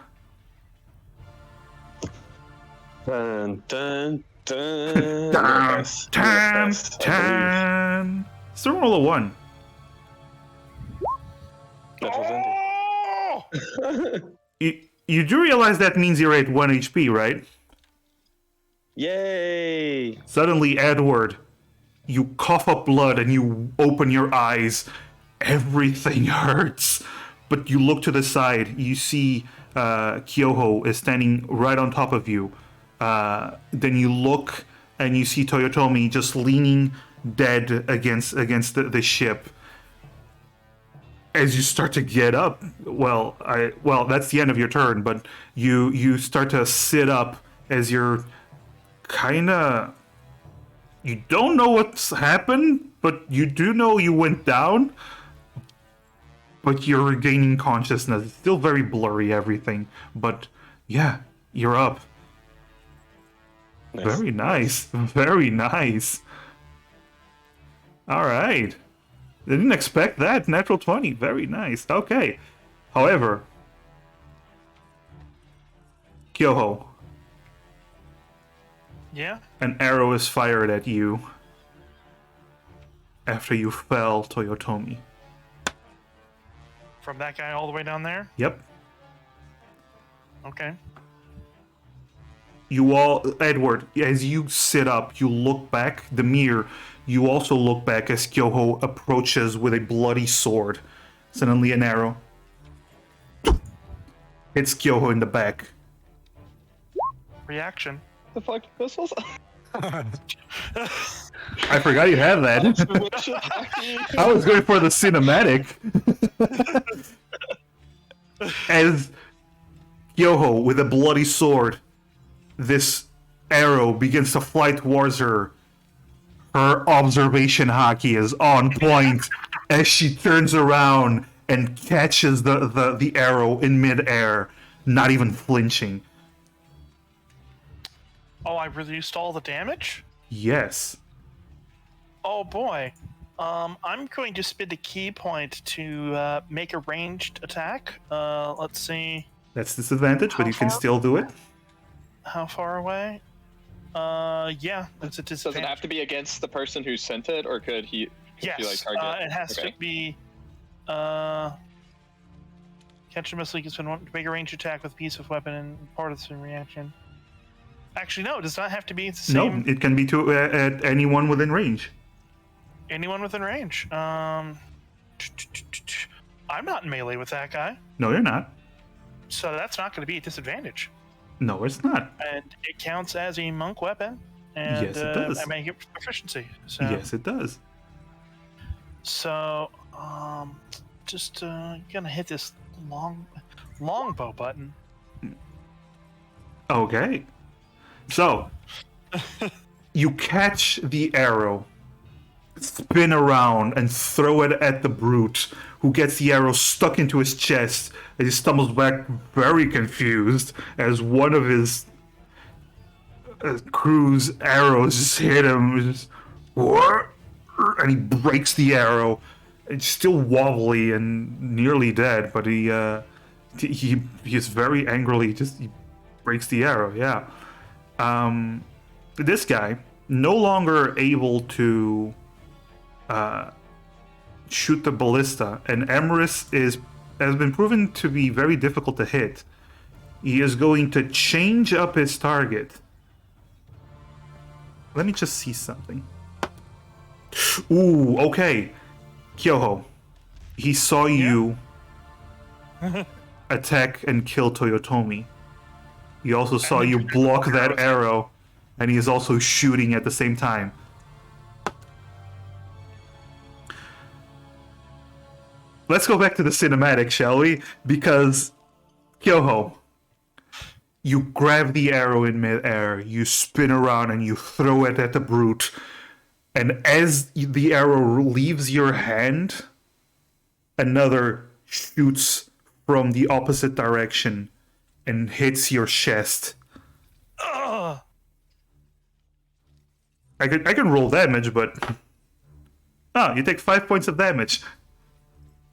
Dun, dun, dun. Dun, Yes, dun, yes, I believe. dun. Still roll a 1. That was Andy. You do realize that means you're at 1 HP, right? Yay! Suddenly, Edward, you cough up blood and you open your eyes. Everything hurts. But you look to the side. You see Kyoho is standing right on top of you. Then you look and you see Toyotomi just leaning dead against the ship. As you start to get up, well, that's the end of your turn. But you start to sit up as you're kinda. You don't know what's happened, but you do know you went down. But you're regaining consciousness. It's still very blurry, everything. But yeah, you're up. Nice. Very nice. Very nice. All right. Didn't expect that. Natural 20. Very nice. Okay. However, Kyoho, Yeah. an arrow is fired at you after you fell, Toyotomi. From that guy all the way down there. Yep. Okay. You all, Edward, as you sit up, you look back, the mirror, you also look back as Kyoho approaches with a bloody sword. Suddenly an arrow hits Kyoho in the back. Reaction. The fuck missiles? I forgot you had that. I was going for the cinematic. As Kyoho, with a bloody sword, this arrow begins to fly towards her. Her observation hockey is on point as she turns around and catches the arrow in midair, not even flinching. Oh, I reduced all the damage? Yes. Oh boy. I'm going to spend a key point to make a ranged attack. Let's see. That's disadvantage, but How you can far? still do it. How far away? Yeah, that's a Does disadvantage. it have to be against the person who sent it, or could he? Yes, be like target? it has Okay. to be. Catch a missile can make a ranged attack with a piece of weapon and part of the same reaction. Actually, no, it does not have to be the same. No, it can be to at anyone within range. Anyone within range. I'm not in melee with that guy, No, you're not. so that's not going to be a disadvantage. No, it's not. And it counts as a monk weapon. And Yes, it does. I make it proficiency. So, Yes, it does. So, just gonna hit this longbow button. Okay. So, you catch the arrow, spin around, and throw it at the brute, who gets the arrow stuck into his chest, and he stumbles back very confused as one of his crew's arrows just hit him. Just, what? and he breaks the arrow. It's still wobbly and nearly dead, but he is very angrily he breaks the arrow. Yeah. This guy no longer able to shoot the ballista, and Emerus has been proven to be very difficult to hit. He is going to change up his target. Let me just see something. Ooh, okay. Kyoho, he saw you attack and kill Toyotomi. He also saw you block that arrow, and he is also shooting at the same time. Let's go back to the cinematic, shall we? Because, Kyoho, you grab the arrow in midair, you spin around, and you throw it at the brute. And as the arrow leaves your hand, another shoots from the opposite direction and hits your chest. Ugh. I can roll damage, but you take 5 points of damage.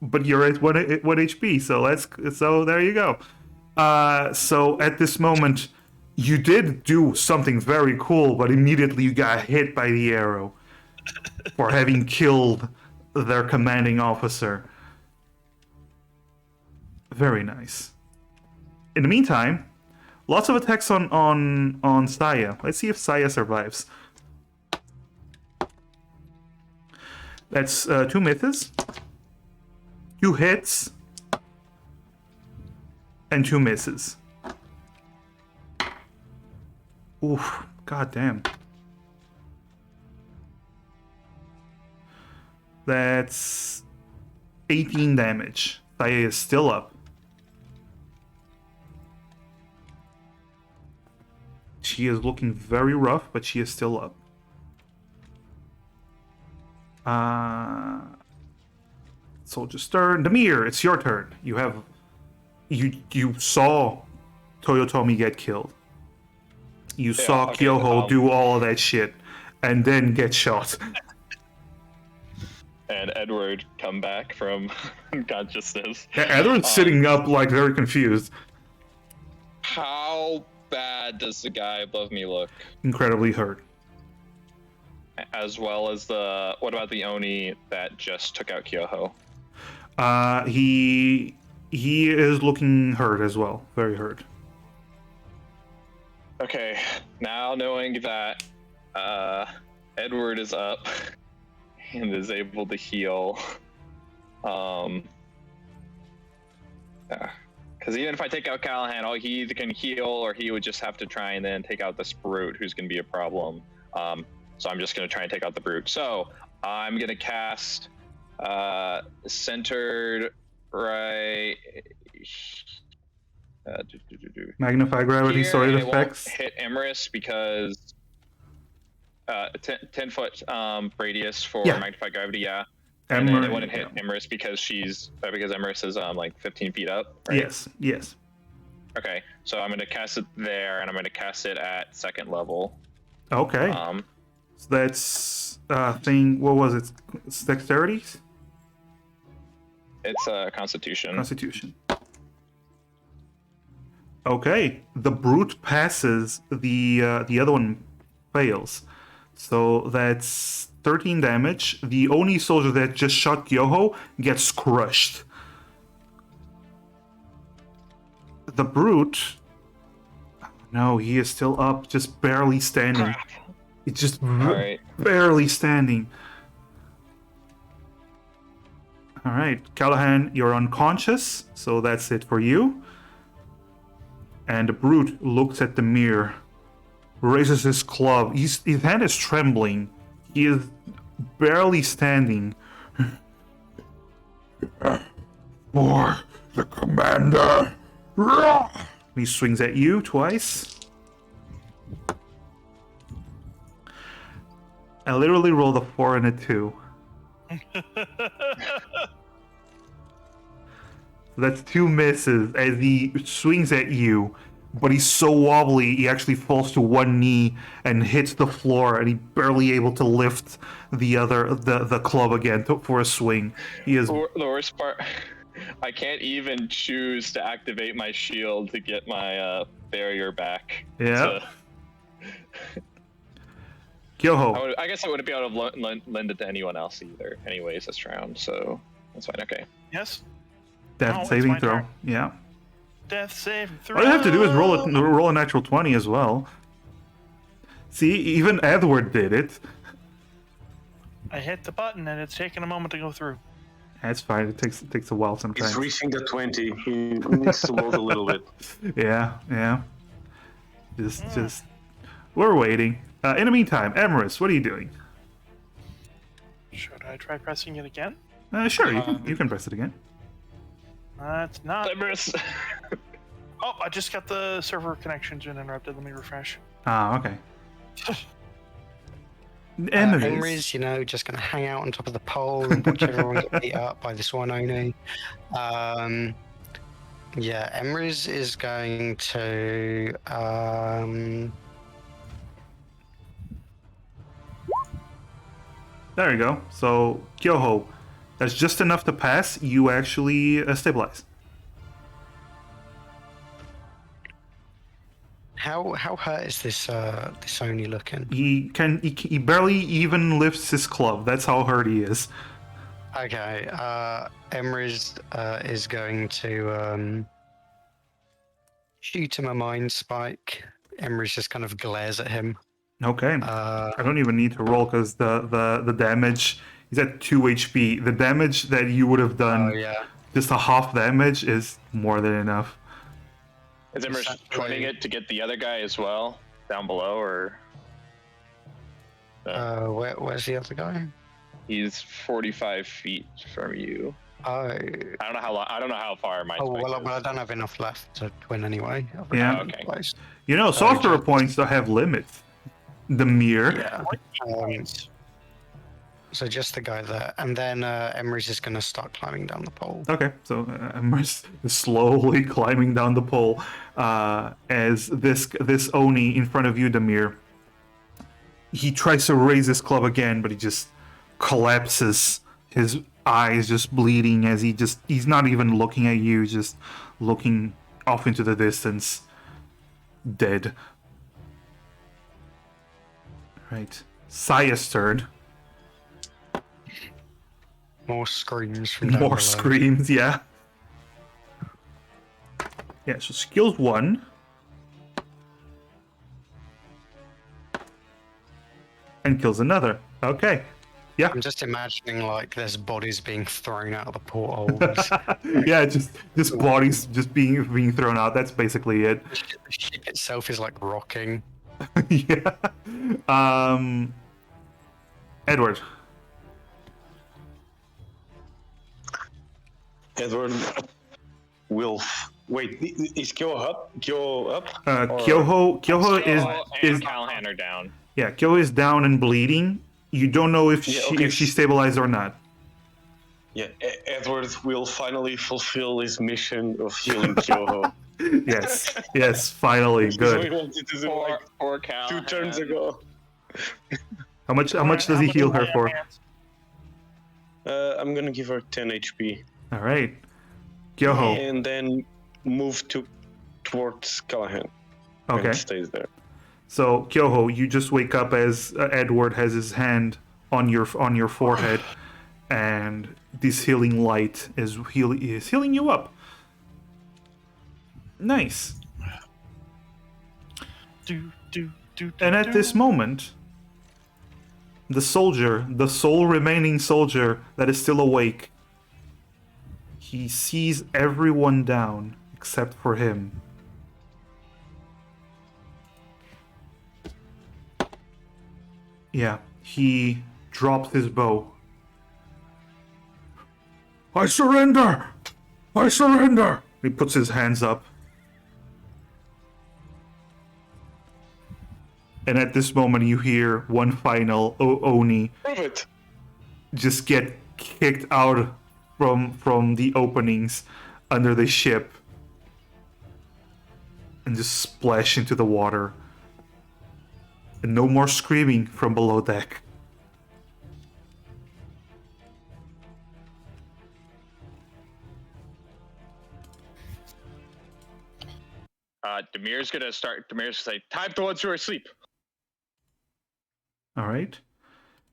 But you're at 1 HP, so there you go. So at this moment, you did do something very cool, but immediately you got hit by the arrow for having killed their commanding officer. Very nice. In the meantime, lots of attacks on Saya. Let's see if Saya survives. That's 2 misses, 2 hits, and 2 misses. Oof, goddamn. That's 18 damage. Saya is still up. She is looking very rough, but she is still up. Soldier's turn. Demir, it's your turn. You saw Toyotomi get killed. You saw Kyoho do all of that shit, and then get shot. And Edward come back from unconsciousness. Yeah, Edward's sitting up, like, very confused. How bad does the guy above me look? Incredibly hurt. As well as what about the Oni that just took out Kyoho? He is looking hurt as well. Very hurt. Okay, now knowing that Edward is up and is able to heal, because even if I take out Callahan, he either can heal or he would just have to try and then take out this brute, who's going to be a problem. So I'm just going to try and take out the brute. So I'm going to cast centered right. Magnify gravity, Here, sorry, and it it won't affects. hit Emerus because 10 foot radius for Yeah. magnify gravity, yeah. And then it wouldn't hit yeah. Emerus because because Emerus is like 15 feet up. Right? Yes. Okay, so I'm gonna cast it there, and I'm gonna cast it at 2nd level. Okay. So that's thing. What was it? It's dexterity. It's Constitution. Constitution. Okay, the brute passes. The other one fails. So that's 13 damage. The Oni soldier that just shot Kyoho gets crushed. The brute. No, he is still up, just barely standing. Crap. It's just Alright. barely standing. All right, Callahan, you're unconscious, so that's it for you. And the brute looks at the mirror, raises his club. His hand is trembling. He is barely standing. For the commander. He swings at you twice. I literally rolled a 4 and a 2. That's 2 misses as he swings at you, but he's so wobbly he actually falls to one knee and hits the floor, and he's barely able to lift the club again for a swing. He is The worst part, I can't even choose to activate my shield to get my barrier back. Yeah. So Kyoho. I guess I wouldn't be able to lend it to anyone else either. Anyways, this round, so that's fine. Okay. Yes. Death No, it's saving my throw. turn. Yeah. Death saving throw. All you have to do is roll a natural 20 as well. See, even Edward did it. I hit the button and it's taking a moment to go through. That's fine. It takes a while He's sometimes. reaching the 20. He needs to load a little bit. Yeah. Just we're waiting. In the meantime, Emerus, what are you doing? Should I try pressing it again? Sure, you can press it again. It's not. Emrys. Oh, I just got the server connections interrupted. Let me refresh. Ah, okay. Emerys, just going to hang out on top of the pole and watch everyone get beat up by this one Oni. Yeah, Emerys is going to. There you go. So, Kyoho, that's just enough to pass. You actually stabilize. How hurt is this Oni looking? He barely even lifts his club. That's how hurt he is. Okay, Emerys is going to shoot him a mind spike. Emerys just kind of glares at him. Okay. I don't even need to roll because the damage is at 2 HP. The damage that you would have done, just a half damage, is more than enough. Is Emrys joining it to get the other guy as well down below, or? Where's the other guy? He's 45 feet from you. Oh. I don't know how far my. Well, I don't have enough left to win anyway. Yeah. Okay. Sorcerer points don't have limits. The mirror. Yeah. So just the guy there, and then Emerys is going to start climbing down the pole. Okay, so Emerys is slowly climbing down the pole as this Oni in front of you, Demir. He tries to raise his club again, but he just collapses. His eyes just bleeding as he's not even looking at you, just looking off into the distance, dead. Right, Saya's turn. More screams from down More below. screams, yeah. Yeah, so skills 1. And kills another. Okay. Yeah. I'm just imagining like there's bodies being thrown out of the portholes. Yeah, just bodies just being thrown out. That's basically it. The ship itself is like rocking. Yeah. Edward. Edward will wait. Is Kyo up? Kyoho is Callahan are down. Yeah, Kyoho is down and bleeding. You don't know if she stabilized or not. Yeah, Edward will finally fulfill his mission of healing Kyoho. Yes, finally, We good. wanted to do like Poor Callahan. 2 turns ago. How much does he heal her for? I'm gonna give her 10 HP. All right, Kyoho. And then move towards Callahan. Okay. And stays there. So Kyoho, you just wake up as Edward has his hand on your forehead, and this healing light is healing you up. Nice. And at this moment, the sole remaining soldier that is still awake, he sees everyone down except for him. Yeah, he drops his bow. I surrender! I surrender! He puts his hands up. And at this moment, you hear one final Oni Prove it! just get kicked out from the openings under the ship. and just splash into the water. And no more screaming from below deck. Demir's gonna say, time for the ones who are asleep. All right.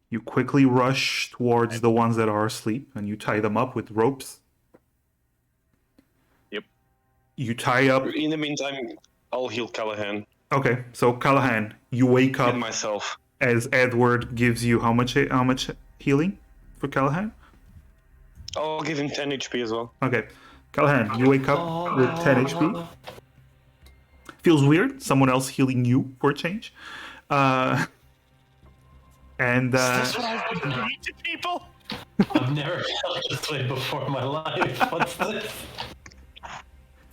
You quickly rush towards the ones that are asleep, and you tie them up with ropes. Yep. You tie up. In the meantime, I'll heal Callahan Okay, so Callahan, you wake up and myself. as Edward gives you how much healing for Callahan? I'll give him 10 HP as well. Okay, Callahan, you wake up with 10 HP. Feels weird. Someone else healing you for a change. And That's what I've been doing to people. I've never felt this way before in my life. What's this?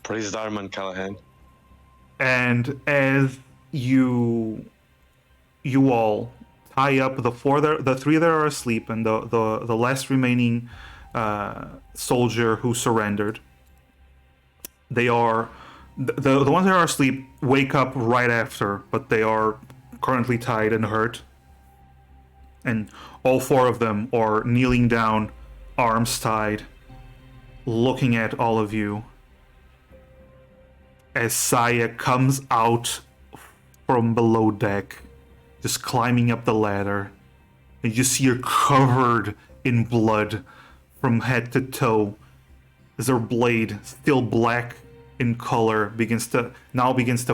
Praise Dharman, Callahan. and as you all tie up the three that are asleep and the last remaining soldier who surrendered, they are the ones that are asleep wake up right after, but they are currently tied and hurt. And all four of them are kneeling down, arms tied, looking at all of you as Saya comes out from below deck, just climbing up the ladder. And you see her covered in blood from head to toe as her blade, still black in color, begins to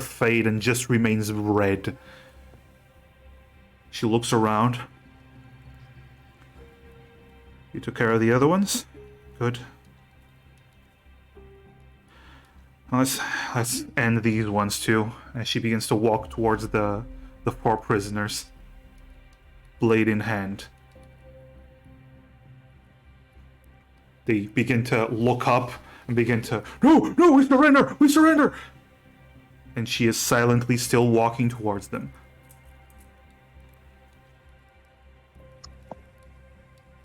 fade and just remains red. She looks around. You took care of the other ones? Good. Let's end these ones too, as she begins to walk towards the four prisoners, blade in hand. They begin to look up and begin to, no, we surrender! And she is silently still walking towards them.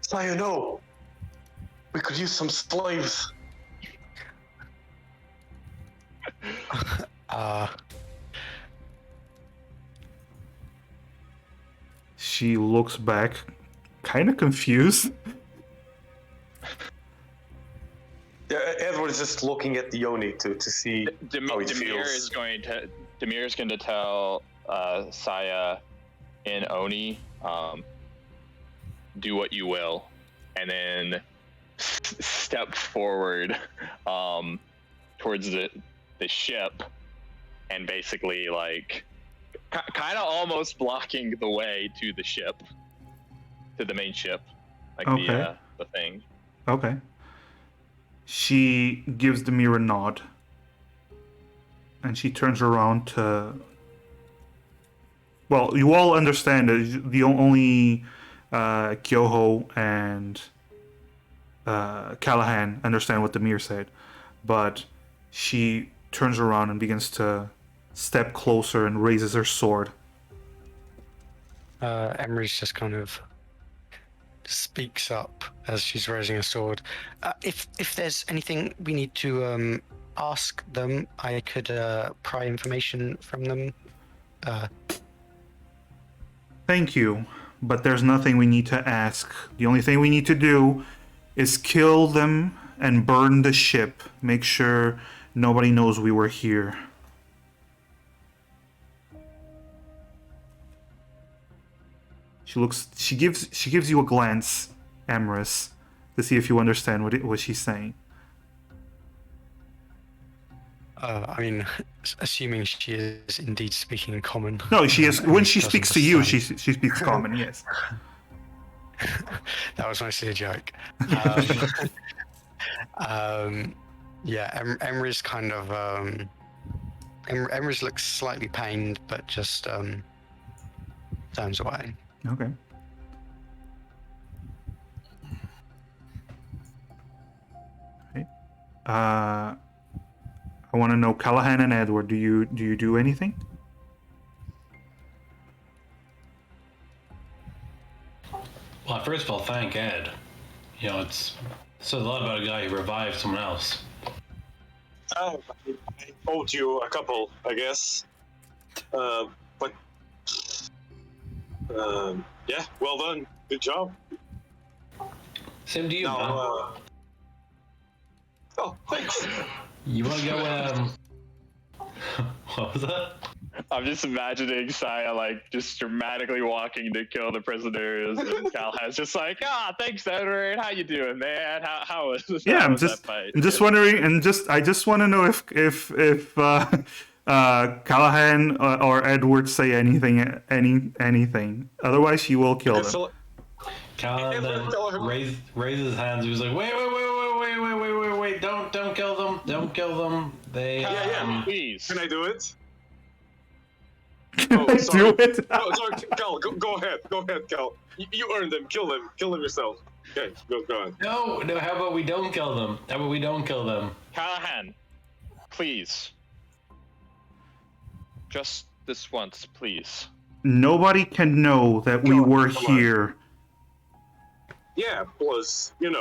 Saya, no! We could use some slaves. She looks back, kind of confused. Yeah, Edward's just looking at the Yoni to see how it Demir feels. Demir's going to tell Saya and Oni, do what you will, and then step forward towards the ship, and basically like kind of almost blocking the way to the ship, to the main ship, like Okay. the thing. Okay. She gives Demir a nod. And she turns around to... Well, you all understand that the only Kyoho and Callahan understand what Demir said. But she turns around and begins to step closer and raises her sword. Emery's just kind of speaks up as she's raising her sword. If there's anything we need to ask them, I could pry information from them. Thank you, but there's nothing we need to ask. The only thing we need to do is kill them and burn the ship. Make sure nobody knows we were here. She gives you a glance, Amorous, to see if you understand what she's saying. I mean, assuming she is indeed speaking in common. No, she is. When she Doesn't speaks to you, she understand. speaks common. Yes. That was mostly a joke. Yeah, Emery's kind of Emery's looks slightly pained, but just turns away. Okay. Okay. I want to know, Callahan and Edward, do you do anything? Well, first of all, thank Ed. You know, it's says a lot about a guy who revived someone else. I owed you a couple, I guess. But yeah, well done. Good job. Same to you, man. Now, oh, thanks. You wanna go? What was that? I'm just imagining Saya like just dramatically walking to kill the prisoners, and Callahan's just like, thanks, Edward. How you doing, man? How was Yeah, how I'm was just that fight? I'm just wondering, and I just want to know if Callahan or Edward say anything. Otherwise, he will kill them. So, Callahan then raises his hands. He was like, wait! Don't kill them! Don't kill them! They yeah. Please. Can I do it? Can I sorry. do it? No, sorry, Cal. Go ahead, Cal. You earned them. Kill them yourself. Okay, go on. No. How about we don't kill them? Callahan, please. Just this once, please. Nobody can know that we were come on. here. Yeah, plus, they're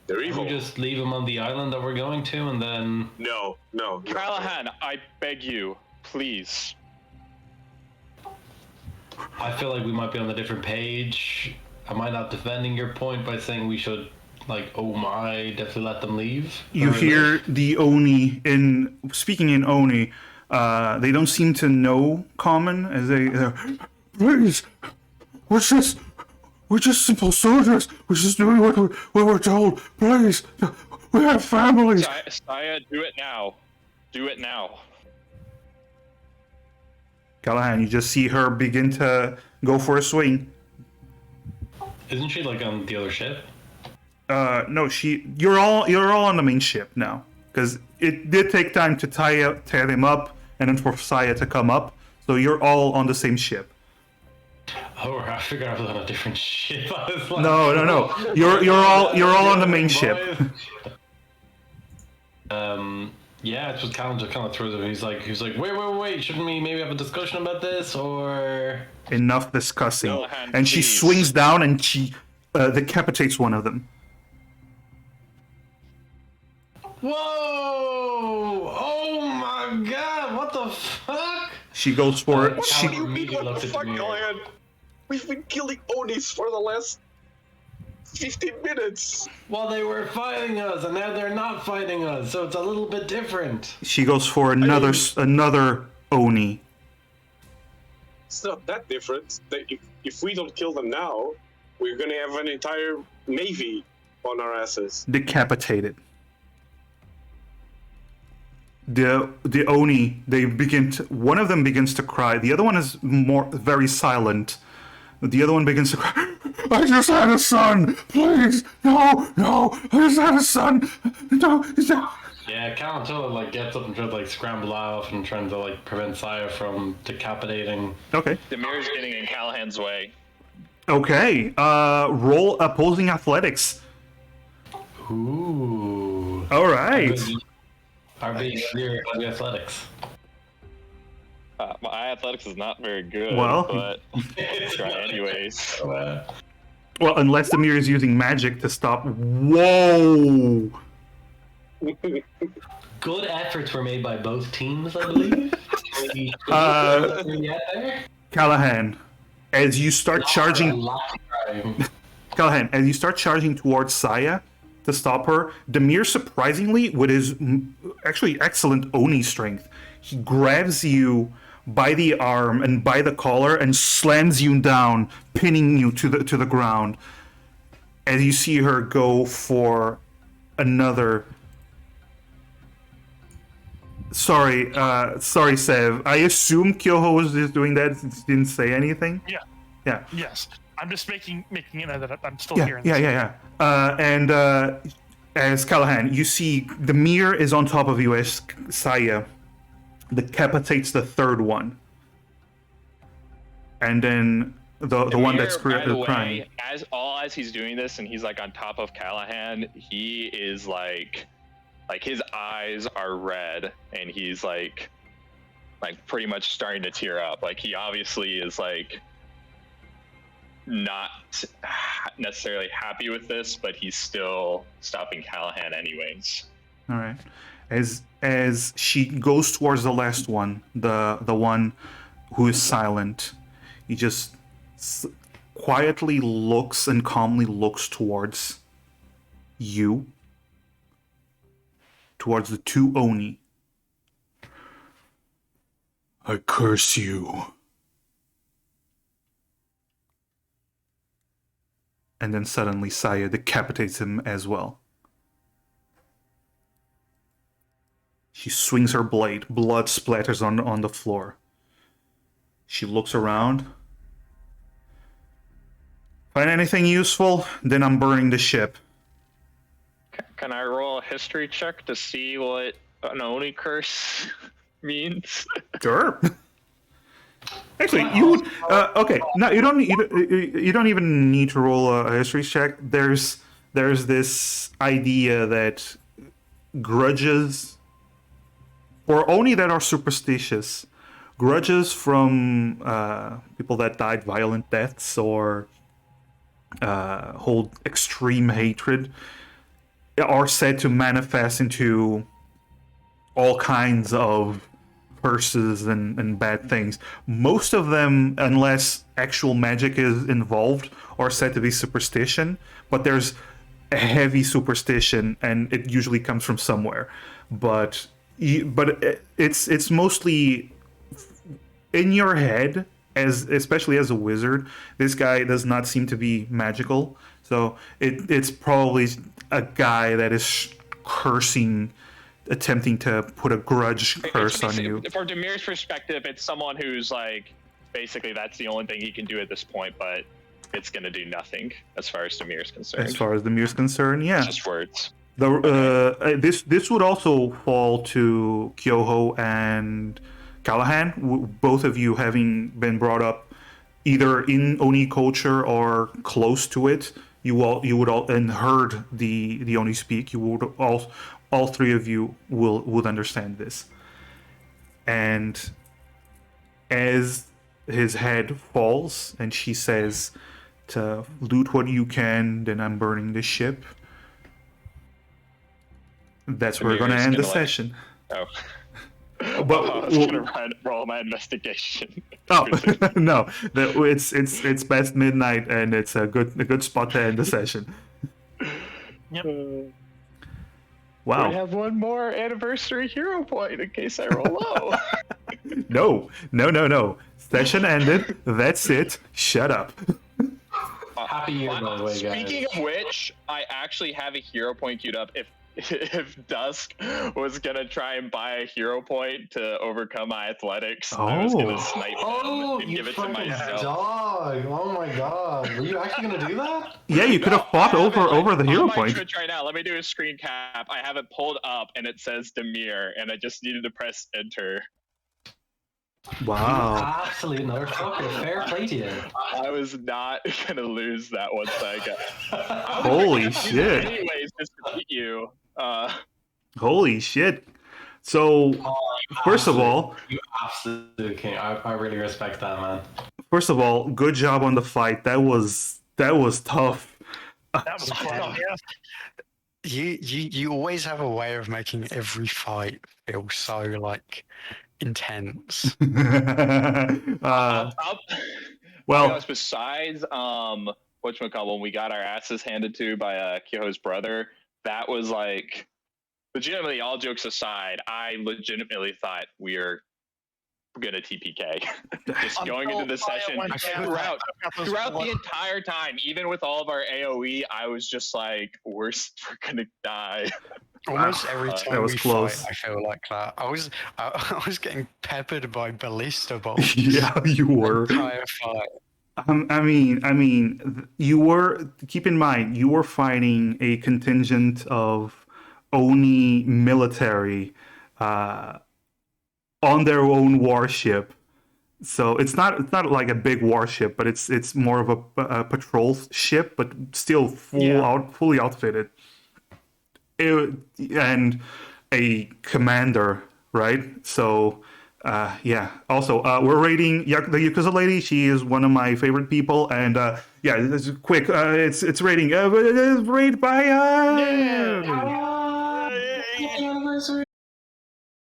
Can evil. we just leave them on the island that we're going to, and then? No. Callahan, I beg you, please. I feel like we might be on a different page. Am I not defending your point by saying we should, definitely let them leave? You Or hear the Oni speaking in Oni. They don't seem to know Common as they're please. We're just simple soldiers. We're just doing what we're told. Please, we have families. Saya, do it now. Do it now. Callahan, you just see her begin to go for a swing. Isn't she on the other ship? No, you're all on the main ship now, because it did take time to tie them up, and then for Saya to come up. So you're all on the same ship. Oh, I figured I was on a different ship. I was like, No. You're all on the main ship. Yeah, it's just Callum just kind of throws it. He's like, wait, shouldn't we maybe have a discussion about this, or? Enough discussing. Callahan, And she please. swings down and she decapitates one of them. Whoa! Oh my God! What the fuck? She goes for it. What She do you mean, what the fuck, Callahan? We've been killing Onis for the last 15 minutes. Well, they were fighting us, and now they're not fighting us, so it's a little bit different. goes for another Oni. It's not that different. If we don't kill them now, we're gonna have an entire navy on our asses. Decapitated. The Oni, one of them begins to cry. The other one is very silent. The other one begins to cry. I just had a son. Please, no. I just had a son. No. Yeah, Callum totally gets up and tries to scramble off and trying to prevent Saya from decapitating. Okay. Demir's getting in Callahan's way. Okay. Roll opposing athletics. Ooh. All right. Are being clear on the athletics. My athletics is not very good, Well. but try anyways. Well, unless Demir is using magic to stop. Whoa. Good efforts were made by both teams, I believe. Callahan, as you start charging. Callahan, as you start charging towards Saya to stop her, Demir, surprisingly, with his actually excellent Oni strength, he grabs you by the arm and by the collar and slams you down, pinning you to the ground. As you see her go for another. Sorry, Sev. I assume Kyoho was just doing that since he didn't say anything. Yeah. Yes. I'm just making it know that I'm still here. Yeah. And as Callahan, you see the mirror is on top of you as Saya decapitates the third one. And then the one that's by the crying. way, as he's doing this and he's on top of Callahan, he is like his eyes are red and he's like pretty much starting to tear up. He obviously is not necessarily happy with this, but he's still stopping Callahan anyways. All right. As she goes towards the last one, the one who is silent, he just quietly looks and calmly looks towards you, towards the two Oni. I curse you. And then suddenly Saya decapitates him as well. She swings her blade. Blood splatters on the floor. She looks around. Find anything useful? Then I'm burning the ship. Can I roll a history check to see what an Oni curse means? Sure. Actually, you would. Okay, no, you don't. You don't even need to roll a history check. There's this idea that grudges, for Oni that are superstitious, grudges from people that died violent deaths or hold extreme hatred, are said to manifest into all kinds of curses and bad things. Most of them, unless actual magic is involved, are said to be superstition, but there's a heavy superstition and it usually comes from somewhere. But it's mostly in your head, especially as a wizard. This guy does not seem to be magical, so it's probably a guy that is cursing, attempting to put a grudge curse on you. From Demir's perspective, it's someone who's like, basically that's the only thing he can do at this point, but it's going to do nothing as far as Demir's concerned. As far as Demir's concerned, yeah. It's just words. This would also fall to Kyoho and Callahan, both of you having been brought up either in Oni culture or close to it. You would all and heard the Oni speak. You would all three of you would understand this. And as his head falls and she says to loot what you can, then I'm burning the ship. That's where we're going to end the session. Oh. But I was going to roll my investigation. Oh no, it's past midnight and it's a good spot to end the session. Yep. Wow. We have one more anniversary hero point in case I roll low. No. Session ended. That's it. Shut up. Happy year, by the way, guys. Speaking of which, I actually have a hero point queued up. If Dusk was gonna try and buy a hero point to overcome my athletics, I was gonna snipe him and give it to myself. Dog! Oh my god! Were you actually gonna do that? Yeah, you could have fought over the hero on my point. Twitch right now. Let me do a screen cap. I have it pulled up and it says Demir, and I just needed to press enter. Wow. Absolute motherfucker. Fair play to you. I was not gonna lose that once I got. Holy shit. Anyways, just to beat you. Holy shit. So, first of all, You absolute king. I really respect that, man. first of all, good job on the fight. That was tough. That was fun. Yeah. You always have a way of making every fight feel so like intense. Well, Besides whatchamacallit, when we got our asses handed to by Kyoho's brother, that was like, legitimately, all jokes aside, I legitimately thought we were gonna TPK. Just going into the session throughout the entire time, even with all of our AoE, I was just like, we're gonna die. Almost every time that was we close. fight, I feel like that. I was getting peppered by ballista bolts. yeah, you were. The entire fight. I mean, you were. Keep in mind, you were fighting a contingent of Oni military on their own warship. So it's not like a big warship, but it's more of a patrol ship, but still fully outfitted. And a commander, right? So Yeah. Also, we're rating the Yakuza lady. She is one of my favorite people, and yeah, it's quick. It's rating. Rated by. Anniversary.